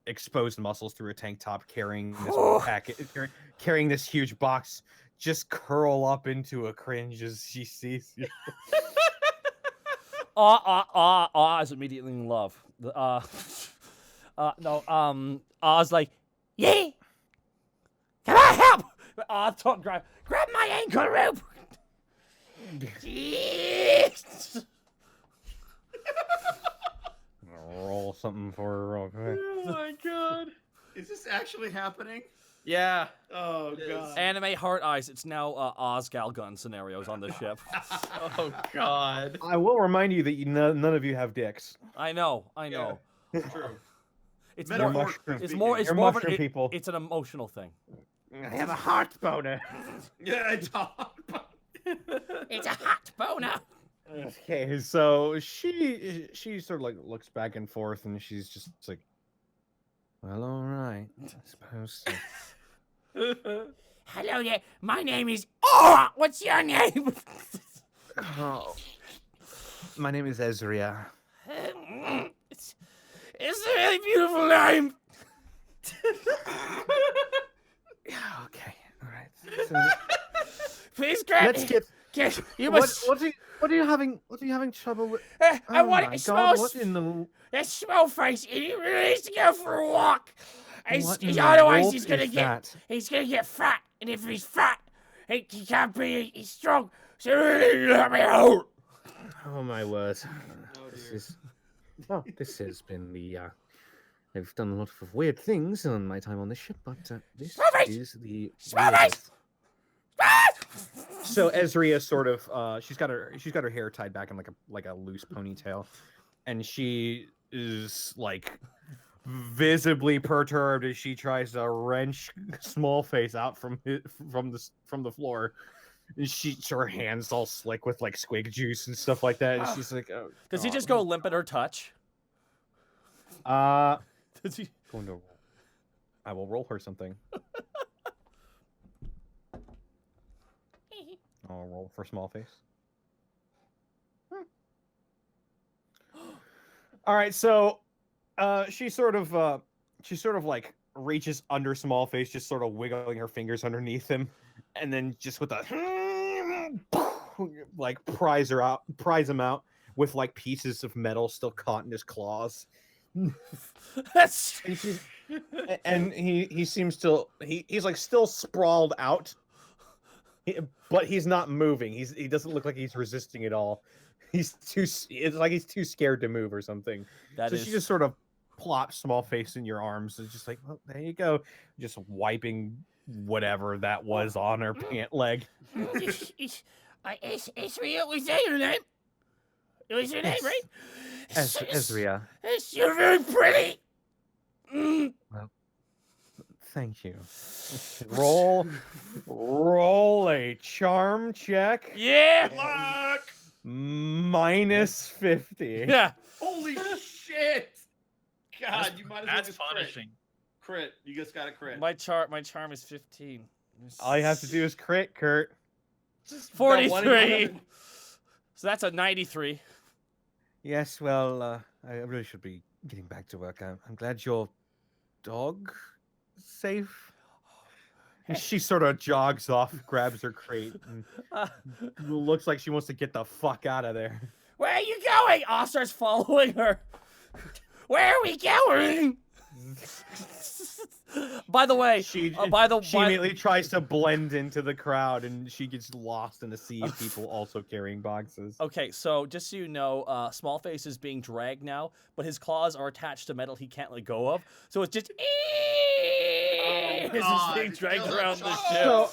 exposed muscles through a tank top, carrying this packet, carrying this huge box, just curl up into a cringe as she sees you. Oz immediately in love. Oz like, yeah. Can I help? Oz grab my ankle rope. Jeez. Roll something for her real quick. Oh my god. Is this actually happening? Yeah. Oh god. Anime heart eyes. It's now Oz Galgun scenarios on the ship. Oh god. I will remind you that none of you have dicks. I know. True. It's Metaphor- more. mushroom It's more. It's You're more. Of mushroom an, people. It's an emotional thing. I have a heart boner. Yeah, it's hot. It's a hot boner. Okay, so she sort of like looks back and forth, and she's just like, well, all right, I suppose so. Hello there. My name is. Oh, what's your name? Oh, my name is Ezria. It's a really beautiful name. Yeah, okay, all right. So, Please grant let's me. get. You must. What are you having trouble with? I Oh want my it God, smells. what in the That small face. He really needs to go for a walk. what in the Otherwise, wolf he's gonna is get. that? He's gonna get fat, and if he's fat, he can't be. He's strong. So really let me out. Oh my word! This has been the. I've done a lot of weird things on my time on this ship, but this Smallface! is the. Smallface! So Ezria sort of she's got her hair tied back in like a loose ponytail, and she is like visibly perturbed as she tries to wrench Smallface out from the floor. And her hands all slick with like squig juice and stuff like that. And she's like, oh, Does he God. just go limp at her touch? Does he? Going to roll. I will roll her something. I'll roll for Smallface. All right, so she sort of like reaches under Smallface, just sort of wiggling her fingers underneath him, and then just with a like pries him out with like pieces of metal still caught in his claws. That's. And he seems to he's like still sprawled out, but he's not moving. He doesn't look like he's resisting at all. It's like he's too scared to move or something. She just sort of plops Smallface in your arms. It's just like, well, there you go, just wiping whatever that was on her pant leg. Ezria, was that your name? It was your name, right? Ezria. You're very pretty. Well, thank you. Roll a charm check. Yeah. Luck! Minus 50. Yeah. Holy shit! God, you might as well That's just crit. punishing. Crit. You just got to crit. My charm is 15. All you have to do is crit, Kurt. Just that one 43. in- So that's a 93. Yes, well, I really should be getting back to work. I'm glad your dog is safe. And she sort of jogs off, grabs her crate, and looks like she wants to get the fuck out of there. Where are you going? Oz starts following her. Where are we going? By the way, She by the immediately tries to blend into the crowd, and she gets lost in a sea of people also carrying boxes. Okay, so just so you know, Smallface is being dragged now, but his claws are attached to metal he can't let go of. So it's just it's just being dragged around the ship.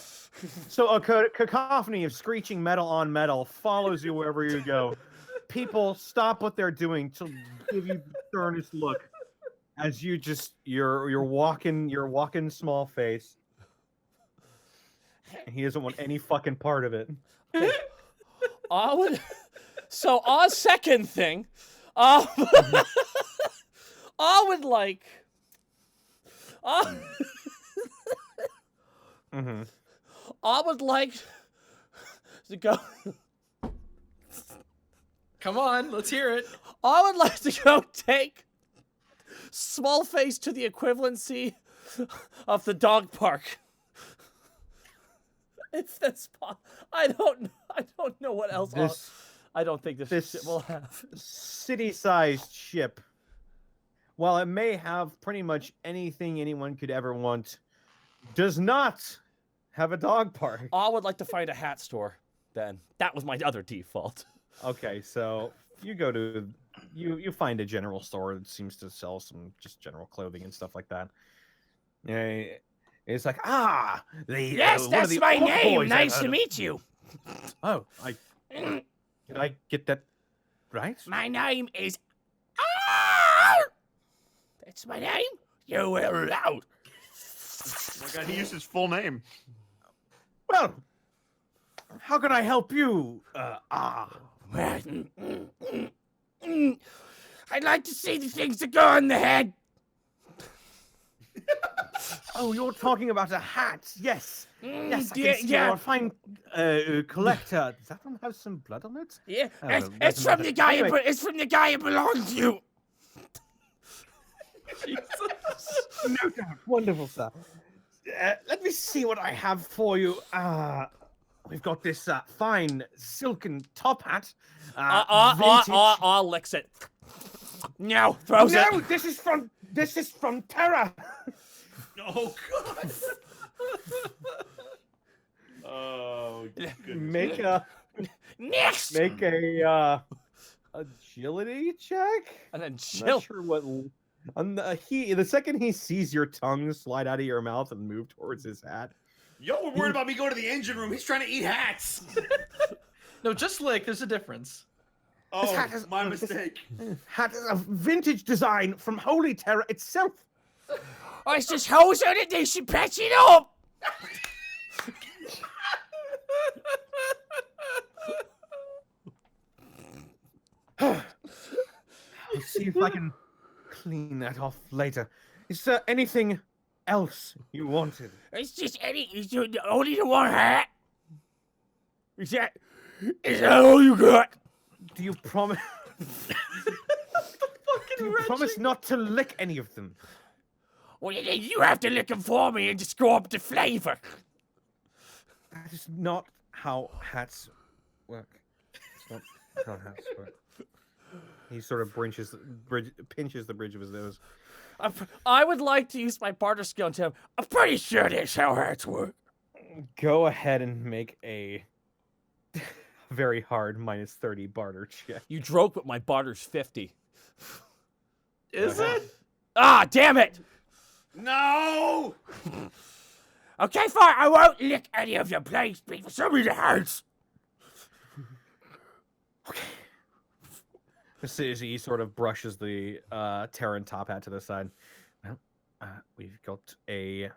So a cacophony of screeching metal on metal follows you wherever you go. People stop what they're doing to give you the sternest look as you're walking small face. He doesn't want any fucking part of it. I would. So our second thing, I would like. Mm-hmm. I would like to go. Come on, let's hear it. I would like to go take small face to the equivalency of the dog park. If that's I don't know what else. I don't think this shit will have. City-sized ship, while it may have pretty much anything anyone could ever want, does not have a dog park. I would like to find a hat store. Then that was my other default. Okay, so you go to you find a general store that seems to sell some just general clothing and stuff like that. Yeah, it's like Yes, one of that's the my old name. boys I've Nice to heard of. meet you. Oh, did I get that right? My name is. That's my name. You were loud. Oh my god, he used his full name. Well, how can I help you? I'd like to see the things that go on the head. Oh, you're talking about a hat? Yes. Yes, I can see yeah. you're a fine collector. Does that one have some blood on it? Yeah, Oh, it's doesn't from matter. the guy. Anyway. It's from the guy it belongs to. No doubt. Wonderful stuff. Let me see what I have for you. We've got this fine silken top hat. Vintage. I'll licks it. No, throws No, it. this is from Terra. Oh god. Oh goodness. Make a Next. agility check. And then Not chill. sure what. The second he sees your tongue slide out of your mouth and move towards his hat. Yo, we're worried about me going to the engine room. He's trying to eat hats. No, just lick. There's a difference. Oh, hat is- my this- mistake. Hat is a vintage design from Holy Terra itself. Oh, it's just holes on it. They should patch it up. I'll see if I can clean that off later. Is there anything else you wanted? It's just only the one hat. Is that all you got? Do you promise? Do you promise not to lick any of them? Well, then you have to lick them for me and describe the flavor. That is not how hats work. It's not how hats work. He sort of pinches the bridge of his nose. I would like to use my barter skill on him. I'm pretty sure that's how hats work. Go ahead and make a very hard -30 barter check. You joke, but my barter's 50. Is it? Ah, damn it! No. Okay, fine. I won't lick any of your plates, but some of the hearts. As he sort of brushes the Terran top hat to the side. Well, we've got a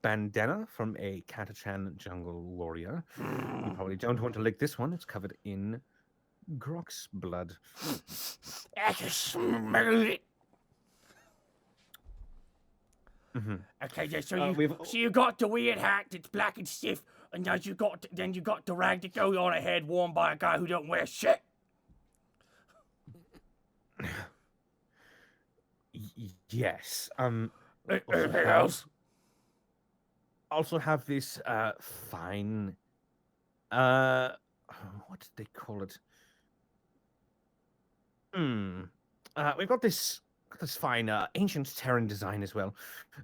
bandana from a Catachan jungle warrior. You probably don't want to lick this one. It's covered in Grok's blood. I can smell it. Mm-hmm. Okay, so you got the weird hat that's black and stiff, and then you got the rag that goes on a head worn by a guy who don't wear shit. Yes. Anything else? Also have this fine what did they call it? We've got this fine ancient Terran design as well.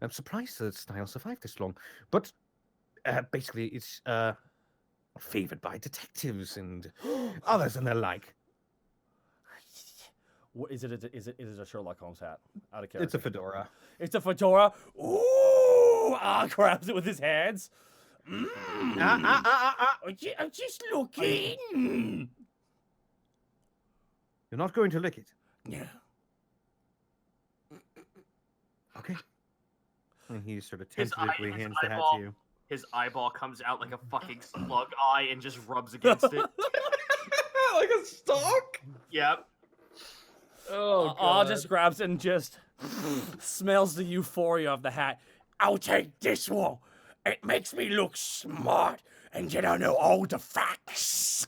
I'm surprised the style survived this long, but basically it's favored by detectives and others and the like. What, is it a Sherlock Holmes hat? Out of character. It's a fedora. It's a fedora. Ooh! Ah, grabs it with his hands. I'm just looking. You're not going to lick it. No. Okay. And he sort of His tentatively hands the hat eyeball- to you. His eyeball comes out like a fucking slug eye and just rubs against it. Like a stalk? Yep. Oh, Aw God. just grabs it and just smells the euphoria of the hat. I'll take this one. It makes me look smart, and yet I know all the facts.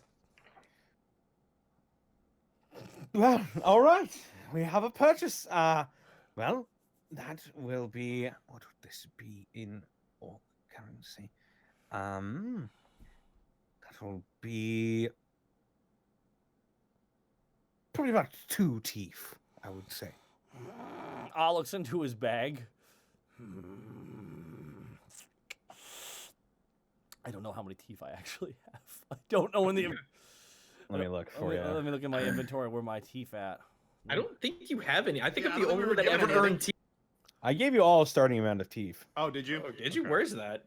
Well, all right. We have a purchase. Well, that will be. What would this be in orc currency? That will be probably about 2 teeth, I would say. Ah looks into his bag. I don't know how many teeth I actually have. I don't know when the. Let me look for you. Let me look at my inventory. Where my teeth at? I don't think you have any. I think Yeah, I'm I the don't only think one we that were ever given earned teeth. I gave you all a starting amount of teeth. Oh, did you? Oh, did you? Okay. Where's that?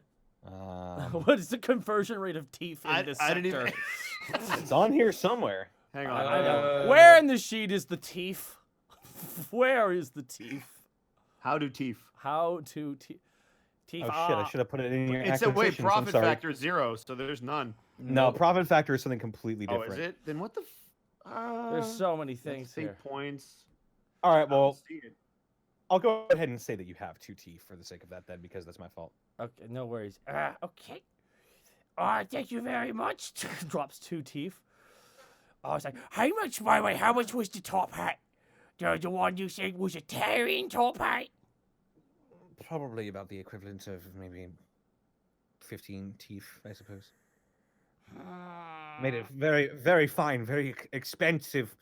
What is the conversion rate of teeth in I this didn't sector? even. It's on here somewhere. Hang on. I know. Uh, Where in the sheet is the teeth? Where is the teeth? How do teeth? How to teeth? Oh shit! I should have put it in your It said wait, acquisitions. I'm profit sorry. factor is 0, so there's none. No, profit factor is something completely Oh, different. is it? Then what the? There's so many things let's see, here. points. All right, I don't well, see it. I'll go ahead and say that you have 2 teeth for the sake of that, then, because that's my fault. Okay, no worries. Okay. Thank you very much. Drops 2 teeth. I was like, how much, by the way, how much was the top hat? The one you said was a tearing top hat? Probably about the equivalent of maybe 15 teeth, I suppose. Made it very, very fine, very expensive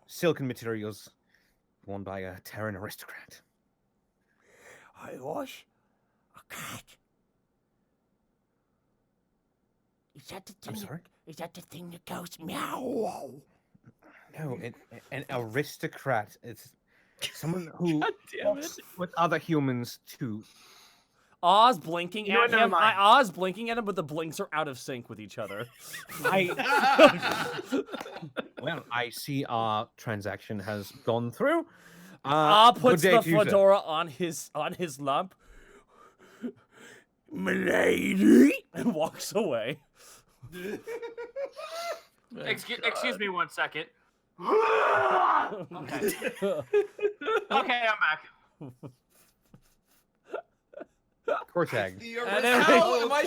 silken materials worn by a Terran aristocrat. I was a cat. Is that the thing? I'm sorry? Is that the thing that goes meow? No, an aristocrat. It's someone who God damn it. talks with other humans too. Oz blinking You know at what, never him. mind. Oz blinking at him, but the blinks are out of sync with each other. Well, I see our transaction has gone through. Puts good day the to you, sir. fedora on his lump Milady? and walks away. Excuse me 1 second. Okay. Okay, I'm back. Cortag. And then How am I?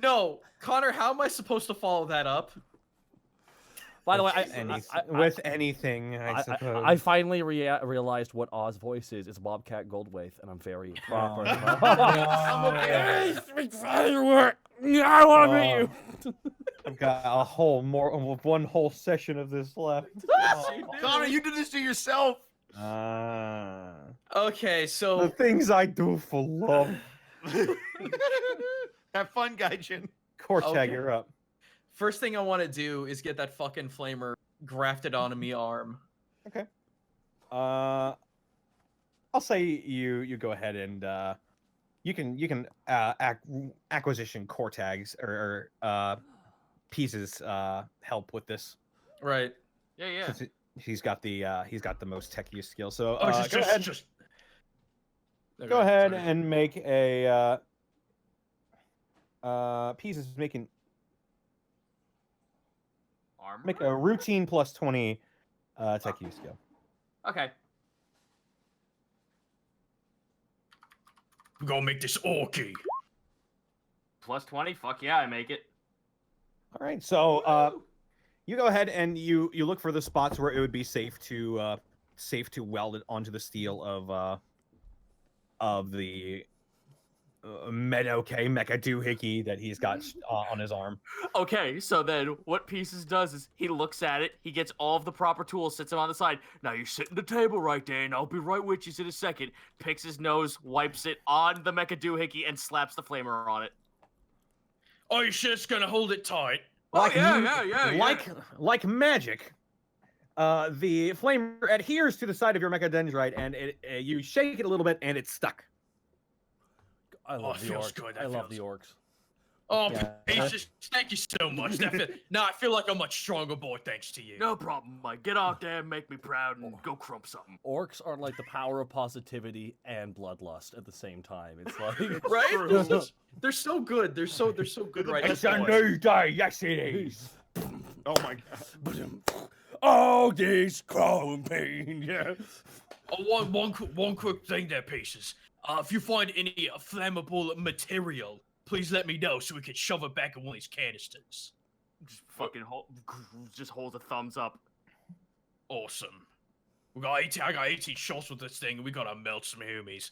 No, Connor. How am I supposed to follow that up? by the way, With anything, I suppose. I finally realized what Oz voice is. It's Bobcat Goldthwait, and I'm very proper. I want to meet you. I've got a one whole session of this left. Connor, you did this to yourself. Okay, The so things I do for love. Have fun, Gaijin. Cortag, Okay. you're up. first thing I want to do is get that fucking flamer grafted onto me arm. I'll say you go ahead and you can acquisition Cortags or pieces help with this. Right. Yeah, yeah. Since he's got the most techie skill. So Oh, go ahead. Go ahead and make a pieces Armor? make a routine plus 20 techie skill. Okay. We're gonna make this orky. Plus 20? Fuck yeah, I make it. All right, so you go ahead and you look for the spots where it would be safe to weld it onto the steel of the mecha doohickey that he's got on his arm. Okay, so then what Pieces does is he looks at it, he gets all of the proper tools, sits them on the side. Now you sit at the table right there, and I'll be right with you in a second. Picks his nose, wipes it on the mecha doohickey, and slaps the flamer on it. Are you sure it's gonna hold it tight? Like, yeah. like magic. The flame adheres to the side of your mechadendrite, and you shake it a little bit, and it's stuck. I love it the feels orcs. good, I that love the feels- orcs. Oh, Yeah. Patience, thank you so much. Now I feel like I'm a much stronger boy thanks to you. No problem, Mike. Get out there, make me proud, and go crump something. Orcs are like the power of positivity and bloodlust at the same time. It's like Right? They're so good. They're so good right It's now. a new day. Yes, it is. Oh my god. Oh, this growing pain. Yeah. Oh, one quick thing there, Pieces. If you find any flammable material, please let me know so we can shove it back in one of these canisters. Just fucking just hold a thumbs up. Awesome. I got 18 shots with this thing, and we gotta melt some homies.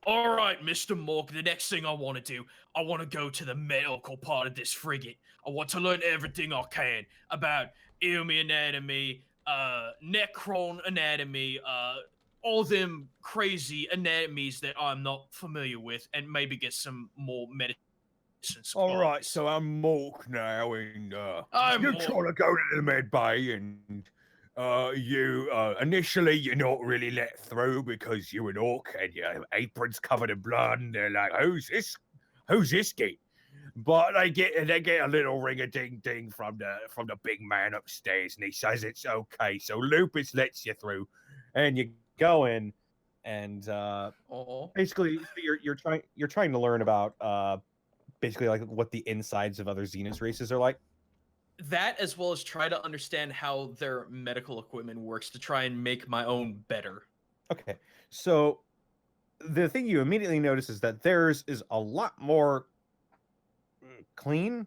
All right, Mr. Mork, the next thing I want to do, I want to go to the medical part of this frigate. I want to learn everything I can about Ilmi anatomy, Necron anatomy, all them crazy anatomies that I'm not familiar with, and maybe get some more medicine supplies. All right, so I'm Mork now, and I'm you're Mork. trying to go to the med bay, and you initially you're not really let through because you're an orc and your apron's covered in blood, and they're like, "Who's this kid?" But they get a little ring a ding ding from the big man upstairs, and he says it's okay. So Lupus lets you through, and you go in, and basically you're trying to learn about basically like what the insides of other Xenos races are like. That, as well as try to understand how their medical equipment works to try and make my own better. Okay, so the thing you immediately notice is that theirs is a lot more clean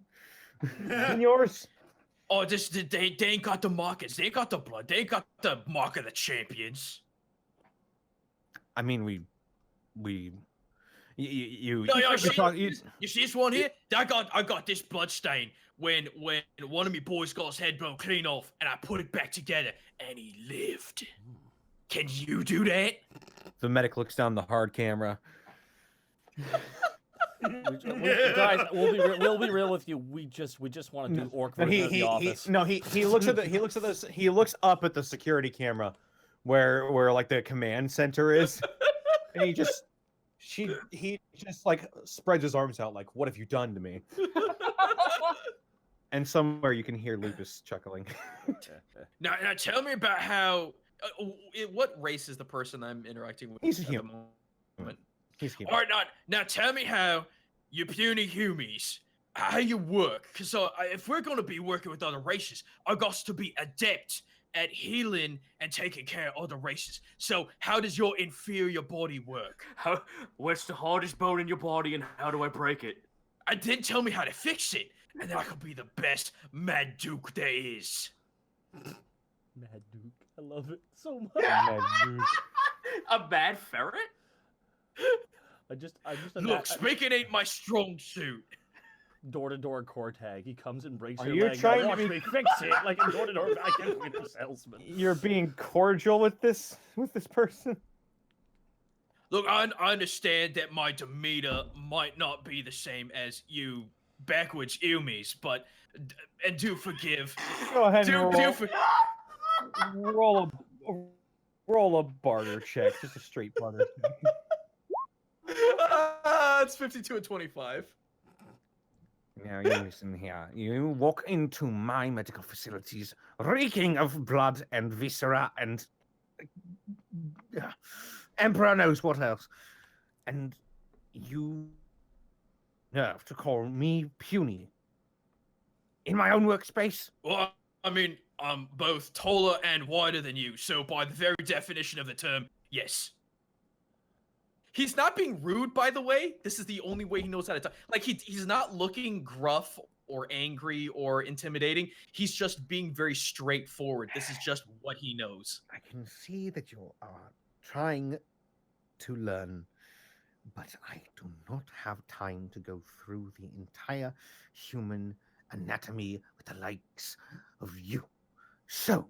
than yours. Oh, they ain't got the markings. They ain't got the blood. They ain't got the mark of the champions. I mean, you No, you see this one here? I got this blood stain when one of me boys got his head blown clean off, and I put it back together, and he lived. Can you do that? The medic looks down the hard camera. Guys, we'll be real with you. We just want to do orc version of the office. He looks at this. He looks up at the security camera, where like the command center is, and he just like spreads his arms out like, "What have you done to me?" And somewhere you can hear Lupus chuckling. Now tell me about how. What race is the person I'm interacting with? He's a at the human. moment? He's human. All right, now tell me how you puny humies, how you work. Because if we're going to be working with other races, I got to be adept at healing and taking care of other races. So how does your inferior body work? What's the hardest bone in your body, and how do I break it? And then tell me how to fix it, and then I could be the best Mad Duke there is. Mad Duke, I love it so much. Mad Duke. A bad ferret? I just Look, speaking ain't my strong suit. door-to-door core tag. He comes and breaks Are your you leg. trying Now to watch be- me fix it like a door-to-door vacuum cleaner salesman. You're being cordial with this person. Look, I understand that my demeanor might not be the same as you backwards Ilmies, but and do forgive. Go ahead Do roll a barter check, just a straight barter check. It's 52 and 25. Now, you listen here. You walk into my medical facilities reeking of blood and viscera and Emperor knows what else. And you nerve to call me puny in my own workspace? Well, I mean, I'm both taller and wider than you, so by the very definition of the term, yes. He's not being rude, by the way. This is the only way he knows how to talk. Like, he's not looking gruff or angry or intimidating. He's just being very straightforward. This is just what he knows. I can see that you are trying to learn, but I do not have time to go through the entire human anatomy with the likes of you. So,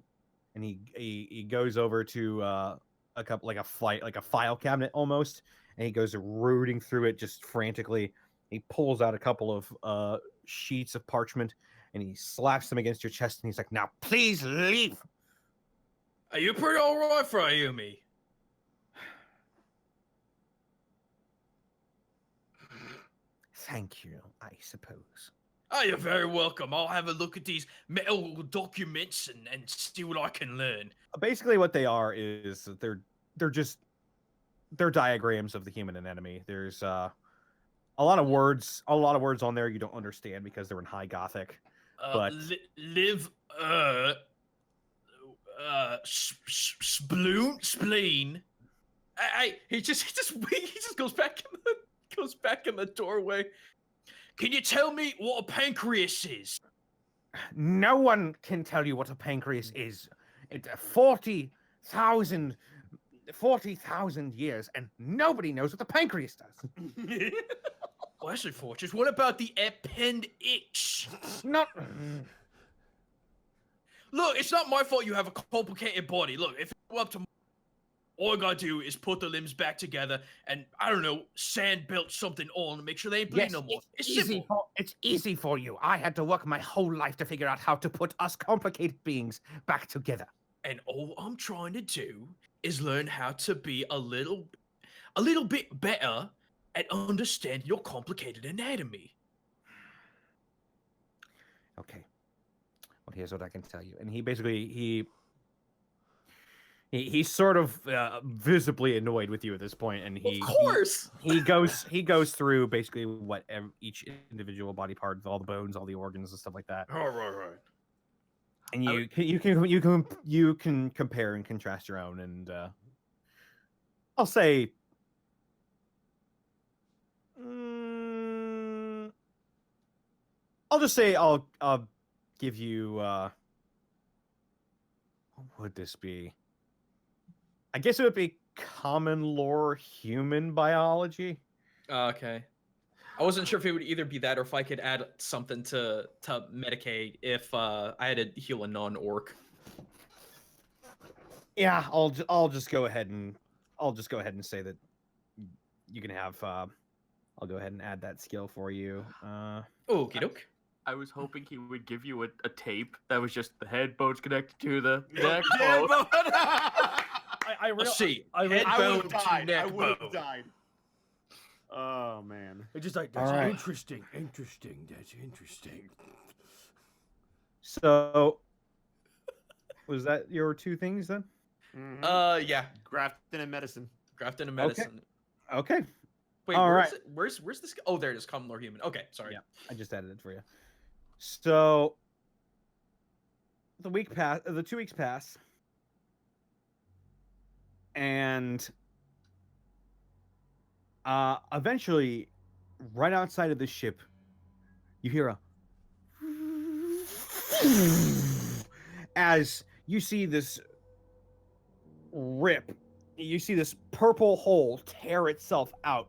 And he goes over to a couple like a file cabinet almost, and he goes rooting through it just frantically. He pulls out a couple of sheets of parchment and he slaps them against your chest, and he's like, "Now please leave." Are you pretty alright for Ayumi? thank you, I suppose. Oh, you're very welcome. I'll have a look at these metal documents and see what I can learn. Basically, what they are is that they're diagrams of the human anatomy. There's a lot of words on there you don't understand because they're in High Gothic. But spleen. He just goes back in the doorway. Can you tell me what a pancreas is? no one can tell you what a pancreas is. It's 40,000 years, and nobody knows what the pancreas does. Well, that's unfortunate. What about the appendix? Not. Look, it's not my fault you have a complicated body. Look, if it's up to me, all I gotta do is put the limbs back together and, I don't know, sand build something on to make sure they ain't bleeding no more. It's simple. It's easy for you. I had to work my whole life to figure out how to put us complicated beings back together. And all I'm trying to do is learn how to be a little bit better at understanding your complicated anatomy. Okay. Well, here's what I can tell you. And he basically he's sort of visibly annoyed with you at this point, and Of course. he goes through basically what each individual body part, all the bones, all the organs, and stuff like that. Right. And you can compare and contrast your own, and I'll say. I'll just say I'll give you. What would this be? I guess it would be common lore human biology. Okay. I wasn't sure if it would either be that or if I could add something to Medicaid if I had to heal a non-orc. Yeah, I'll just go ahead and say that you can have. I'll go ahead and add that skill for you. Okie doke. I was hoping he would give you a tape that was just the head bones connected to the neck Yeah, bone. Let's see. I would Head bone have to died. neck I would have bone. died. Oh man. It's just like, All that's right. interesting. That's interesting. So, was that your two things then? Mhm. Yeah. Grafting and medicine. Grafting and medicine. Okay. Wait, All where's it? Where's this? Oh, there it is. Common lore human. Okay, sorry. Yeah, I just added it for you. So, the 2 weeks pass, and eventually, right outside of the ship, you hear a as you see this rip. You see this purple hole tear itself out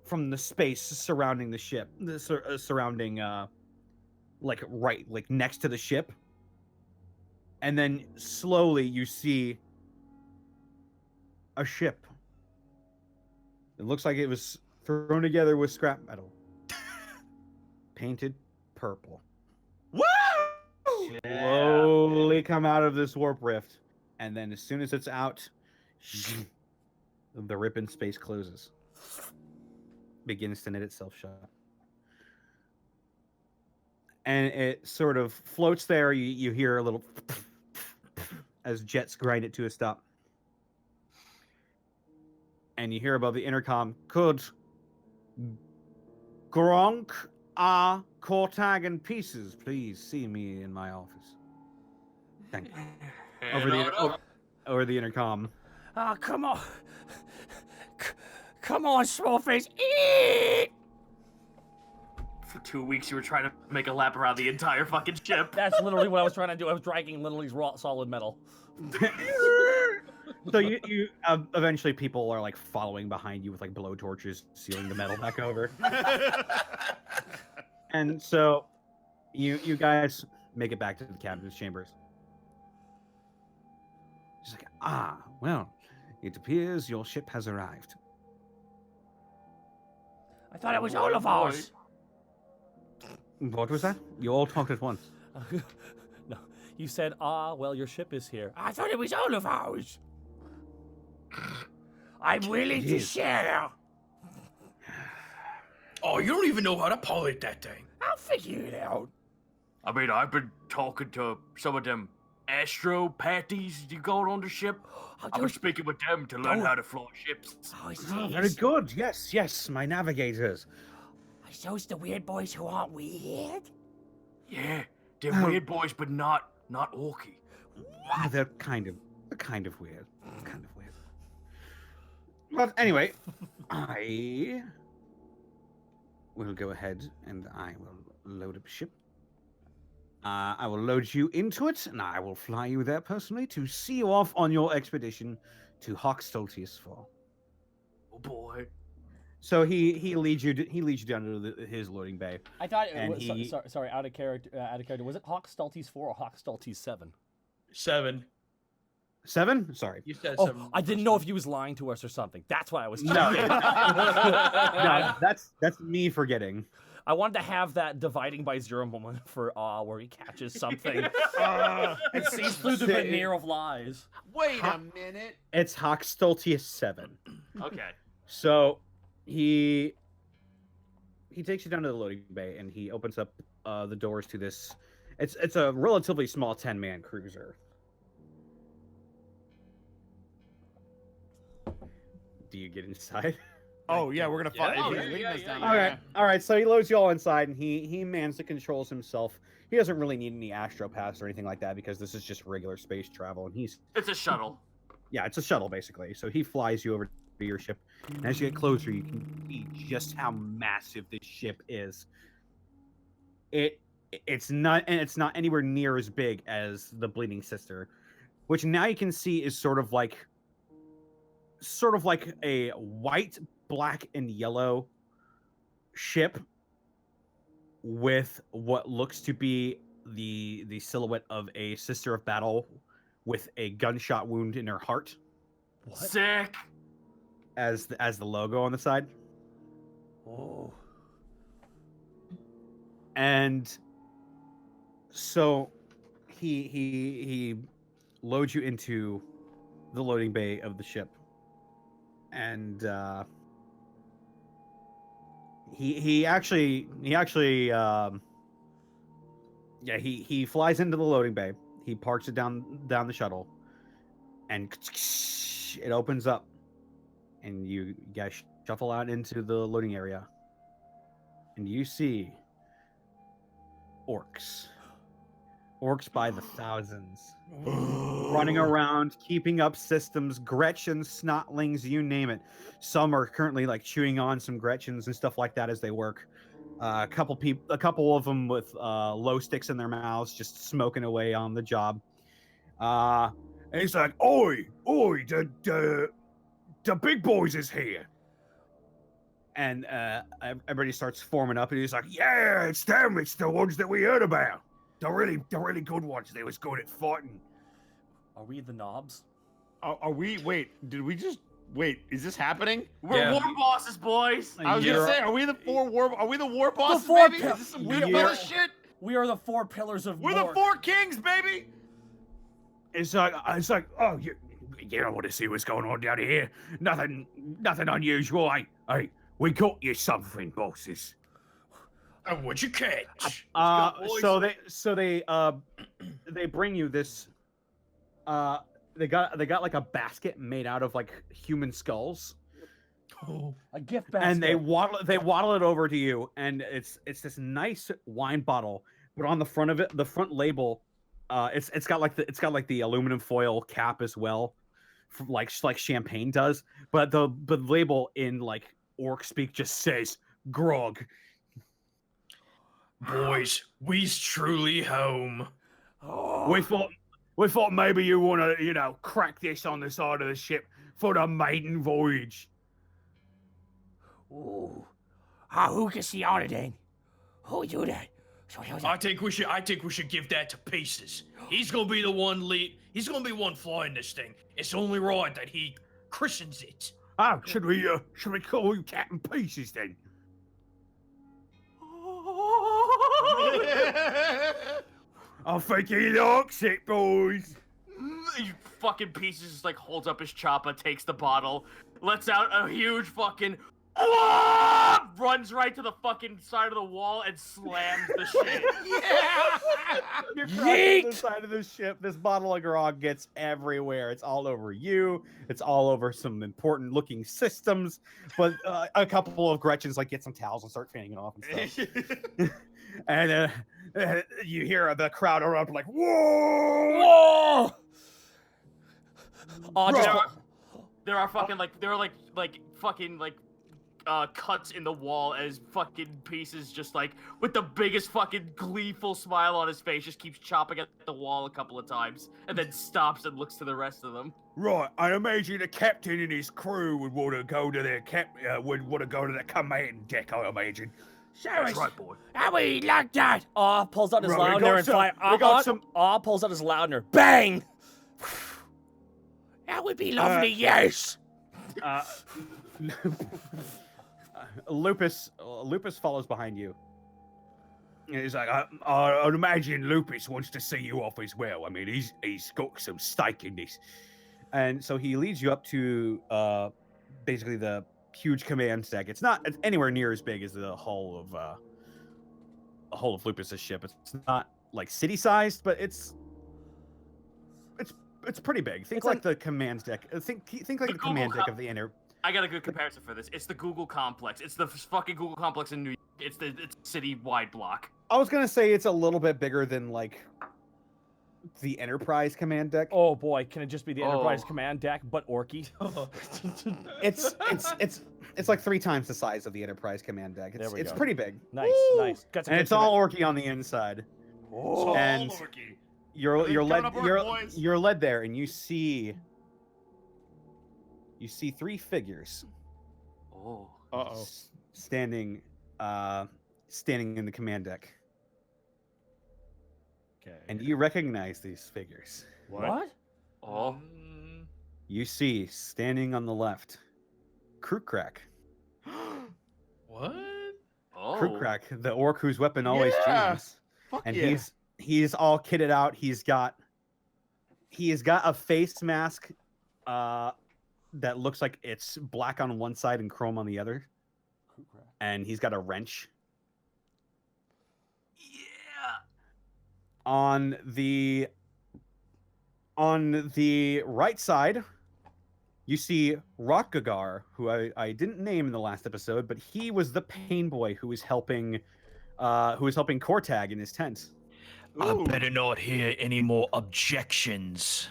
from the space surrounding the ship, surrounding like next to the ship, and then slowly you see a ship. It looks like it was thrown together with scrap metal, painted purple. Woo! Slowly come out of this warp rift, and then as soon as it's out, the rip in space closes, begins to knit itself shut, and it sort of floats there. You hear a little as jets grind it to a stop, and you hear above the intercom, "Could Gronk Kortag in pieces please see me in my office? Thank you." Over the intercom. Oh, come on. Come on, small face. Eek! For 2 weeks, you were trying to make a lap around the entire fucking ship. That's literally what I was trying to do. I was dragging literally raw solid metal. So you eventually people are like following behind you with like blow torches, sealing the metal back over. And so you guys make it back to the captain's chambers. She's like, well, it appears your ship has arrived. I thought it was all of ours. What was that? You all talked at once. No, you said, well, your ship is here. I thought it was all of ours. I'm willing to Yes. share. Oh, you don't even know how to pilot that thing. I'll figure it out. I mean, I've been talking to some of them astropathies you got on the ship. I've been speaking with them to learn how to fly ships. Oh, very good. Yes, yes, my navigators. Are those the weird boys who aren't weird? Yeah, they're weird boys, but not orky. Oh, they're kind of weird. Kind of weird. But anyway, I will go ahead and I will load up a ship. I will load you into it, and I will fly you there personally to see you off on your expedition to Hoxtultius 4. Oh boy. So he leads you down to his loading bay. I thought it And was he- sorry, out of character. Was it Hoxtulti's 4 or Hoxtulti's 7? 7. 7? Sorry. You said Oh, 7. I didn't know if he was lying to us or something. That's why I was No. checking. No, that's me forgetting. I wanted to have that dividing by 0 moment for where he catches something and sees through the veneer of lies. Wait a minute. It's Hoxtultius 7. Okay. So he takes you down to the loading bay and he opens up the doors to this. It's a relatively small 10-man cruiser. Do you get inside? Oh yeah, we're gonna fight. Yeah. He's Yeah, leading us down All there. right, all right. So he loads you all inside, and he mans the controls himself. He doesn't really need any astro pass or anything like that because this is just regular space travel, and he's It's a shuttle. yeah, it's a shuttle basically. So he flies you over to your ship, and as you get closer, you can see just how massive this ship is. It's not anywhere near as big as the Bleeding Sister, which now you can see is sort of like a white, black, and yellow ship with what looks to be the silhouette of a Sister of Battle with a gunshot wound in her heart Sick. as the logo on the side. Oh. And so he loads you into the loading bay of the ship, and he flies into the loading bay. He parks it down the shuttle, and it opens up, and you guys shuffle out into the loading area, and you see orcs by the thousands, running around, keeping up systems, Gretchens, Snotlings, you name it. Some are currently like chewing on some Gretchens and stuff like that as they work. A couple of them with low sticks in their mouths, just smoking away on the job. And he's like, oi, the big boys is here. And everybody starts forming up, and he's like, Yeah, it's them. It's the ones that we heard about. The really good ones. They was good at fighting. Are we the knobs? Are we? Wait, did we just wait? Is this happening? We're Yeah. war bosses, boys. I was gonna say, are we the war bosses? four Baby? pi- Is this some we good are- shit? We are the 4 pillars of We're the Mork. 4 kings, baby. It's like, oh, you don't want to see what's going on down here. Nothing unusual. Hey, we got you something, bosses. And what'd you catch? so they bring you this. They got like a basket made out of like human skulls, A gift basket. and they waddle it over to you, and it's this nice wine bottle, but on the front of it, the front label, it's got like the aluminum foil cap as well, like champagne does, but the label in like orc speak just says grog. Boys, we's truly home. Oh. We thought maybe you want to, crack this on the side of the ship for the maiden voyage. Ooh. Who can see on it then? Who do that? I think we should give that to Pieces. He's gonna be the one He's gonna be one flying this thing. It's only right that he christens it. Oh, should we call you Captain Pieces then? I think he likes it, boys. You fucking Pieces just like holds up his chopper, takes the bottle, lets out a huge fucking. runs right to the fucking side of the wall and slams the shit. You're crashing the side of the ship. This bottle of grog gets everywhere. It's all over you. It's all over some important looking systems. But a couple of Gretchens like get some towels and start fanning it off and stuff. And you hear the crowd around like, whoa! Whoa! Oh, just There are fucking cuts in the wall as fucking Pieces just like with the biggest fucking gleeful smile on his face just keeps chopping at the wall a couple of times and then stops and looks to the rest of them. Right, I imagine the captain and his crew would want to go to their command deck. I imagine. That's right, boy. How we like that? pulls out his Right, we louder got and some- fire. we got some- Pulls out his louder. Bang! That would be lovely, yes. Lupus follows behind you. And he's like, I'd imagine Lupus wants to see you off as well. I mean, he's got some stake in this. And so he leads you up to basically the huge command deck. It's not anywhere near as big as the hull of Lupus's ship. It's not like city sized, but it's pretty big. Think like the command deck. Think like the command deck of the inner. I got a good comparison for this. It's the Google complex. It's the fucking Google complex in New York. It's a city-wide block. I was gonna say it's a little bit bigger than like the Enterprise command deck. Oh boy, can it just be the Enterprise command deck, but orky? It's like 3 times the size of the Enterprise command deck. It's pretty big. Nice, nice. Got some And good it's all orky on the inside. Oh, And Lorky. you're Coming led up work, you're boys. you're led there, and you see 3 figures Oh. standing in the command deck, Okay. and you recognize these figures. What? Oh. You see standing on the left, Krew Crack. What? Oh. Krew Crack, the orc whose weapon always Yeah. changes. Fuck And yeah. he's all kitted out. He's got a face mask that looks like it's black on one side and chrome on the other. And he's got a wrench. Yeah. On the right side, you see Rotgagar, who I didn't name in the last episode, but he was the pain boy who was helping Kortag in his tent. I better not hear any more objections.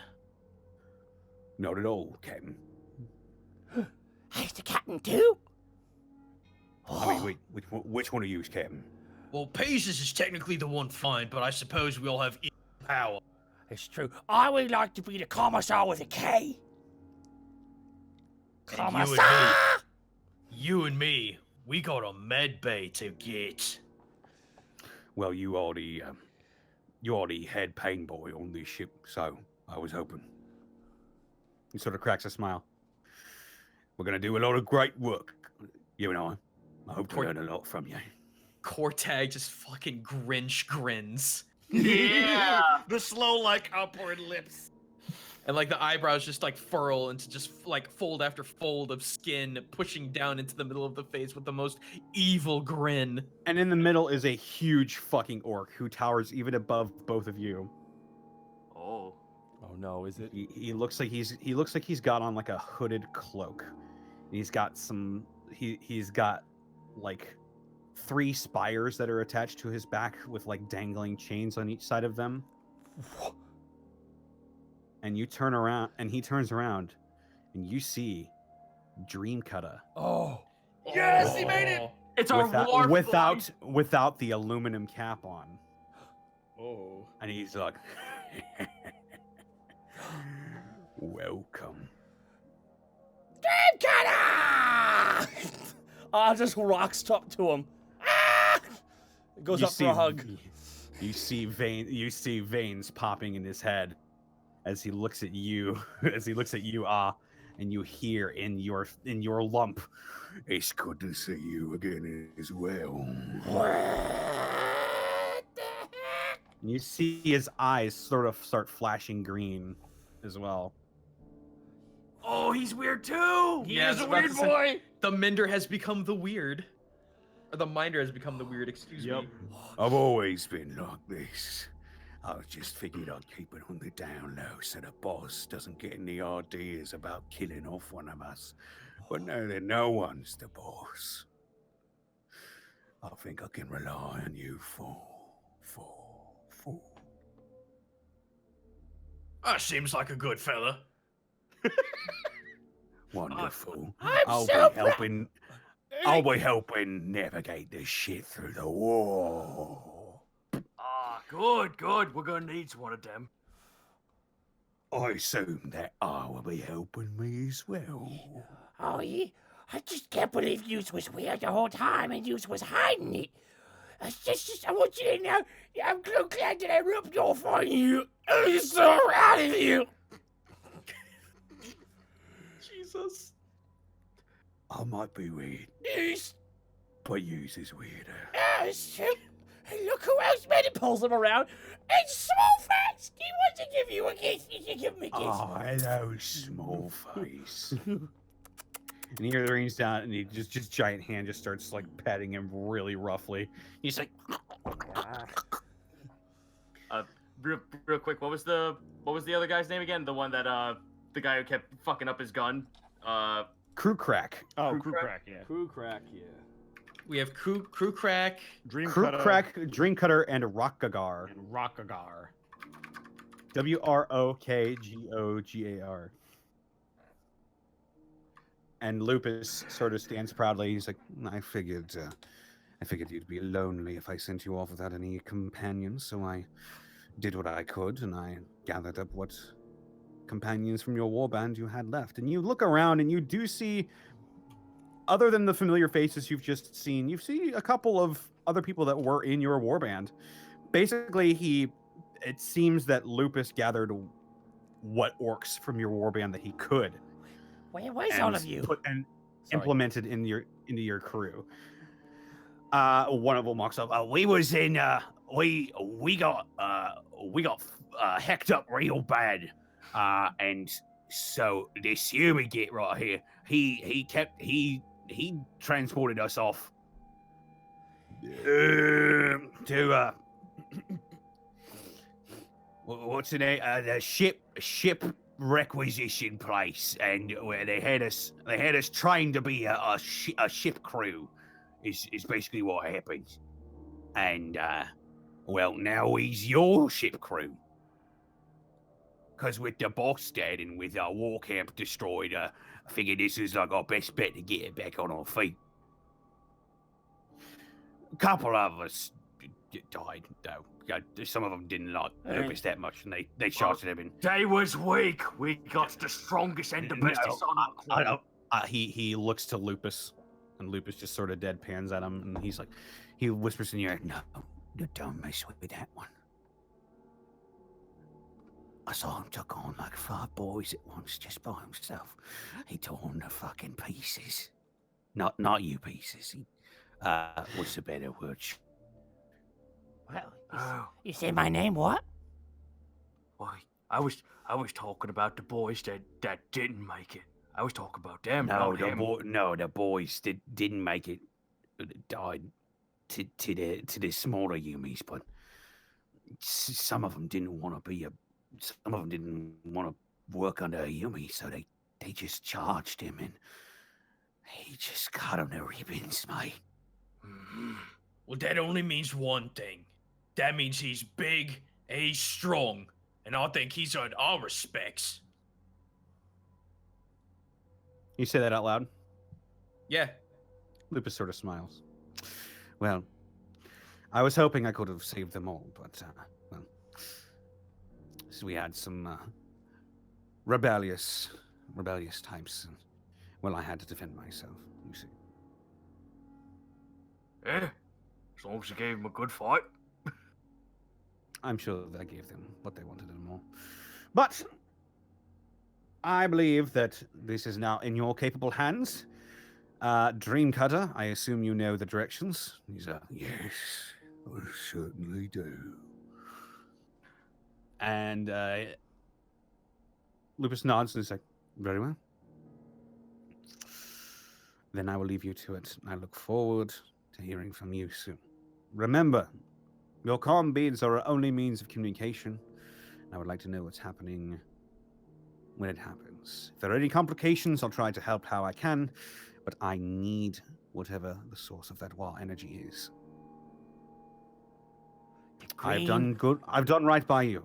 Not at all, Captain. He's the captain too? I mean, wait, which one of you is Captain? Well, Pieces is technically the one fine, but I suppose we all have equal power. It's true. I would like to be the commissar with a K. And Commissar! you and me, we got a med bay to get. Well, you are the head pain boy on this ship, so I was hoping. He sort of cracks a smile. We're gonna do a lot of great work, you and I. I hope to Poor- learn a lot from you. Kortag just fucking Grinch grins. Yeah. The slow, like, upward lips. And like the eyebrows just like furl into just like fold after fold of skin pushing down into the middle of the face with the most evil grin. And in the middle is a huge fucking orc who towers even above both of you. Oh. Oh no, is it? He looks like he's got on like a hooded cloak. He's got he's got like 3 spires that are attached to his back with like dangling chains on each side of them. And you turn around, and he turns around, and you see Dreamcutter Oh. Yes, he made it! It's our war without the aluminum cap on. Oh. And he's like, welcome. Just rocks up to him. Ah! Goes up for a hug. You see veins popping in his head as he looks at you, and you hear in your lump, It's good to see you again as well. and you see his eyes sort of start flashing green as well. Oh, he's weird too. He is a weird boy. The Minder has become the weird. Or the Minder has become the weird, excuse me. I've always been like this. I just figured I'd keep it on the down low so the boss doesn't get any ideas about killing off one of us. But now that no one's the boss, I think I can rely on you for. That seems like a good fella. Wonderful. I'm I'll so be helping. I'll be helping navigate this shit through the war. Ah, good, good. We're gonna need one of them. I assume that I will be helping me as well. Oh, yeah? I just can't believe you was weird the whole time and you was hiding it. I want you to know, I'm so glad that I rubbed off on you. I'm so proud of you. Jesus. I might be weird, Yes. but yours is weirder. Yes. And look who else made it. Pulls him around. And Small Face. He wants to give you a kiss. You should give him a kiss. Oh, hello, small face. And he leans down, and he just giant hand just starts like patting him really roughly. He's like, Real quick, what was the other guy's name again? The one that the guy who kept fucking up his gun. Crew Crack. Oh, Crew Crack, yeah. Crew Crack, yeah. We have Crew Crack. Dream Crew Cutter Crack, Dream Cutter, and Rockagar. and Rockagar. WROKGOGAR. And Lupus sort of stands proudly. He's like, I figured you'd be lonely if I sent you off without any companions, so I did what I could, and I gathered up what companions from your warband you had left. and you look around and you do see, other than the familiar faces you've just seen, you see a couple of other people that were in your warband. Basically, it seems that Lupus gathered what orcs from your warband that he could. Where's all of you? And Sorry. implemented into your crew. One of them walks up. We was in. We got hecked up real bad. And so this Humigate right here, he transported us off to what's the name? The ship requisition place, and where they had us trained to be a ship crew is basically what happened. And well, now he's your ship crew, because with the boss dead and with our war camp destroyed, I figured this is like our best bet to get it back on our feet. A couple of us died though. Some of them didn't like Lupus that much, and they shot him in. They was weak. We got the strongest and the best on our club. He looks to Lupus, and Lupus just sort of deadpans at him, and he's like, he whispers in your ear, "No, don't mess with that one. I saw him took on like 5 boys at once, just by himself. He tore them to fucking pieces. Not you pieces. He, what's the better word? Well, you say my name, what? Why, I was talking about the boys that didn't make it. I was talking about them. No, not him. the boys didn't make it. Died to the smaller Yumis, but some of them didn't want to be some of them didn't want to work under a Yumi, so they just charged him, and he just cut him to ribbons, mate. Well, that only means one thing. That means he's big and he's strong, and I think he's earned our respects. You say that out loud? Yeah. Lupus sort of smiles. Well, I was hoping I could have saved them all, but well, so we had some rebellious types. And, well, I had to defend myself. You see. Yeah, as long as you gave him a good fight. I'm sure that I gave them what they wanted and more. But I believe that this is now in your capable hands. Dreamcutter, I assume you know the directions. He's Yes, I certainly do. and Lupus nods and is like, very well. then I will leave you to it. I look forward to hearing from you soon. Remember, your comm beads are our only means of communication. I would like to know what's happening when it happens. If there are any complications, I'll try to help how I can, but I need whatever the source of that wild energy is. I've done good. I've done right by you.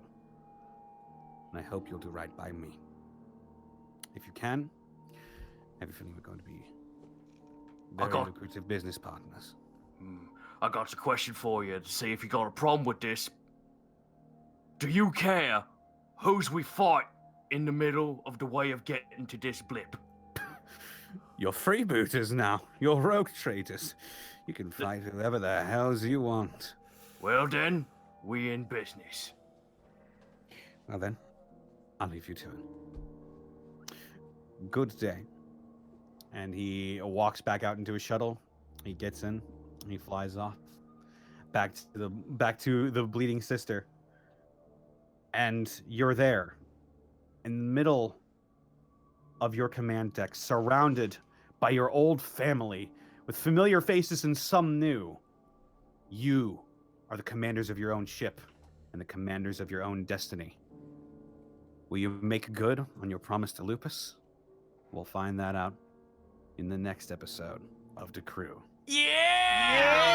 And I hope you'll do right by me. If you can, I have a feeling we're going to be very lucrative business partners. I got a question for you to see if you got a problem with this. Do you care whose we fight in the middle of the way of getting to this blip? You're freebooters now. You're rogue traitors. You can fight whoever the hells you want. Well then, we in business. Well then, I'll leave you to it. Good day. And he walks back out into his shuttle. He gets in. He flies off back to the bleeding sister. And you're there in the middle of your command deck, surrounded by your old family with familiar faces and some new. You are the commanders of your own ship and the commanders of your own destiny. Will you make good on your promise to Lupus? We'll find that out in the next episode of The Krew. Yeah!